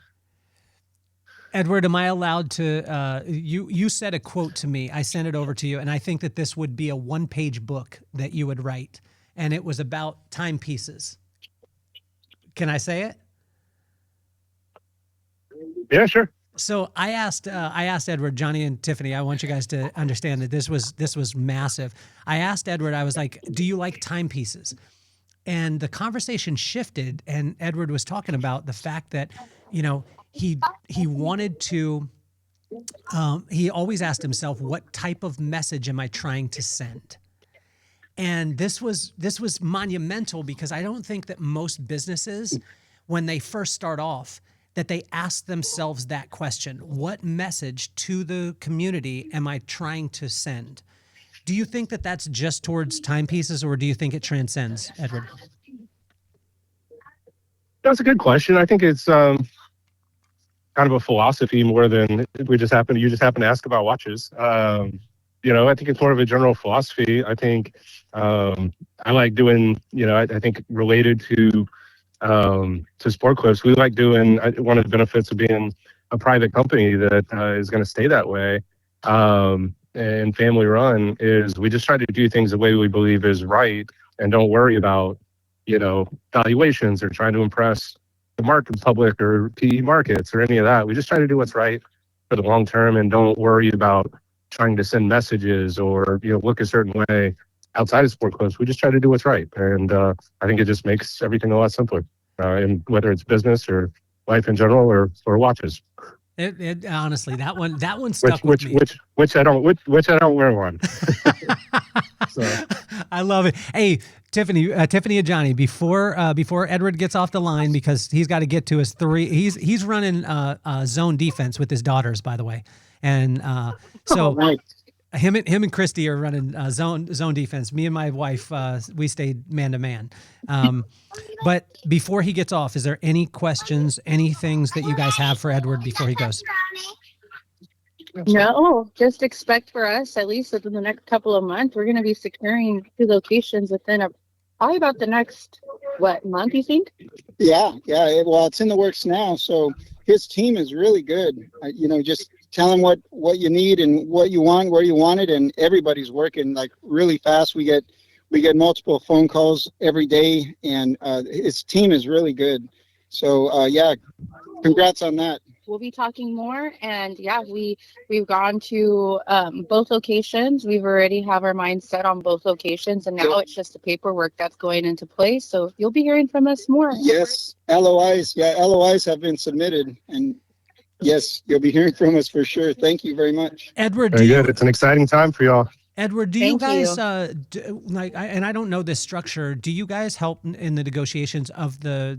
Edward, am I allowed to? You said a quote to me. I sent it over to you, and I think that this would be a one-page book that you would write, and it was about timepieces. Can I say it? Yeah, sure. So I asked Edward, Johnny, and Tiffany. I want you guys to understand that this was massive. I asked Edward. I was like, "Do you like timepieces?" And the conversation shifted, and Edward was talking about the fact that, he wanted to. He always asked himself, "What type of message am I trying to send?" And this was monumental because I don't think that most businesses, when they first start off, that they ask themselves that question: what message to the community am I trying to send? Do you think that that's just towards timepieces, or do you think it transcends, Edward? That's a good question. I think it's kind of a philosophy more than you just happen to ask about watches. I think it's more of a general philosophy. I think I like doing, I think related to sport clips, we like doing one of the benefits of being a private company that is going to stay that way and family run is we just try to do things the way we believe is right and don't worry about valuations or trying to impress the market public or PE markets or any of that. We just try to do what's right for the long term and don't worry about trying to send messages or look a certain way outside of sport clips. We just try to do what's right, and I think it just makes everything a lot simpler. And whether it's business or life in general or watches. It honestly, that one stuck with me. Which I don't wear one. So. I love it. Hey, Tiffany and Johnny, before Edward gets off the line, because he's got to get to his 3. He's running zone defense with his daughters, by the way, and so. Right. Him and Christy are running zone defense. Me and my wife, we stayed man to man. But before he gets off, is there any questions, any things that you guys have for Edward before he goes? No, just expect for us, at least within the next couple of months, we're going to be securing 2 locations within probably about the next, month, you think? Yeah. Well, it's in the works now. So his team is really good. Just tell him what you need and what you want, where you want it, and everybody's working like really fast. We get multiple phone calls every day, and his team is really good. So yeah, congrats on that. We'll be talking more, and yeah, we've gone to both locations. We've already have our mind set on both locations, and now it's just the paperwork that's going into place. So you'll be hearing from us more. Yes, LOIs. Yeah, LOIs have been submitted, and yes, you'll be hearing from us for sure. Thank you very much, Edward. Very good. It's an exciting time for y'all. Edward, do you guys and I don't know this structure. Do you guys help in the negotiations of the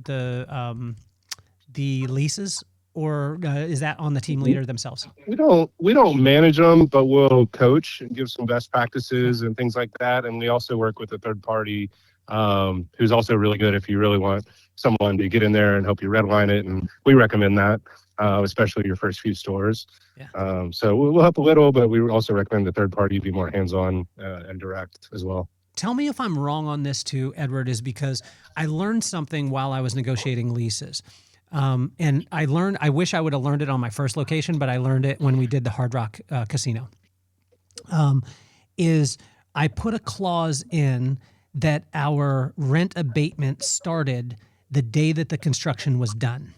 leases? Or is that on the team leader themselves? We don't manage them, but we'll coach and give some best practices and things like that. And we also work with a third party who's also really good if you really want someone to get in there and help you redline it. And we recommend that, especially your first few stores. Yeah. So we'll help a little, but we also recommend the third party be more hands-on and direct as well. Tell me if I'm wrong on this too, Edward, is because I learned something while I was negotiating leases. And I wish I would have learned it on my first location, but I learned it when we did the Hard Rock Casino. Is I put a clause in that our rent abatement started the day that the construction was done.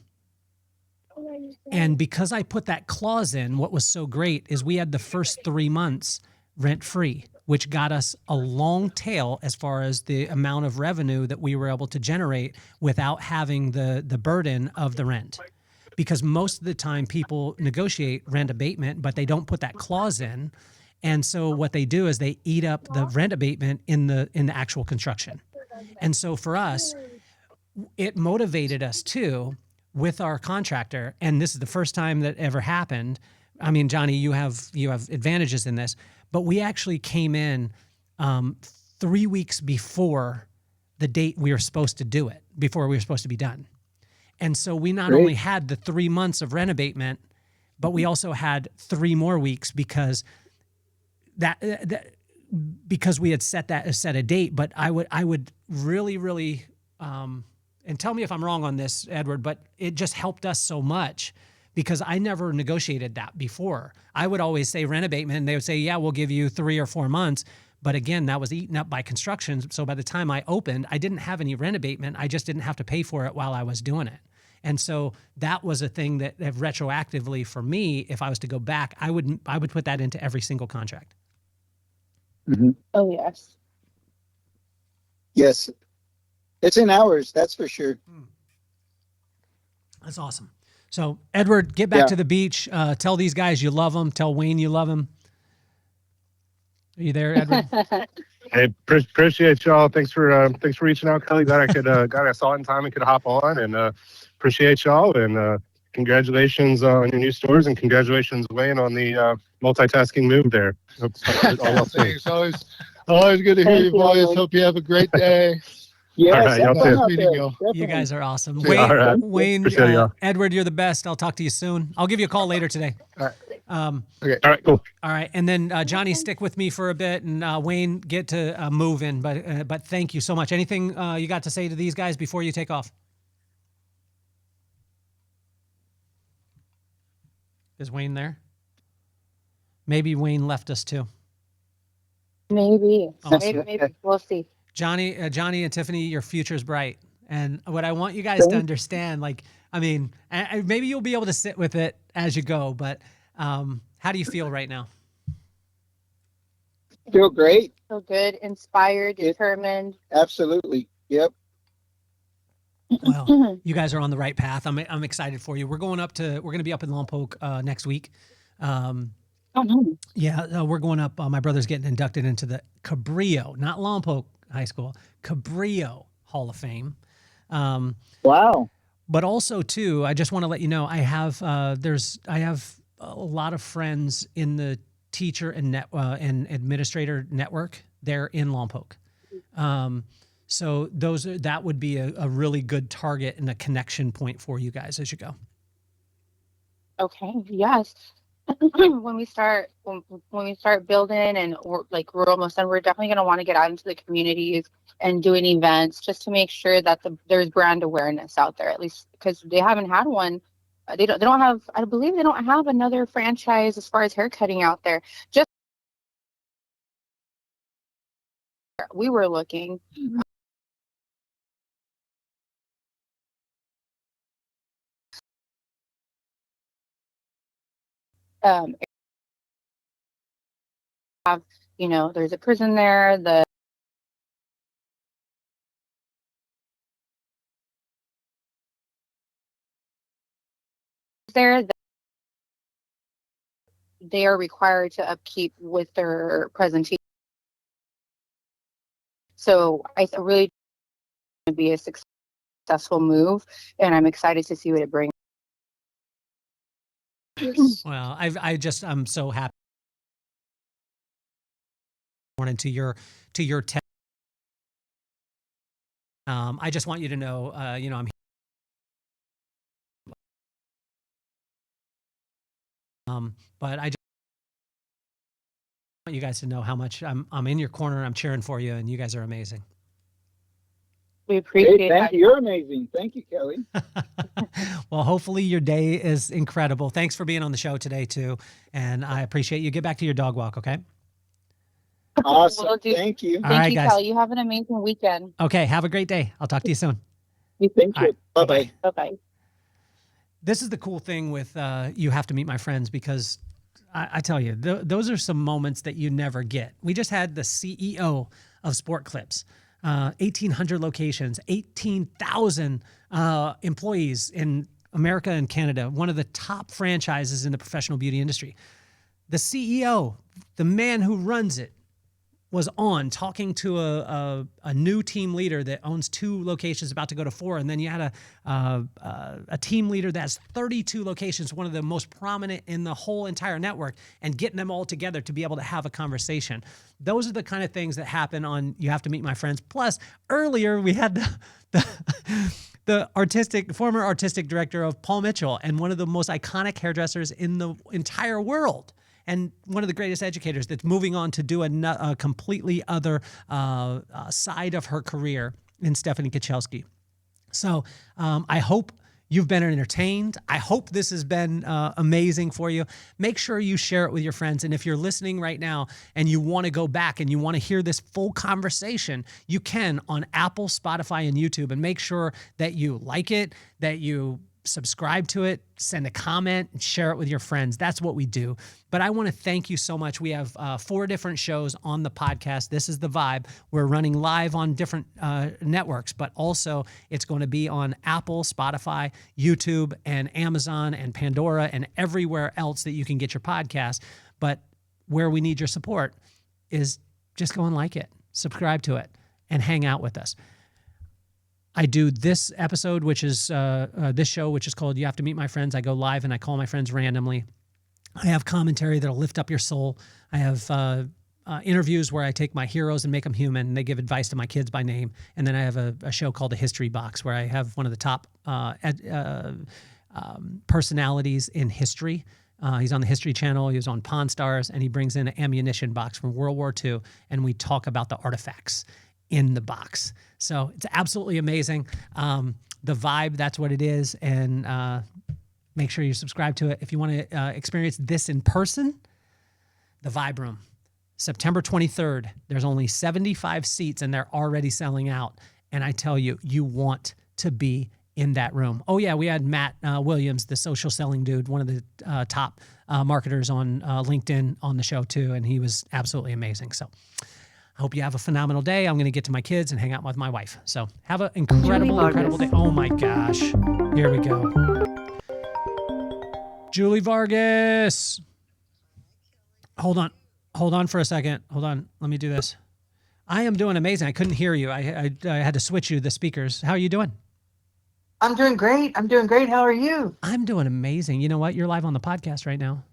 And because I put that clause in, what was so great is we had the first 3 months rent free, which got us a long tail as far as the amount of revenue that we were able to generate without having the burden of the rent. Because most of the time people negotiate rent abatement, but they don't put that clause in. And so what they do is they eat up the rent abatement in the actual construction. And so for us, it motivated us too with our contractor. And this is the first time that ever happened. I mean, Johnny, you have advantages in this, but we actually came in 3 weeks before the date we were supposed to do it, before we were supposed to be done. And so we not only had the 3 months of renovatement, but we also had 3 more weeks because because we had set a date. But I would really, and tell me if I'm wrong on this, Edward, but it just helped us so much because I never negotiated that before. I would always say renovatement, and they would say, yeah, we'll give you 3 or 4 months. But again, that was eaten up by construction. So by the time I opened, I didn't have any renovatement. I just didn't have to pay for it while I was doing it. And so that was a thing that retroactively for me, if I was to go back, I would put that into every single contract. Mm-hmm. Oh, yes. Yes. It's in hours, that's for sure. That's awesome. So Edward, get back to the beach. Tell these guys you love them. Tell Wayne you love him. Are you there, Edward? Hey, appreciate y'all. Thanks for reaching out, Kelly. Glad I saw it in time and could hop on, and appreciate y'all. And congratulations on your new stores, and congratulations, Wayne, on the multitasking move there. Thanks. Always good to hear your voice. Hope you have a great day. Yes, all right, y'all too. you. You guys are awesome. Yeah, all right. Wayne, Edward, you're the best. I'll talk to you soon. I'll give you a call later today. All right. Okay. All right, cool. All right. And then Johnny, stick with me for a bit, and Wayne, get to move in. But thank you so much. Anything you got to say to these guys before you take off? Is Wayne there? Maybe Wayne left us too. Maybe. Awesome. Maybe. We'll see. Johnny and Tiffany, your future's bright. And what I want you guys to understand, like, I mean, maybe you'll be able to sit with it as you go, but how do you feel right now? Feel great. Feel good, inspired, determined. Absolutely. Yep. Well, you guys are on the right path. I'm excited for you. We're going to be up in Lompoc next week. Yeah, we're going up. My brother's getting inducted into the Cabrillo, not Lompoc High School, Cabrillo Hall of Fame. Wow. But also too, I just want to let you know, I have a lot of friends in the teacher and administrator network there in Lompoc. So that would be a really good target and a connection point for you guys as you go. Okay. Yes. when we start building and we're almost done, we're definitely going to want to get out into the communities and doing events just to make sure that there's brand awareness out there, at least because they haven't had one. They don't have, I believe they don't have another franchise as far as haircutting out there. Just we were looking. There's a prison there. They are required to upkeep with their presentation. So I really going to be a successful move, and I'm excited to see what it brings. Well, I'm so happy to your tech. I just want you to know, I'm but I just want you guys to know how much I'm in your corner. I'm cheering for you, and you guys are amazing. We appreciate that. Thank you. You're amazing. Thank you, Kelly. Well, hopefully your day is incredible. Thanks for being on the show today too, and I appreciate you. Get back to your dog walk, okay? Awesome. Thank you. Thank you, guys. Kelly. You have an amazing weekend. Okay. Have a great day. I'll talk to you soon. Thank you. Right. Bye-bye. Bye-bye. This is the cool thing with You Have to Meet My Friends, because I tell you, those are some moments that you never get. We just had the CEO of Sport Clips, 1,800 locations, 18,000 employees in America and Canada, one of the top franchises in the professional beauty industry. The CEO, the man who runs it, was on talking to a new team leader that owns 2 locations, about to go to 4, and then you had a team leader that has 32 locations, one of the most prominent in the whole entire network, and getting them all together to be able to have a conversation. Those are the kind of things that happen on You Have to Meet My Friends. Plus, earlier we had the former artistic director of Paul Mitchell, and one of the most iconic hairdressers in the entire world, and one of the greatest educators that's moving on to do a completely other side of her career in Stephanie Kachelski. So I hope you've been entertained. I hope this has been amazing for you. Make sure you share it with your friends. And if you're listening right now and you want to go back and you want to hear this full conversation, you can on Apple, Spotify, and YouTube. And make sure that you like it, that you subscribe to it, send a comment, and share it with your friends. That's what we do. But I want to thank you so much. We have 4 different shows on the podcast. This is The Vibe. We're running live on different networks, but also it's going to be on Apple, Spotify, YouTube, and Amazon, and Pandora, and everywhere else that you can get your podcast. But where we need your support is just go and like it, subscribe to it, and hang out with us. I do this episode, which is this show, which is called You Have to Meet My Friends. I go live and I call my friends randomly. I have commentary that'll lift up your soul. I have interviews where I take my heroes and make them human, and they give advice to my kids by name. And then I have a show called The History Box, where I have one of the top personalities in history. He's on the History Channel. He was on Pawn Stars, and he brings in an ammunition box from World War II, and we talk about the artifacts in the box. So it's absolutely amazing. The Vibe, that's what it is. And make sure you subscribe to it. If you want to experience this in person, the Vibe Room, September 23rd. There's only 75 seats and they're already selling out. And I tell you, you want to be in that room. Oh yeah, we had Matt Williams, the social selling dude, one of the top marketers on LinkedIn on the show too. And he was absolutely amazing. So I hope you have a phenomenal day. I'm going to get to my kids and hang out with my wife. So have an incredible day. Oh my gosh. Here we go. Julie Vargas. Hold on for a second. Hold on. Let me do this. I am doing amazing. I couldn't hear you. I had to switch you the speakers. How are you doing? I'm doing great. How are you? I'm doing amazing. You know what? You're live on the podcast right now.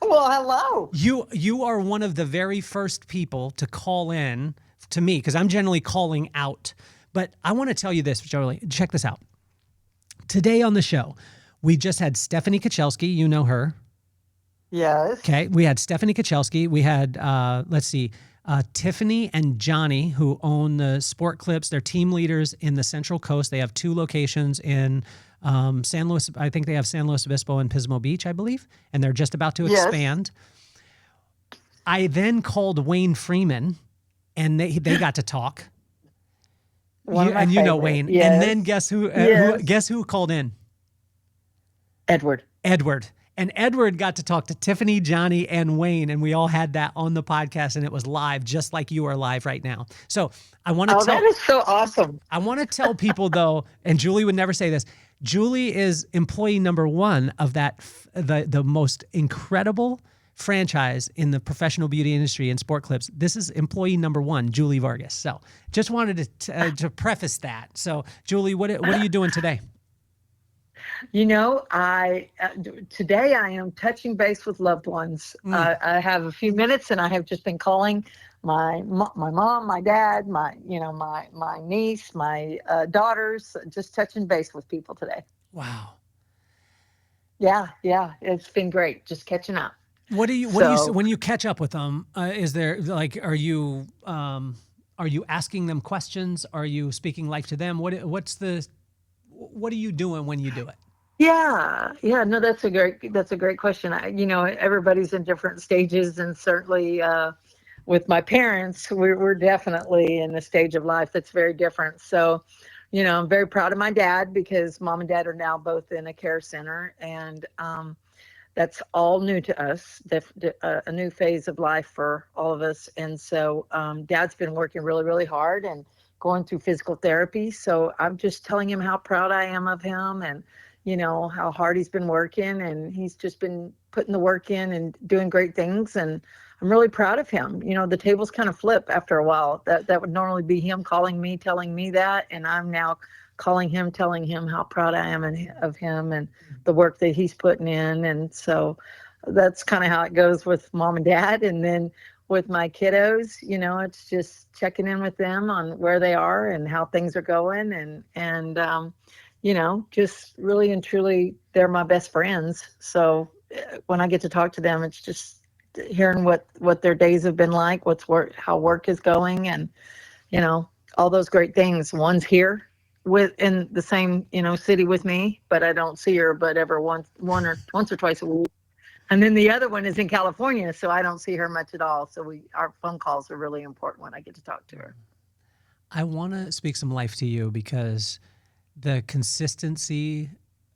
Well, hello. You are one of the very first people to call in to me, because I'm generally calling out. But I want to tell you this, Jolie. Check this out. Today on the show, we just had Stephanie Kachelski. You know her. Yes. Okay. We had Stephanie Kachelski. We had, Tiffany and Johnny, who own the Sport Clips. They're team leaders in the Central Coast. They have 2 locations in San Luis. I think they have San Luis Obispo and Pismo Beach, I believe, and they're just about to expand. I then called Wayne Freeman, and they got to talk. You know Wayne. Yes. And then guess who? Guess who called in? Edward. And Edward got to talk to Tiffany, Johnny, and Wayne, and we all had that on the podcast, and it was live, just like you are live right now. So I want to tell. That is so awesome. I want to tell people though, and Julie would never say this. Julie is employee number 1 of the most incredible franchise in the professional beauty industry in Sport Clips. This is employee number 1, Julie Vargas. So just wanted to preface that. So Julie, what are you doing today? You know, today I am touching base with loved ones. I have a few minutes, and I have just been calling my mom, my dad, my niece, my daughters, just touching base with people today. Wow. Yeah, it's been great, just catching up. What do you when you catch up with them? Is there are you asking them questions? Are you speaking life to them? What are you doing when you do it? Yeah. No, that's a great question. Everybody's in different stages, and certainly with my parents, we're definitely in a stage of life that's very different. So, I'm very proud of my dad, because mom and dad are now both in a care center, and that's all new to us, a new phase of life for all of us. And so dad's been working really, really hard and going through physical therapy. So I'm just telling him how proud I am of him, and how hard he's been working, and he's just been putting the work in and doing great things. And I'm really proud of him. The tables kind of flip after a while. That would normally be him calling me, telling me that. And I'm now calling him, telling him how proud I am of him and the work that he's putting in. And so that's kind of how it goes with mom and dad. And then with my kiddos, it's just checking in with them on where they are and how things are going. And just really and truly, they're my best friends. So when I get to talk to them, it's just hearing what their days have been like, how work is going, and, all those great things. One's here in the same, city with me, but I don't see her but ever once or twice a week. And then the other one is in California, so I don't see her much at all. So our phone calls are really important when I get to talk to her. I want to speak some life to you, because the consistency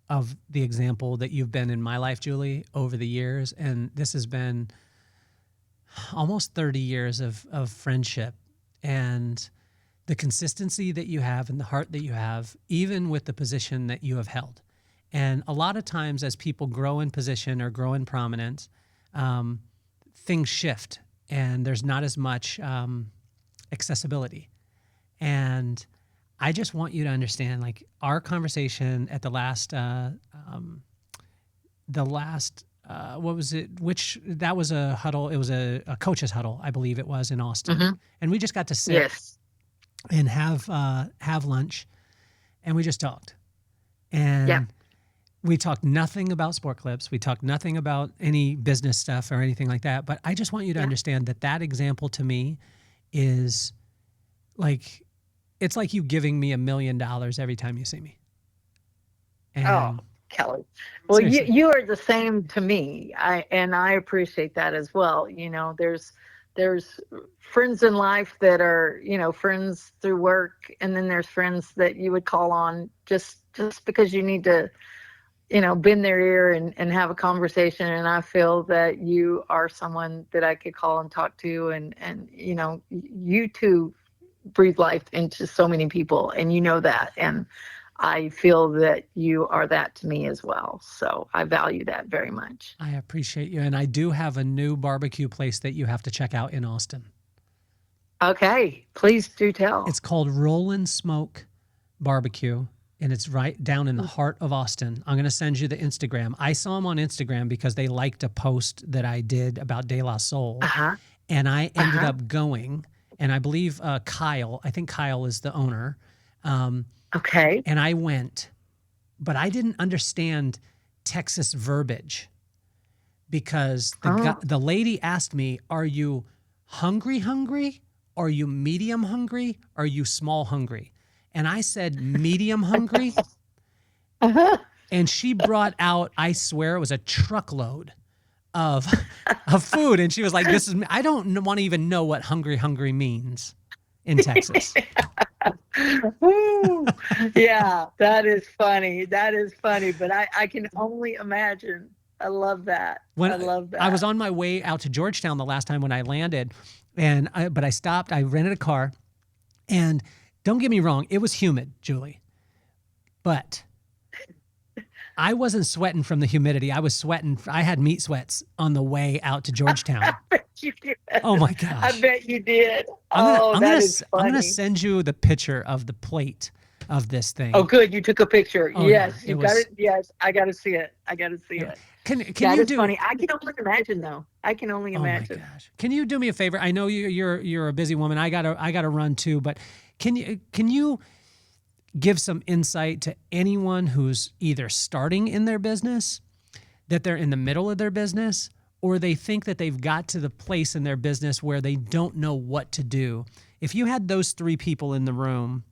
of the example that you've been in my life, Julie, over the years, and this has been almost 30 years of friendship, and the consistency that you have and the heart that you have, even with the position that you have held. And a lot of times as people grow in position or grow in prominence, things shift and there's not as much accessibility. And I just want you to understand, like, our conversation at the last, what was it? That was a huddle. It was a coach's huddle, I believe it was, in Austin. Mm-hmm. And we just got to sit Yes. and have lunch, and we just talked. And Yeah. we talked nothing about Sport Clips. We talked nothing about any business stuff or anything like that. But I just want you to understand that example to me is like, it's like you giving me $1 million every time you see me. And Kelly. Well, seriously. you are the same to me. I appreciate that as well. There's friends in life that are, friends through work, and then there's friends that you would call on just because you need to, bend their ear and have a conversation. And I feel that you are someone that I could call and talk to, and you too breathe life into so many people, and that. And I feel that you are that to me as well. So I value that very much. I appreciate you. And I do have a new barbecue place that you have to check out in Austin. Okay, please do tell. It's called Rollin' Smoke Barbecue, and it's right down in the heart of Austin. I'm going to send you the Instagram. I saw them on Instagram because they liked a post that I did about De La Soul. Uh-huh. And I ended up going, and I believe I think Kyle is the owner. Okay. And I went, but I didn't understand Texas verbiage, because the lady asked me, "Are you hungry? Are you medium hungry? Are you small hungry?" And I said, "Medium hungry." Uh-huh. And she brought out, I swear it was a truckload of food. And she was like, I don't want to even know what hungry means in Texas. Ooh, yeah, that is funny. But I can only imagine. I love that. I love that. I was on my way out to Georgetown the last time when I landed, but I stopped. I rented a car, and don't get me wrong, it was humid, Julie, but I wasn't sweating from the humidity. I was sweating. I had meat sweats on the way out to Georgetown. I bet you did. Oh my gosh. I bet you did. I'm funny. gonna send you the picture of the plate of this thing. Oh, good. You took a picture. Oh, yes, yeah, you got it. Yes, I got to see it. It. Can That you is do? funny. I can only imagine, though. I can only imagine. Oh my gosh! Can you do me a favor? I know you're a busy woman. I gotta run too. But can you give some insight to anyone who's either starting in their business, that they're in the middle of their business, or they think that they've got to the place in their business where they don't know what to do? If you had those three people in the room,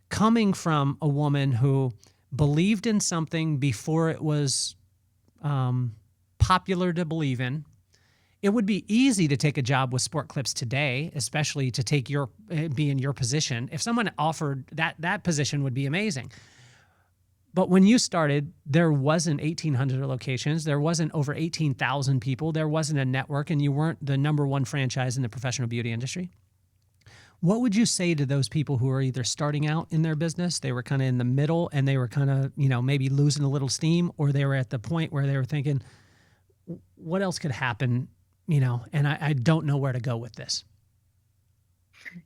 coming from a woman who believed in something before it was popular to believe in, it would be easy to take a job with Sport Clips today, especially to be in your position. If someone offered that position, would be amazing. But when you started, there wasn't 1,800 locations. There wasn't over 18,000 people. There wasn't a network, and you weren't the #1 franchise in the professional beauty industry. What would you say to those people who are either starting out in their business, they were kind of in the middle and they were kind of, maybe losing a little steam, or they were at the point where they were thinking, what else could happen, and I don't know where to go with this?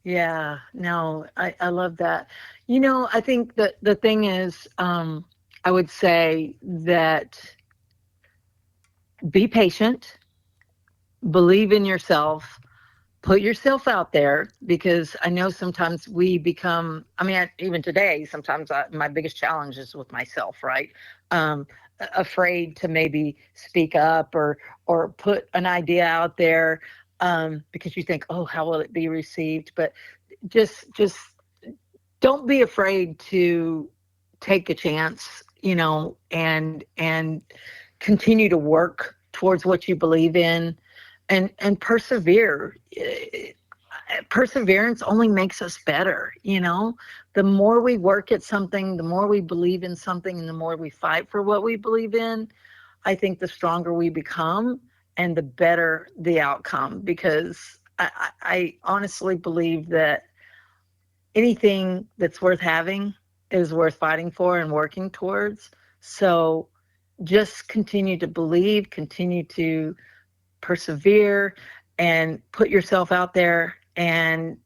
Yeah, no, I love that. I think that the thing is, I would say that be patient, believe in yourself, put yourself out there, because I know sometimes we become, even today, sometimes my biggest challenge is with myself, right? Afraid to maybe speak up or put an idea out there, because you think, oh, how will it be received? But just don't be afraid to take a chance, and continue to work towards what you believe in, and persevere. Perseverance only makes us better. The more we work at something, the more we believe in something, and the more we fight for what we believe in, I think the stronger we become and the better the outcome. Because I honestly believe that anything that's worth having is worth fighting for and working towards. So just continue to believe, continue to persevere, and put yourself out there, and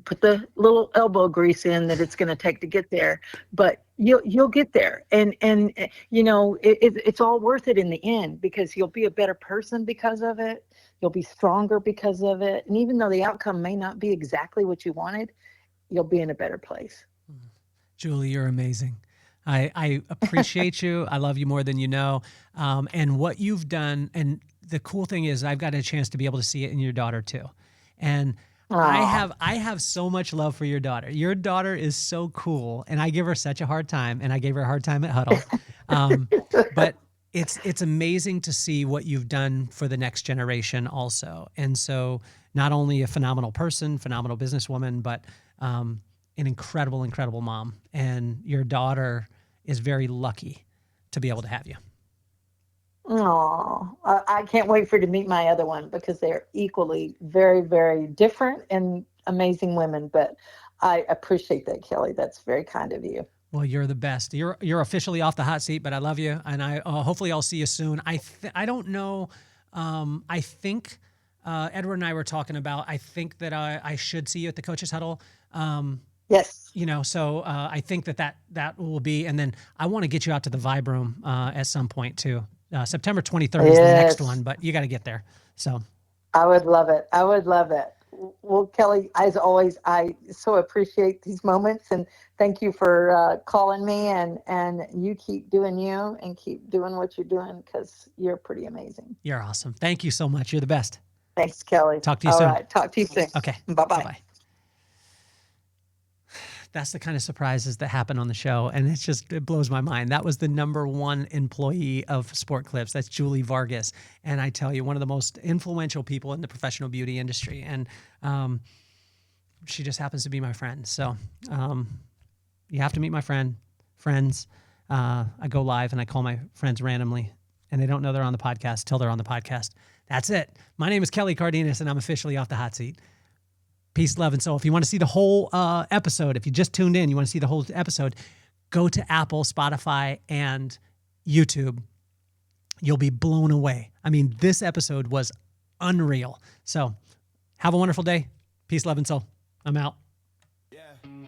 put the little elbow grease in that it's going to take to get there. But you'll get there, and it's all worth it in the end, because you'll be a better person because of it. You'll be stronger because of it. And even though the outcome may not be exactly what you wanted, you'll be in a better place. Julie, you're amazing. I appreciate you. I love you more than you know. And what you've done, and the cool thing is I've got a chance to be able to see it in your daughter too. And Aww. I have so much love for your daughter. Your daughter is so cool, and I give her such a hard time, and I gave her a hard time at Huddle. But it's amazing to see what you've done for the next generation also. And so not only a phenomenal person, phenomenal businesswoman, but an incredible, incredible mom. And your daughter is very lucky to be able to have you. Oh, I can't wait for you to meet my other one, because they're equally very, very different and amazing women. But I appreciate that, Kelly. That's very kind of you. Well, you're the best. You're officially off the hot seat, but I love you, and I hopefully I'll see you soon. I don't know. I think Edward and I were talking about. I think that I should see you at the coaches huddle. Yes. So I think that will be, and then I want to get you out to the Vibe Room at some point too. September 23rd is the next one, but you got to get there. So I would love it. I would love it. Well, Kelly, as always, I so appreciate these moments, and thank you for calling me, and you keep doing you and keep doing what you're doing, because you're pretty amazing. You're awesome. Thank you so much. You're the best. Thanks, Kelly. Talk to you soon. All right. Talk to you soon. Okay. Bye-bye. Bye-bye. That's the kind of surprises that happen on the show, and it blows my mind. That was the #1 employee of Sport Clips. That's Julie Vargas, and I tell you, one of the most influential people in the professional beauty industry, and she just happens to be my friend. So you have to meet my friends. I go live and I call my friends randomly, and they don't know they're on the podcast till they're on the podcast. That's it. My name is Kelly Cardenas, and I'm officially off the hot seat. Peace, love, and soul. If you want to see the whole episode, if you just tuned in, you want to see the whole episode, go to Apple, Spotify, and YouTube. You'll be blown away. I mean, this episode was unreal. So have a wonderful day. Peace, love, and soul. I'm out.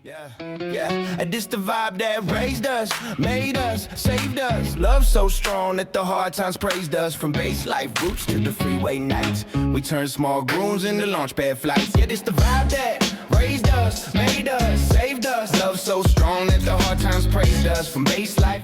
Yeah. And this the vibe that raised us, made us, saved us. Love so strong that the hard times praised us. From base life roots to the freeway nights, we turned small grooves into launch pad flights. Yeah, this the vibe that raised us, made us, saved us. Love so strong that the hard times praised us. From base life.